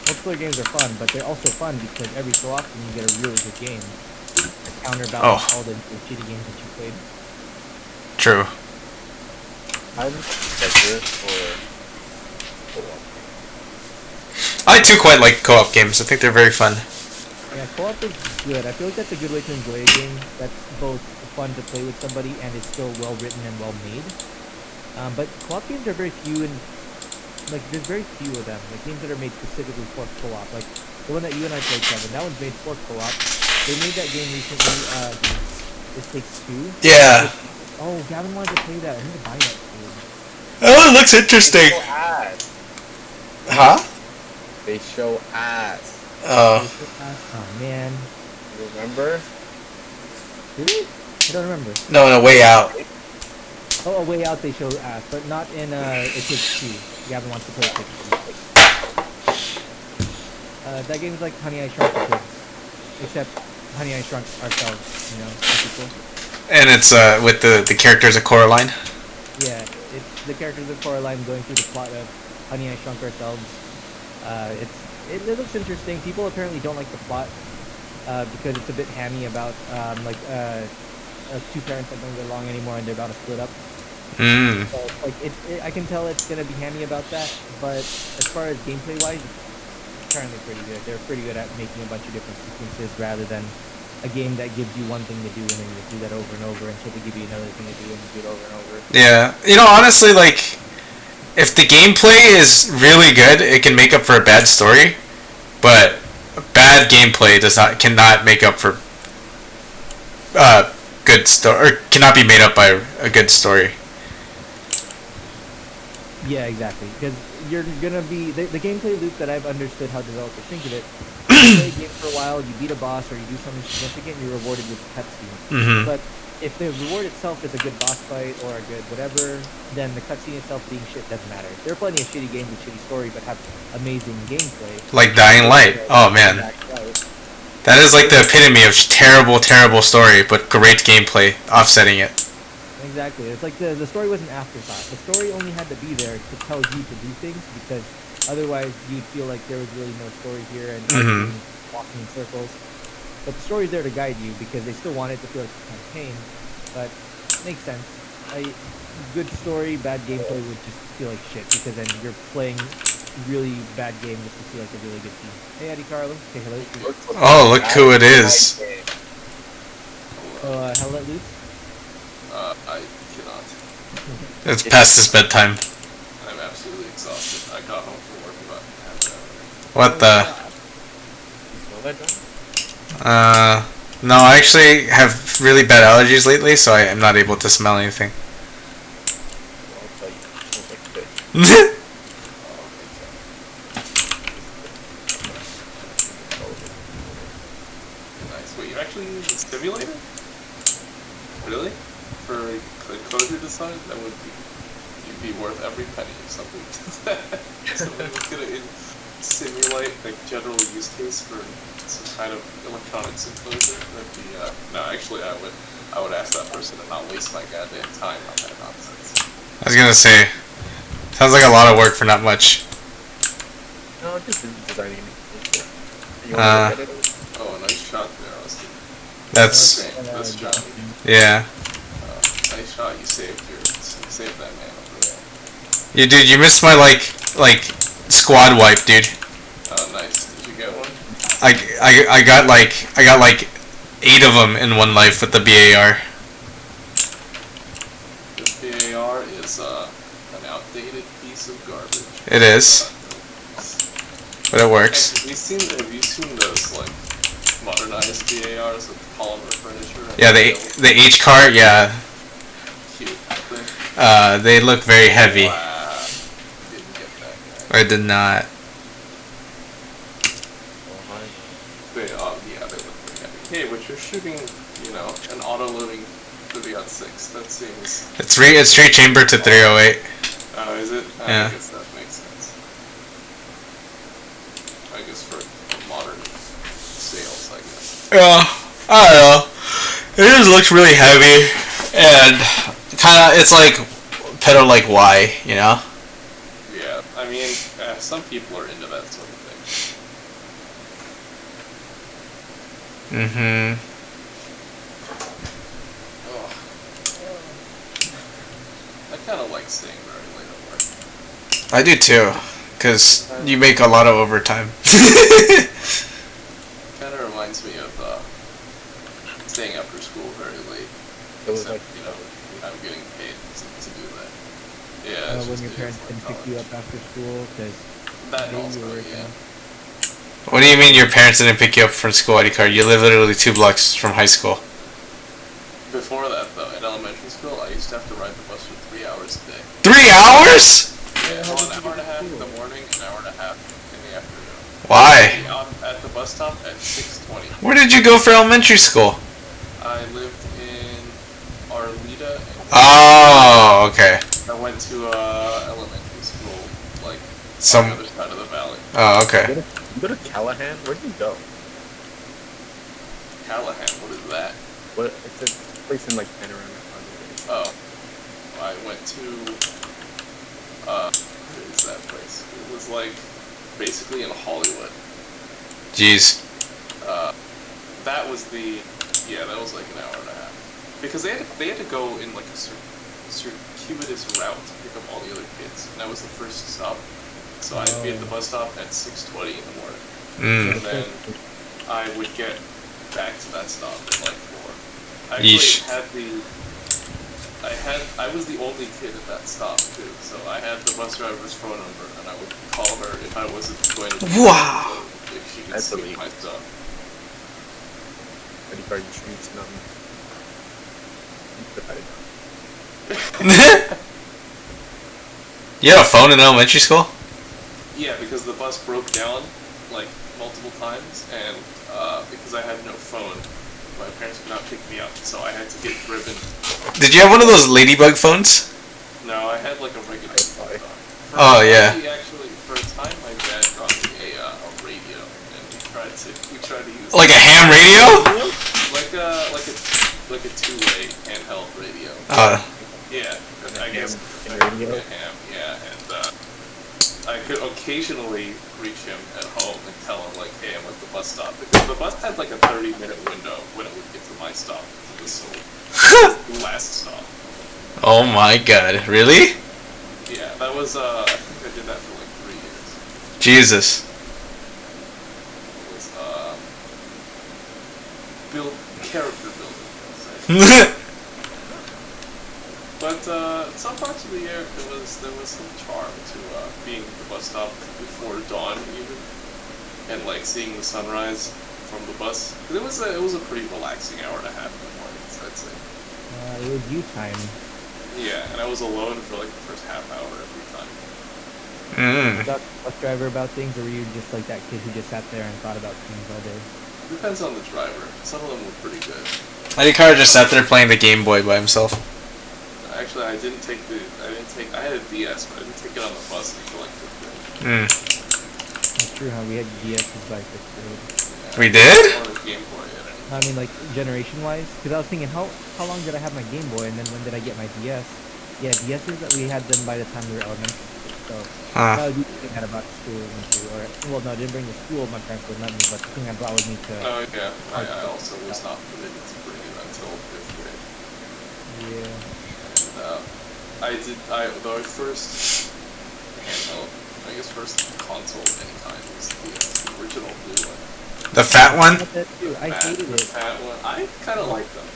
Multiplayer games are fun, but they're also fun because every so often you get a really good game to counterbalance all the shitty games that you played. True. I'm better for co-op. I too quite like co-op games. I think they're very fun. Yeah, co-op is good. I feel like that's a good way to enjoy a game that's both fun to play with somebody and is still well written and well made. But co-op games are very few, and like there's very few of them. Like games that are made specifically for co-op. Like the one that you and I played, Kevin, that one's made for co-op. They made that game recently. It Takes Two. Yeah. Oh, Gavin wanted to play that. I need to buy that game. Oh, it looks interesting. They show ass. Huh? They show ass. Oh man. You remember? Really? I don't remember. No, Way Out. Oh, A Way Out they show ass, but not in It Takes Two. Gavin wants to play It Takes Two. That game is like Honey, I Shrunk the Kids. Except Honey, I Shrunk Ourselves, you know, the sequel. And it's with the characters of Coraline. Yeah, it's the characters of Coraline going through the plot of Honey, I Shrunk Ourselves. It looks interesting. People apparently don't like the plot because it's a bit hammy about two parents that don't get along anymore and they're about to split up. So, like I can tell it's gonna be hammy about that. But as far as gameplay wise, it's currently pretty good. They're pretty good at making a bunch of different sequences rather than a game that gives you one thing to do and then you do that over and over until they give you another thing to do and you do it over and over. Yeah, you know, honestly, like if the gameplay is really good, it can make up for a bad story, but bad gameplay cannot make up for good story, or cannot be made up by a good story. Yeah, exactly. Because you're gonna be the gameplay loop that I've understood how developers think of it. You play a game for a while, you beat a boss, or you do something significant, you're rewarded with a cutscene. Mm-hmm. But if the reward itself is a good boss fight or a good whatever, then the cutscene itself being shit doesn't matter. There are plenty of shitty games with shitty story, but have amazing gameplay. Like Dying Light. Oh man, that is like the epitome of terrible, terrible story, but great gameplay offsetting it. Exactly. It's like the story was an afterthought. The story only had to be there to tell you to do things, because otherwise you'd feel like there was really no story here and walking in circles. But the story's there to guide you because they still want it to feel like a campaign. But it makes sense. Good story, bad gameplay would just feel like shit, because then you're playing really bad game just to feel like a really good team. Hey, Eddie Carlo. Say hello. Oh, look who it is. So, hell let loose. I cannot. It's past his bedtime. I'm absolutely exhausted. I got home from work about half an hour ago. What the? You smell that, John? No, I actually have really bad allergies lately, so I am not able to smell anything. Well, I'll tell you. It smells like fish. Nice. Wait, you actually use a simulator? Really? For the closure design? That would be... You'd be worth every penny if something did that. Somebody was gonna simulate a general use case for some kind of electronics enclosure. That'd be, no, actually I would ask that person to not waste my goddamn time on that nonsense. I was gonna say, sounds like a lot of work for not much. No, just designing it. You want to look at it? Oh, nice shot there, Austie. That's, That's Johnny. yeah. Nice shot. You saved that man over there. You missed my like squad wipe, dude. Oh, nice. Did you get one? I got like 8 of them in one life with the BAR. This BAR is an outdated piece of garbage. It is, but it works. Have you seen those like modernized BARs with polymer furniture? Yeah, the H car, yeah. Cute thing. They look very heavy. Wow. Didn't get that guy. I did not. Yeah, they look pretty heavy. Hey, but you're shooting, an auto-loading 3-6. That seems... It's straight chamber to 308. Oh, is it? Yeah. I guess that makes sense. I guess for modern sales, I guess. Yeah, I don't know. It just looks really heavy, and it's like pedal like Y, you know? Yeah, I mean, some people are into that sort of thing. Mm-hmm. Oh. I kind of like staying very late at work. I do too, because you make a lot of overtime. Kind of reminds me of staying after school very late. It was Except, like I'm getting paid to do that. Yeah. it's when just your doing parents it can for pick you up college. after school because That they also, were yeah. What do you mean your parents didn't pick you up from school, ID card? You live literally 2 blocks from high school. Before that, though, in elementary school, I used to have to ride the bus for 3 hours a day. 3 hours? Yeah, well, an hour and a half in the morning, an hour and a half in the afternoon. Why? I'm at the bus stop at 6:20. Where did you go for elementary school? I lived in Arleta. Oh, okay. I went to elementary school, like Some. on the other side of the valley. Oh, okay. You go to Callahan? Where'd you go? Callahan, what is that? What? It's a place in like Panorama. Oh, I went to where is that place? It was like basically in Hollywood. Jeez. That was that was like an hour and a half because they had to go in like a circuitous route to pick up all the other kids, and that was the first stop. So I'd be at the bus stop at 6:20 in the morning, and then I would get back to that stop at like 4. I Yeesh. actually I was the only kid at that stop too, so I had the bus driver's phone number, and I would call her if I wasn't going to. Wow. If she could That's see elite. my stuff. Credit card, you should use none. You had a phone in elementary school? Yeah, because the bus broke down like multiple times, and because I had no phone, my parents could not pick me up, so I had to get driven. Did you have one of those ladybug phones? No, I had like a regular phone. Oh, yeah. Actually, for a time, my dad got me a radio, and we tried to use Like a ham radio? like a two-way handheld radio. Yeah, and I guess radio? a ham. Yeah, and I could occasionally reach him at home and tell him like, hey, I'm at the bus stop, because the bus had like a 30-minute window when it would get to my stop. It was so last stop. Oh my god, really? Yeah, that was I think I did that for like 3 years. Jesus. It was character building, I'll say. some parts of the year there was some charm to being at the bus stop before dawn even, and like seeing the sunrise from the bus. It was a pretty relaxing hour and a half in the mornings, I'd say. It was you time. Yeah, and I was alone for like the first half hour every time. About bus driver about things, or were you just like that kid who just sat there and thought about things all day? Depends on the driver. Some of them were pretty good. I think Carter just sat there playing the Game Boy by himself. Actually, I had a DS, but I didn't take it on the bus until like 5th grade. That's true, huh? We had DS's by 5th grade. Yeah, We did? Or the Game Boy. I mean, like, generation-wise, because I was thinking, how long did I have my Game Boy, and then when did I get my DS? Yeah, DS's, that we had them by the time we were elementary. So, I was using that about school, or, well, no, I didn't bring to school, my parents would let me, but the thing I brought with me to... Oh, yeah, I also was not permitted to bring it until 5th grade. Yeah. And, the first handheld, I guess first console of any kind was the original blue one. The fat one? I hated it. The fat one. I kind of liked them.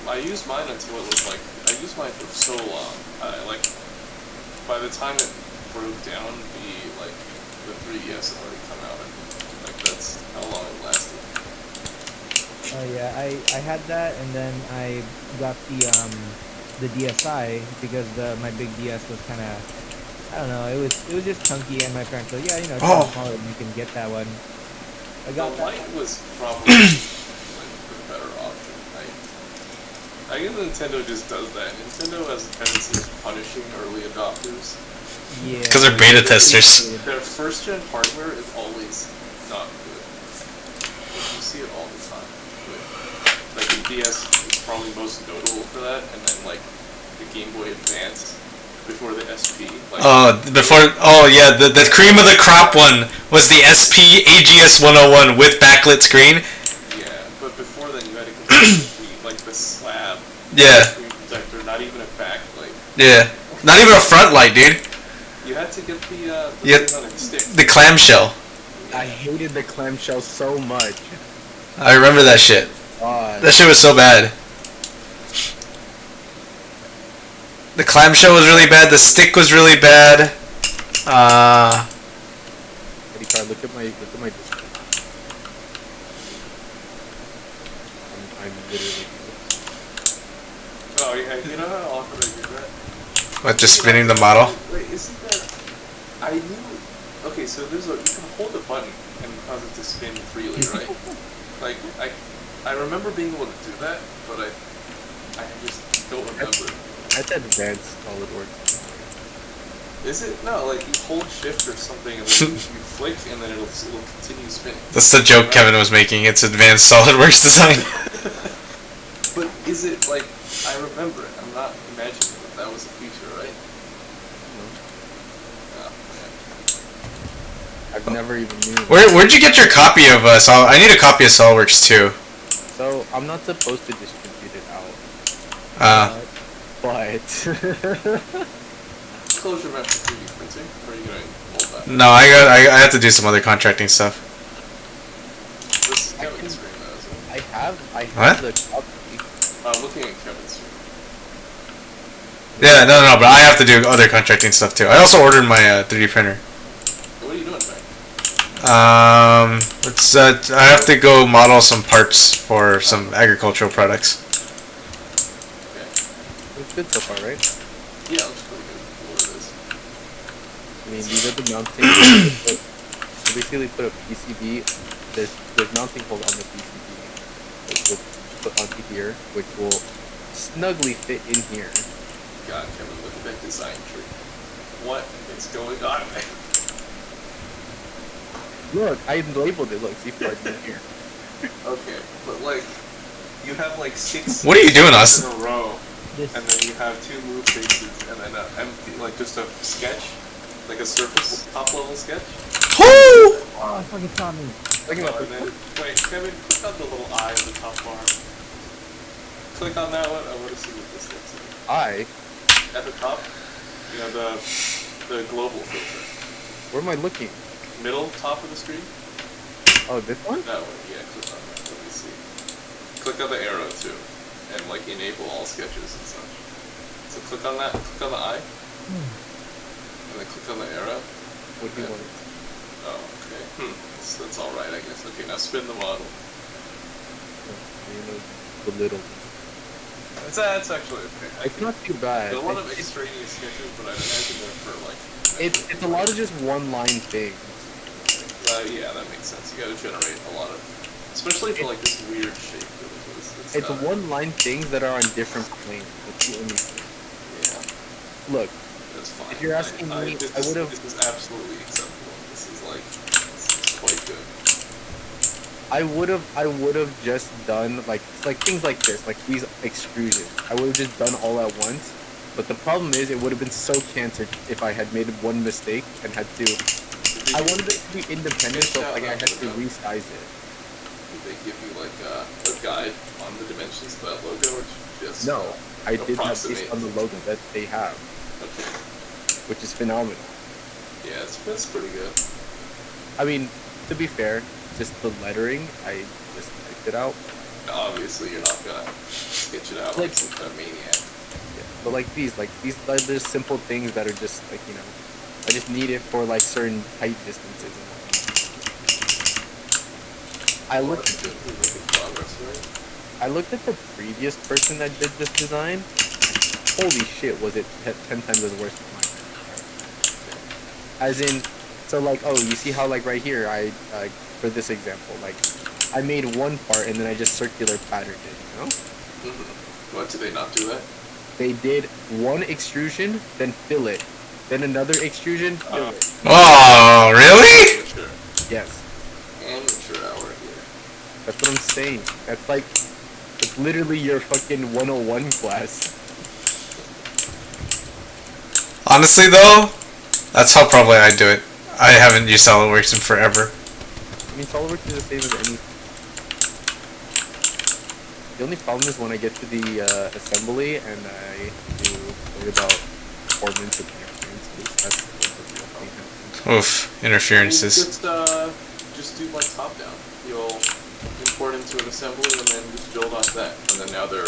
I used mine until it was like, I used mine for so long. By the time it broke down, the 3DS had already come out, and like that's how long it lasted. Oh yeah, I had that, and then I got the DSi because my big DS was kind of, I don't know, it was just chunky, and my parents were like, yeah, you know, it's smaller, and you can get that one. I got the that. light was probably like the better option. I guess Nintendo just does that. Nintendo has a tendency of punishing early adopters. Yeah. Because they're beta testers. Their first gen hardware is always not good. Like, you see it all the time. Like the DS is probably most notable for that, and then like the Game Boy Advance before the SP. Like, the cream of the crop one was the SP AGS 101 with backlit screen. Yeah, but before then you had to complete like the slab. Yeah. Screen protector, not even a backlight. Yeah. Not even a front light, dude. You had to get the thing on a stick. The clamshell. I hated the clamshell so much. I remember that shit. God. That shit was so bad. The clamshell was really bad. The stick was really bad. Eddie Carr, look at my Discord. I'm literally. Oh yeah, you know how often I do that? What, just spinning the model? Wait, isn't that? I knew. Okay, so you can hold a button and cause it to spin freely, right? Like I remember being able to do that, but I just don't remember. That's advanced SolidWorks. Is it? No, like you hold shift or something and then you flick and then it'll continue spinning. That's the joke Kevin was making. It's advanced SolidWorks design. But is it like, I remember it. I'm not imagining that was a feature, right? Oh, man. I've never even knew. Where'd you get your copy of I need a copy of SolidWorks too. So I'm not supposed to distribute it out. But Close your mouth for 3D printing, or are you going to hold that? No, I have to do some other contracting stuff. This is Kevin's screen, though, isn't it? I have What? the copy. I'm looking at Kevin's screen. Yeah, no, but I have to do other contracting stuff too. I also ordered my 3D printer. What are you doing, man? I have to go model some parts for some agricultural products. Okay. It's good so far, right? Yeah, it looks pretty good for what it is. I mean, these are the mounting. You basically put a PCB. There's mounting hole on the PCB, which will put onto here, which will snugly fit in here. God, Kevin, look at that design tree. What is going on, man? Look, I labeled it. Look, see part in here. Okay, but like, you have like 6 What are you doing, Austin? in a row, This, and then you have 2 move faces, and then an empty, like just a sketch, like a surface top level sketch. Woo! oh, I fucking saw me. Talking about And then, wait, Kevin, click on the little eye on the top bar. Click on that one. I want to see what this looks like. At the top, you know the global filter. Where am I looking? Middle top of the screen. Oh, this one? That one, yeah. Click on that. Let me see. Click on the arrow too, and like enable all sketches and such. It So click on that. Click on the eye. And then click on the arrow. What do you want? Oh, okay. That's all right, I guess. Okay, now spin the model. You know, the little. That's actually okay. It's not too bad. There's a lot of extraneous sketches, but I'd imagine they're for like. It's a lot of just one-line things. Yeah, that makes sense. You gotta generate a lot of, especially for like this weird shape. It's one-line things that are on different planes. That's the only thing. Yeah. Look, That's fine. if you're asking me, I would have. This is absolutely acceptable. This is like, this is quite good. I would have just done like things like this, like these extrusions. I would have just done all at once. But the problem is, it would have been so cancered if I had made one mistake and had to. I wanted it to be independent, so like I had to resize it. Did they give you like a guide on the dimensions of that logo, or just No, I did that based on the logo that they have, Okay. which is phenomenal. Yeah, that's pretty good. I mean, to be fair, just the lettering, I just typed it out. Obviously, you're not gonna sketch it out like some kind of maniac. Yeah. But like these like there's simple things that are just like, you know, I just need it for like certain height distances and whatnot. I looked at the previous person that did this design. Holy shit, was it 10 times as worse than mine. As in, so like, oh, you see how like right here, I for this example, like I made one part and then I just circular patterned it, you know? What, did they not do that? They did one extrusion, then fill it, then another extrusion, fill it. Oh, really? Amateur. Yes, Amateur hour here. that's what I'm saying. That's like, it's literally your fucking 101 class. Honestly, though, that's how probably I do it. I haven't used SolidWorks in forever. I mean, SolidWorks is the same as any. The only problem is when I get to the assembly and I do worry about performance and interferences. That's the real thing. Oof, interferences. Just do like top down. You'll import into an assembly and then just build off that, and then now they're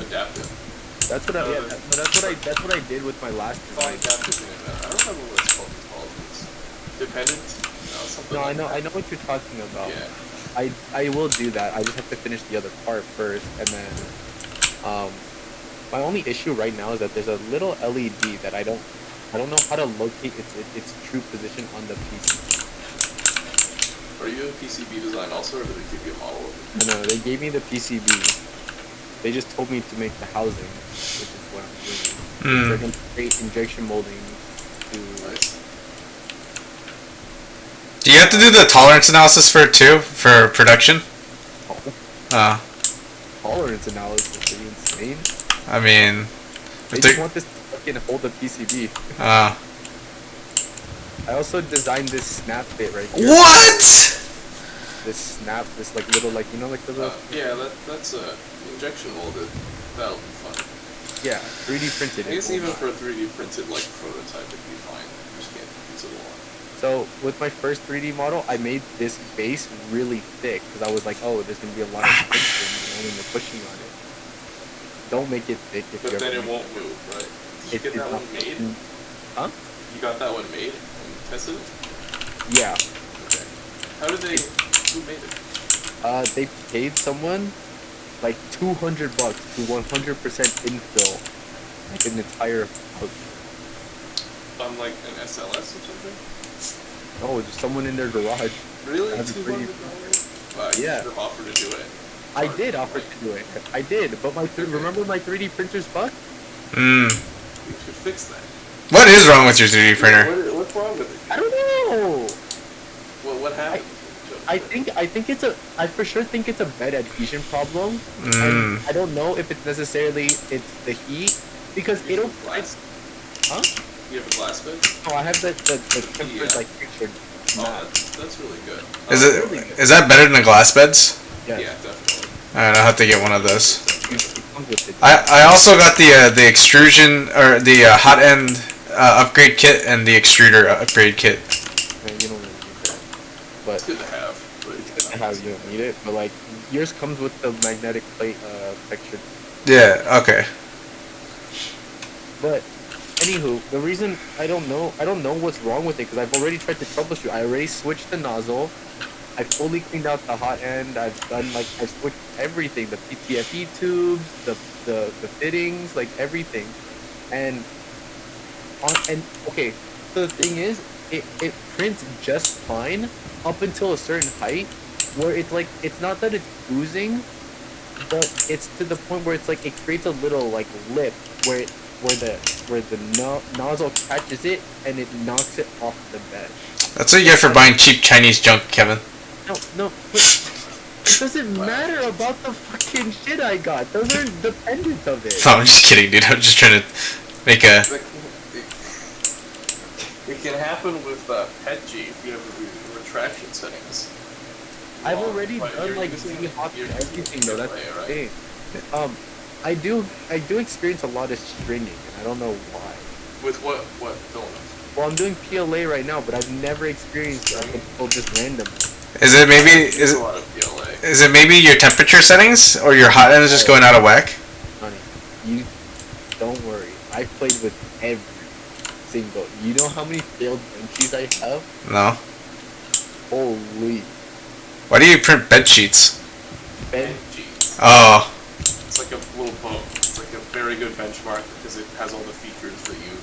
adaptive. That's what that's what I did with my last Not design. adaptive in it. I don't remember what it's called. Dependent? No, something No, like I know what you're talking about. Yeah. I will do that. I just have to finish the other part first, and then my only issue right now is that there's a little LED that I don't know how to locate its true position on the PC. Are you in PCB design also, or did they give you a model of it? No, they gave me the PCB. They just told me to make the housing, which is what I'm doing. They're going to create injection molding to. Nice. Do you have to do the tolerance analysis for it too, for production? Tolerance analysis. Are you insane? I mean, They if just they, want this to fucking hold the PCB. I also designed this snap bit right here. what? This snap, this like little like, you know, like the little. Yeah, that's injection molded. That'll be fun. Yeah, 3D printed. I guess even for a 3D printed like prototype, it'd be fine. You just can't use it a lot. So with my first 3D model, I made this base really thick because I was like, oh, there's gonna be a lot of friction, you know, when you're pushing on it. Don't make it thick if But you're. then it won't move, right? Did you get that one made? Huh? You got that one made and tested it? Yeah. Okay. How did they? Who made it? They paid someone like $200 to 100% infill like an entire house. On like an SLS or something? Oh, just someone in their garage. Really? That's pretty- $200? Wow, you Yeah. should have offered to do it. I did offer to do it. I did, but remember my 3D printer's fucked? You should fix that. What is wrong with your 3D printer? What's wrong with it? I don't know. What happened? I for sure think it's a bed adhesion problem. And I don't know if it's necessarily it's the heat because You have it'll. a glass. Huh? You have a glass bed? Oh, I have the tempered like pictured. Oh, that's really good. Is is that better than the glass beds? Yes. Yeah, definitely. Alright, I'll have to get one of those. It comes with it. I also got the extrusion or the hot end upgrade kit and the extruder upgrade kit. Man, you don't really need that, but It's good to have. But it's good to have. You don't need it, but like yours comes with the magnetic plate textured. Yeah. Okay. But anywho, the reason I don't know what's wrong with it because I've already tried to troubleshoot. I already switched the nozzle. I fully cleaned out the hot end. I've done like I switched everything, the PTFE tubes, the fittings, like everything. And okay, so the thing is, it prints just fine up until a certain height where it's like it's not that it's oozing, but it's to the point where it's like it creates a little like lip where the nozzle catches it and it knocks it off the bed. That's what you get for buying cheap Chinese junk, Kevin. No, but it doesn't matter about the fucking shit I got. Those are dependent of it. No, I'm just kidding, dude. I'm just trying to make a. It can happen with PETG if you have the retraction settings. I've already But done you're like using- really hot you're and using everything though. That's PLA, the right? thing. I do experience a lot of stringing, and I don't know why. With what filament? Well, I'm doing PLA right now, but I've never experienced that with people just random. Is it maybe There's a lot of PLA. is it maybe your temperature settings or your hot end is just going out of whack? Honey, you don't worry. I've played with every single. You know how many failed benchies I have? No. Holy Why do you print bed sheets? ben. PETG. Oh. It's like a little book. It's like a very good benchmark because it has all the features that you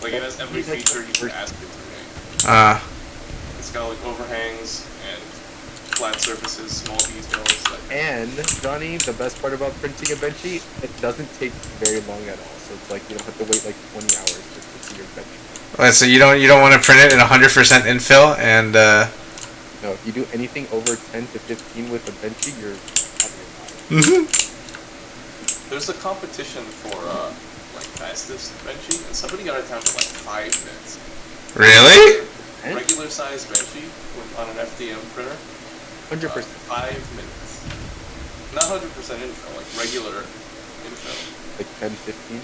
like. It has every feature you can ask it to make. It's got like overhangs and flat surfaces, small details. Like, And Johnny, the best part about printing a benchy, it doesn't take very long at all. So it's like you don't have to wait like 20 hours just to see your benchy. Wait, so you don't want to print it in 100% infill and No, if you do anything over 10 to 15 with a benchy, you're out of your mind. there's a competition for like fastest benchy, and somebody got it down to like 5 minutes. Really? Eh? Regular size benchy on an FDM printer. 100%. 5 minutes. Not 100% infill, like regular infill. Like 10, 15.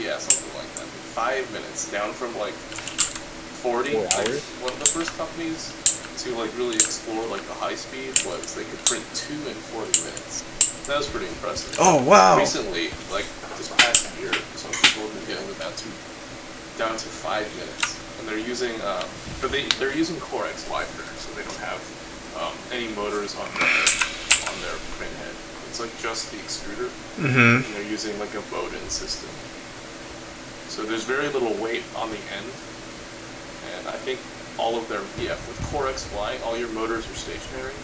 Yeah, something like that. 5 minutes, down from like 40. 4 Like, hours? one of the first companies to like really explore like the high speed was they could print 2 in 40 minutes. That was pretty impressive. Oh wow. Recently, like this past year, some people have been getting them down to 5 minutes, and they're using but they're using Core XY printers, so they don't have any motors on their print head. It's like just the extruder, Mm-hmm. and they're using like a Bowden system. So there's very little weight on the end, and I think all of their with Core XY, all your motors are stationary.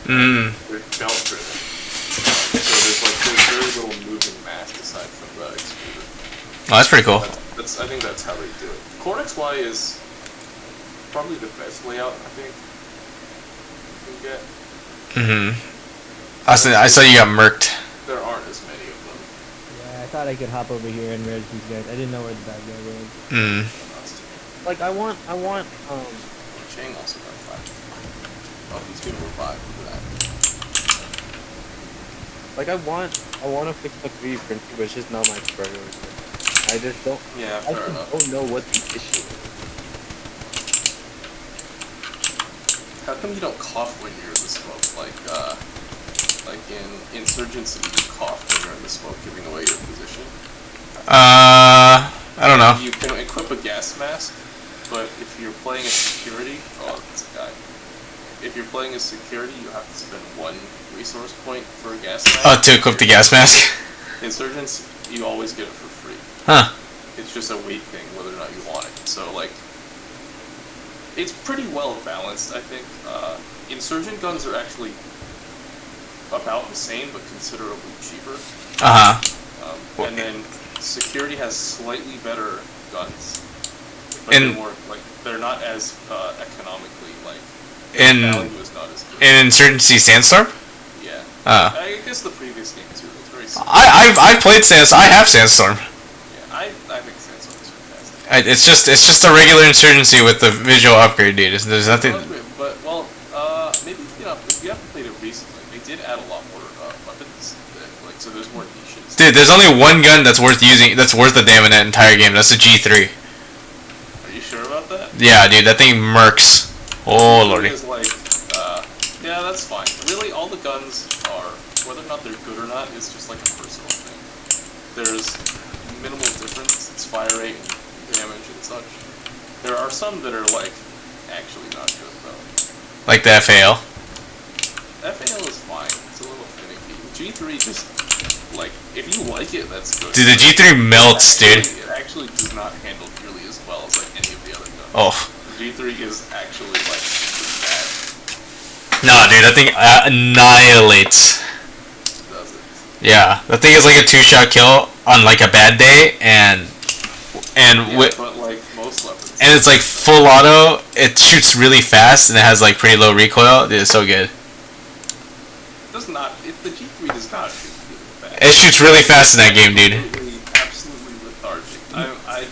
Mm. They're belt driven. So there's very little moving mass aside from the extruder. Oh, that's pretty cool. I think that's how they do it. Core XY is probably the best layout I think you can get. Mm-hmm. I saw you got murked. There aren't as many of them. Yeah, I thought I could hop over here and res these guys. I didn't know where the bad guy was. Mm. Like I want Chang also got 5. Oh, he's gonna revive. Look at that. like I want to fix the 3D printing, but it's just not my priority. I just don't. Yeah, I fair just enough. don't know what the issue is. How come you don't cough when you're in the smoke? Like in Insurgency, you cough when you're in the smoke, giving away your position. I don't know. You can equip a gas mask, but if you're playing a security, it's a guy. If you're playing a security, you have to spend 1 resource point for a gas mask. Oh, to equip the gas mask. Insurgents, you always get it for free. Huh. It's just a weight thing, whether or not you want it. So like, it's pretty well balanced, I think. Insurgent guns are actually about the same, but considerably cheaper. Uh-huh. And then security has slightly better guns, but they're not as economically In value is not as good. in Insurgency Sandstorm? Yeah. Uh. I guess the previous game too. It's very similar. I've played Sandstorm. I have Sandstorm. Yeah, I think Sandstorm is fantastic. It's just a regular Insurgency with the visual upgrade, dude. There's nothing. But maybe if you haven't played it recently, they did add a lot more weapons. So there's more niches. Dude, there's only one gun that's worth using. That's worth a damn in that entire game. That's a G3. Are you sure about that? Yeah, dude, that thing murks. Oh lordy. Is like, yeah, that's fine. Really, all the guns are, whether or not they're good or not, is just like a personal thing. There's minimal difference. It's fire rate and damage and such. There are some that are like actually not good though. Like the FAL. FAL is fine. It's a little finicky. G3 just like if you like it, that's good. Dude, the G3 melts, dude. It actually does not handle nearly as well as like any of the other guns. Oh. G3 is actually like pretty bad. Nah, dude, that thing annihilates. Does it? Yeah, that thing is like a 2-shot kill on like a bad day, and but like most weapons. and it's like full auto. It shoots really fast, and it has like pretty low recoil. Dude, it's so good. Does not. If the G3 does not shoot really fast. It shoots really fast in that game, dude. Absolutely lethargic. I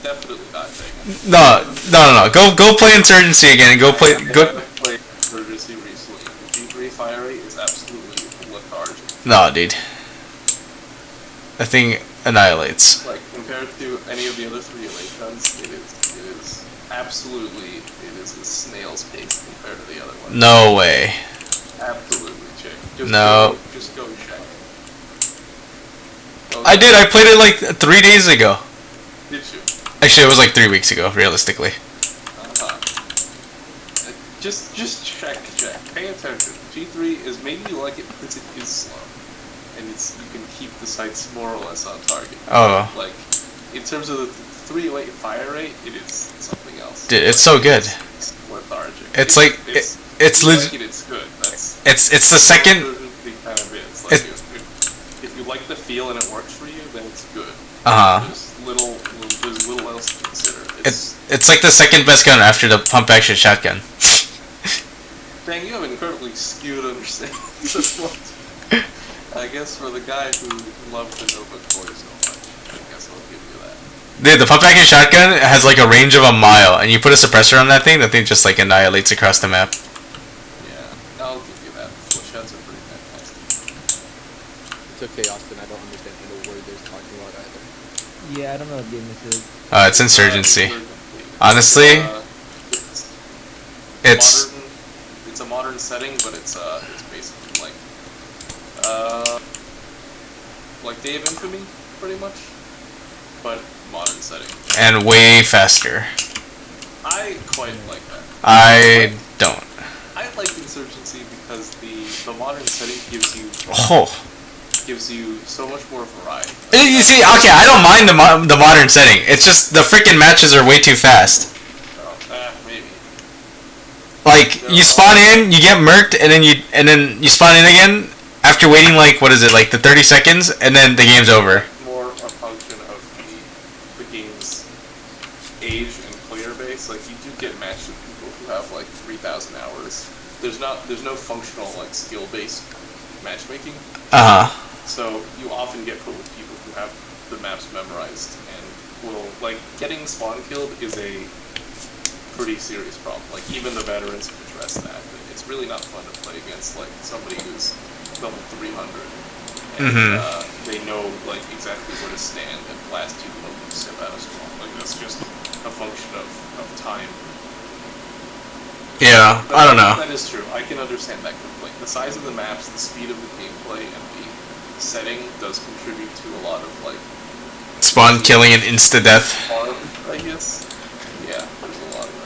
definitely not taking it. No. Go play Insurgency again, and go. I played Insurgency recently. The G3 fire rate is absolutely lethargic. No, dude. That thing annihilates. Like compared to any of the other 3 elite guns, it is absolutely a snail's pace compared to the other ones. No way. Absolutely, check. Just go check. I did. I played it like 3 days ago. Did you? Actually, it was like 3 weeks ago, realistically. Just check. Pay attention. G3 is maybe you like it because it is slow, and you can keep the sights more or less on target. Oh. Like in terms of the 308 fire rate, it is something else. Dude, it's so good. It's lethargic. It's like it's it's legit. it's good. That's It's the second. kind of is. Like if you like the feel and it works for you, then it's good. There's little else to consider. It's like the second best gun after the pump action shotgun. Dang, you have an incredibly skewed understanding of this one. I guess for the guy who loved the Nova toy so much, I guess I'll give you that. Dude, the pump action shotgun has like a range of a mile, and you put a suppressor on that thing just like annihilates across the map. Yeah, I'll give you that. Flechettes are pretty fantastic. It's okay, Austin. I don't understand any word they're talking about either. Yeah, I don't know what game this is. It's Insurgency. Honestly, it's a modern setting, but it's basically like Day of Infamy, pretty much, but modern setting. And way faster. I quite like that. I don't. I like Insurgency because the modern setting gives you so much more variety. You see, okay, I don't mind the modern setting. It's just the freaking matches are way too fast. Maybe. Like you spawn in, you get murked, and then you spawn in again after waiting like the 30 seconds, and then the game's over. More a function of the game's age and player base. Like you do get matched with people who have like 3,000 hours. There's no functional like skill based matchmaking. So you often get put with people who have the maps memorized and will like getting spawn killed is a pretty serious problem. Like even the veterans have addressed that. It's really not fun to play against like somebody who's level 300 and they know like exactly where to stand and blast you when you step out of spawn. Like that's just a function of time. Yeah, But I don't know. That is true. I can understand that complaint. The size of the maps, the speed of the gameplay, and the setting does contribute to a lot of like Spawn killing and insta death. harm, I guess. Yeah, there's a lot of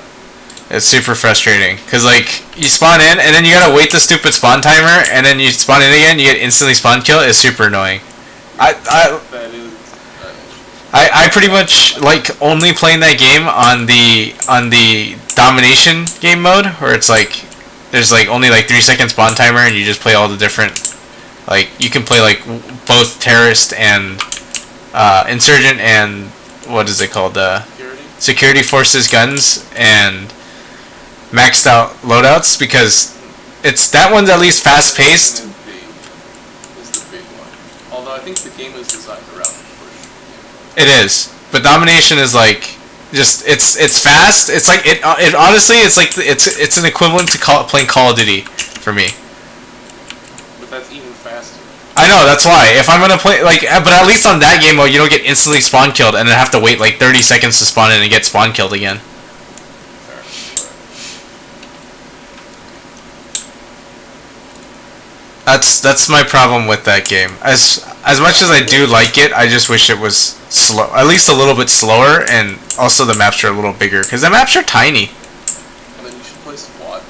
that. It's super frustrating because like you spawn in and then you gotta wait the stupid spawn timer, and then you spawn in again, you get instantly spawn kill. It's super annoying. That is I pretty much like only playing that game on the domination game mode, where it's like there's like only like 3 second spawn timer, and you just play all the different, like you can play like both terrorist and insurgent and what is it called, security forces guns, and maxed out loadouts, because it's that one's at least fast paced. Is the big one. Although I think the game is designed around the push. It is, but domination is like just it's fast. It's like it honestly it's like it's an equivalent to playing Call of Duty for me. But that's even faster. I know, that's why. If I'm gonna play like, but at least on that game mode, you don't get instantly spawn killed and then have to wait like 30 seconds to spawn in and get spawn killed again. Fair. That's my problem with that game. As much as I do like it, I just wish it was slow, at least a little bit slower, and also the maps are a little bigger because the maps are tiny. And then you should play Squad.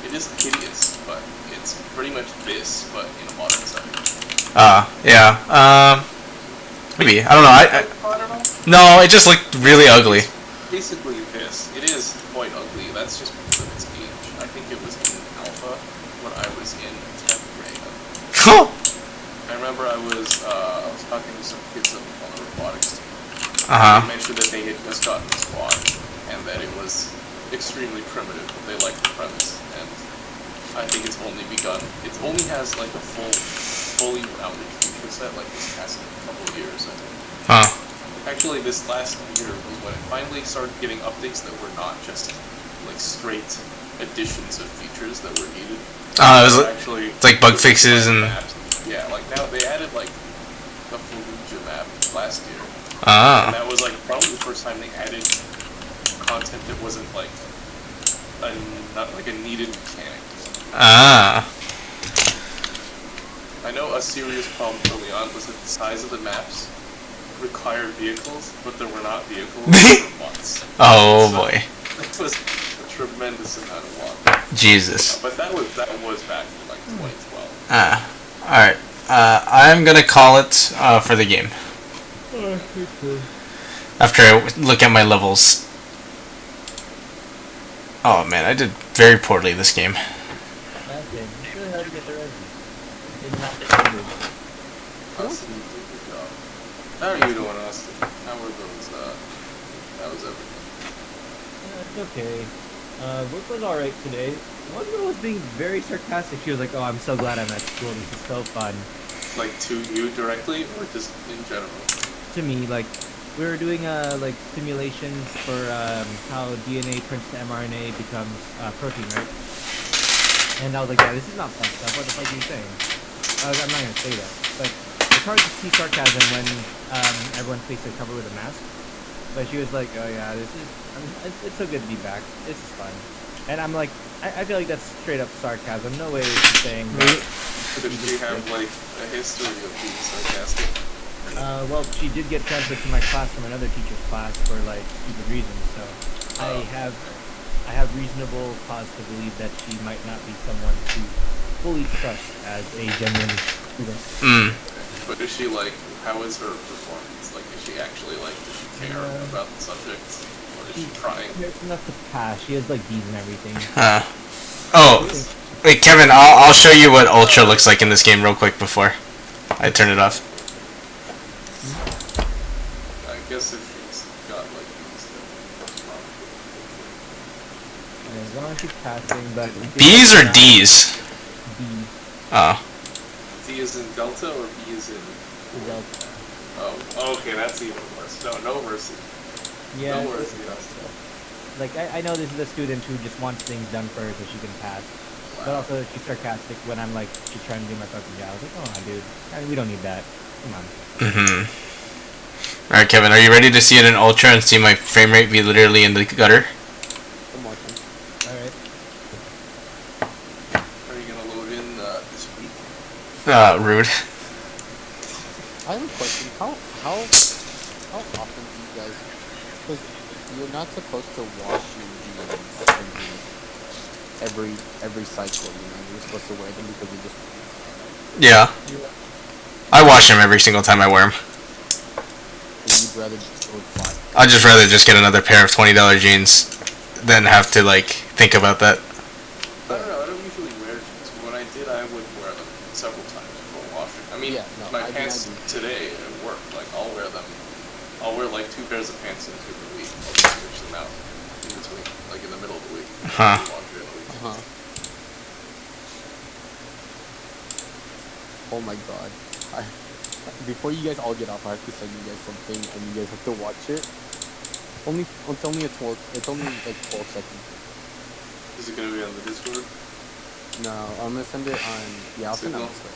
It is hideous, but it's pretty much this, but in a modern setting. Yeah. Maybe I don't know. I don't know. No, it just looked really ugly. Basically this. It is quite ugly. That's just because of its age. I think it was in alpha when I was in 10th grade. I remember I was talking to some kids on the robotics team. They mentioned that they had just gotten Squad and that it was extremely primitive, but they liked the premise. And I think it's only begun. It only has like a fully rounded feature set like this past couple of years, I think. Actually, this last year was when it finally started getting updates that were not just like straight additions of features that were needed. It's like bug fixes and yeah, like now they added like the Fallujah map last year. Ah. And that was like probably the first time they added content that wasn't like not like a needed mechanic. Ah. I know a serious problem early on was that the size of the maps required vehicles, but there were not vehicles for months. Oh so, boy. It was a tremendous amount of walking. Jesus. But that was back in like 2012. Alright. I'm gonna call it for the game. After I look at my levels. Oh man, I did very poorly this game. That's it. It's really hard to get the resi. It's not the Austin, good job. How are you doing, Austin? How were those, how was everything? It's okay. Work was alright today. One girl was being very sarcastic. She was like, "Oh, I'm so glad I'm at school. This is so fun." Like to you directly, or just in general? To me, like, we were doing like simulations for how DNA turns to mRNA becomes protein, right? And I was like, "Yeah, this is not fun stuff. What the fuck are you saying?" I'm not gonna say that, but it's hard to see sarcasm when everyone's face is covered with a mask. But she was like, "Oh yeah, this is. I mean, it's so good to be back. This is fun." And I'm like, I feel like that's straight up sarcasm. No way she's saying that. Did she have like a history of being sarcastic? Well, she did get transferred to my class from another teacher's class for like stupid reasons. So I have reasonable cause to believe that she might not be someone to fully trust as a genuine student. But is she like? How is her performance? Like, is she actually like? Does she care about the subjects, or is she trying? It's enough to pass. She has like D's and everything. Oh, wait, Kevin, I'll show you what Ultra looks like in this game real quick before I turn it off. I guess if she's got like these, As long as she's passing, but B's or D's? B. Oh. D is in Delta or B is in? Delta. Oh, okay, that's even worse. No mercy. Yeah. No mercy. Like I know this is a student who just wants things done for her so she can pass. But also she's sarcastic when I'm like she's trying to do my fucking job. I was like, "Oh, dude, I mean, we don't need that. Come on." Alright, Kevin, are you ready to see it in Ultra and see my frame rate be literally in the gutter? I'm watching. Alright. Are you gonna load in this week? Rude. I have a question. How often do you guys? Because you're not supposed to wash your jeans every cycle. You know, you're supposed to wear them because you just. Yeah. I wash them every single time I wear them. You'd rather just go fly. I'd just rather just get another pair of $20 jeans than have to like think about that. I don't know. I don't usually wear jeans, but when I did, I would wear them several times before washing. I mean, my pants today at work, like I'll wear them. I'll wear like 2 pairs of pants into the week. I'll just switch them out in between, like in the middle of the week. Huh. Oh my god. Before you guys all get off, I have to send you guys something and you guys have to watch it. It's only like 12 seconds. Is it gonna be on the Discord? No, I'm gonna send it on. Yeah, I'll send it on Discord.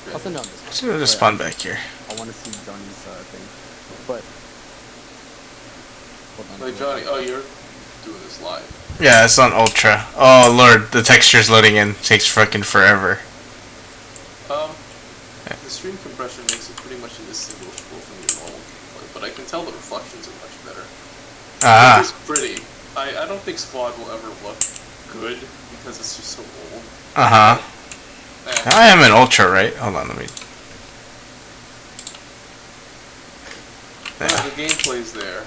Okay. I'll send it on Discord. Just gonna just spawn back here. I want to see Johnny's thing. But hold on. Like Johnny, oh, you're doing this live. Yeah, it's on Ultra. Oh lord, the texture's loading in. Takes fucking forever. The stream compression makes it pretty much indistinguishable from your normal like but I can tell the reflections are much better. Ah. It's pretty. I don't think Squad will ever look good because it's just so old. Uh-huh. I am an Ultra, right? Hold on, let me... The gameplay's there.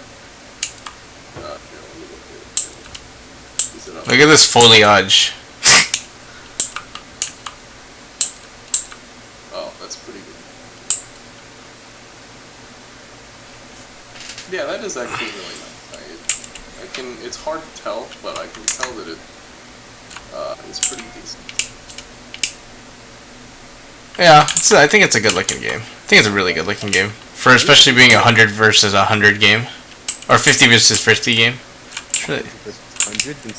Here, let me look at it. Is it up? Look at this foliage. Oh, that's pretty good. Yeah, that is actually really nice. It's hard to tell, but I can tell that it's pretty decent. Yeah, I think it's a good looking game. I think it's a really good looking game. For especially being 100 versus 100 game. Or 50 versus 50 game. It's really... Hundreds and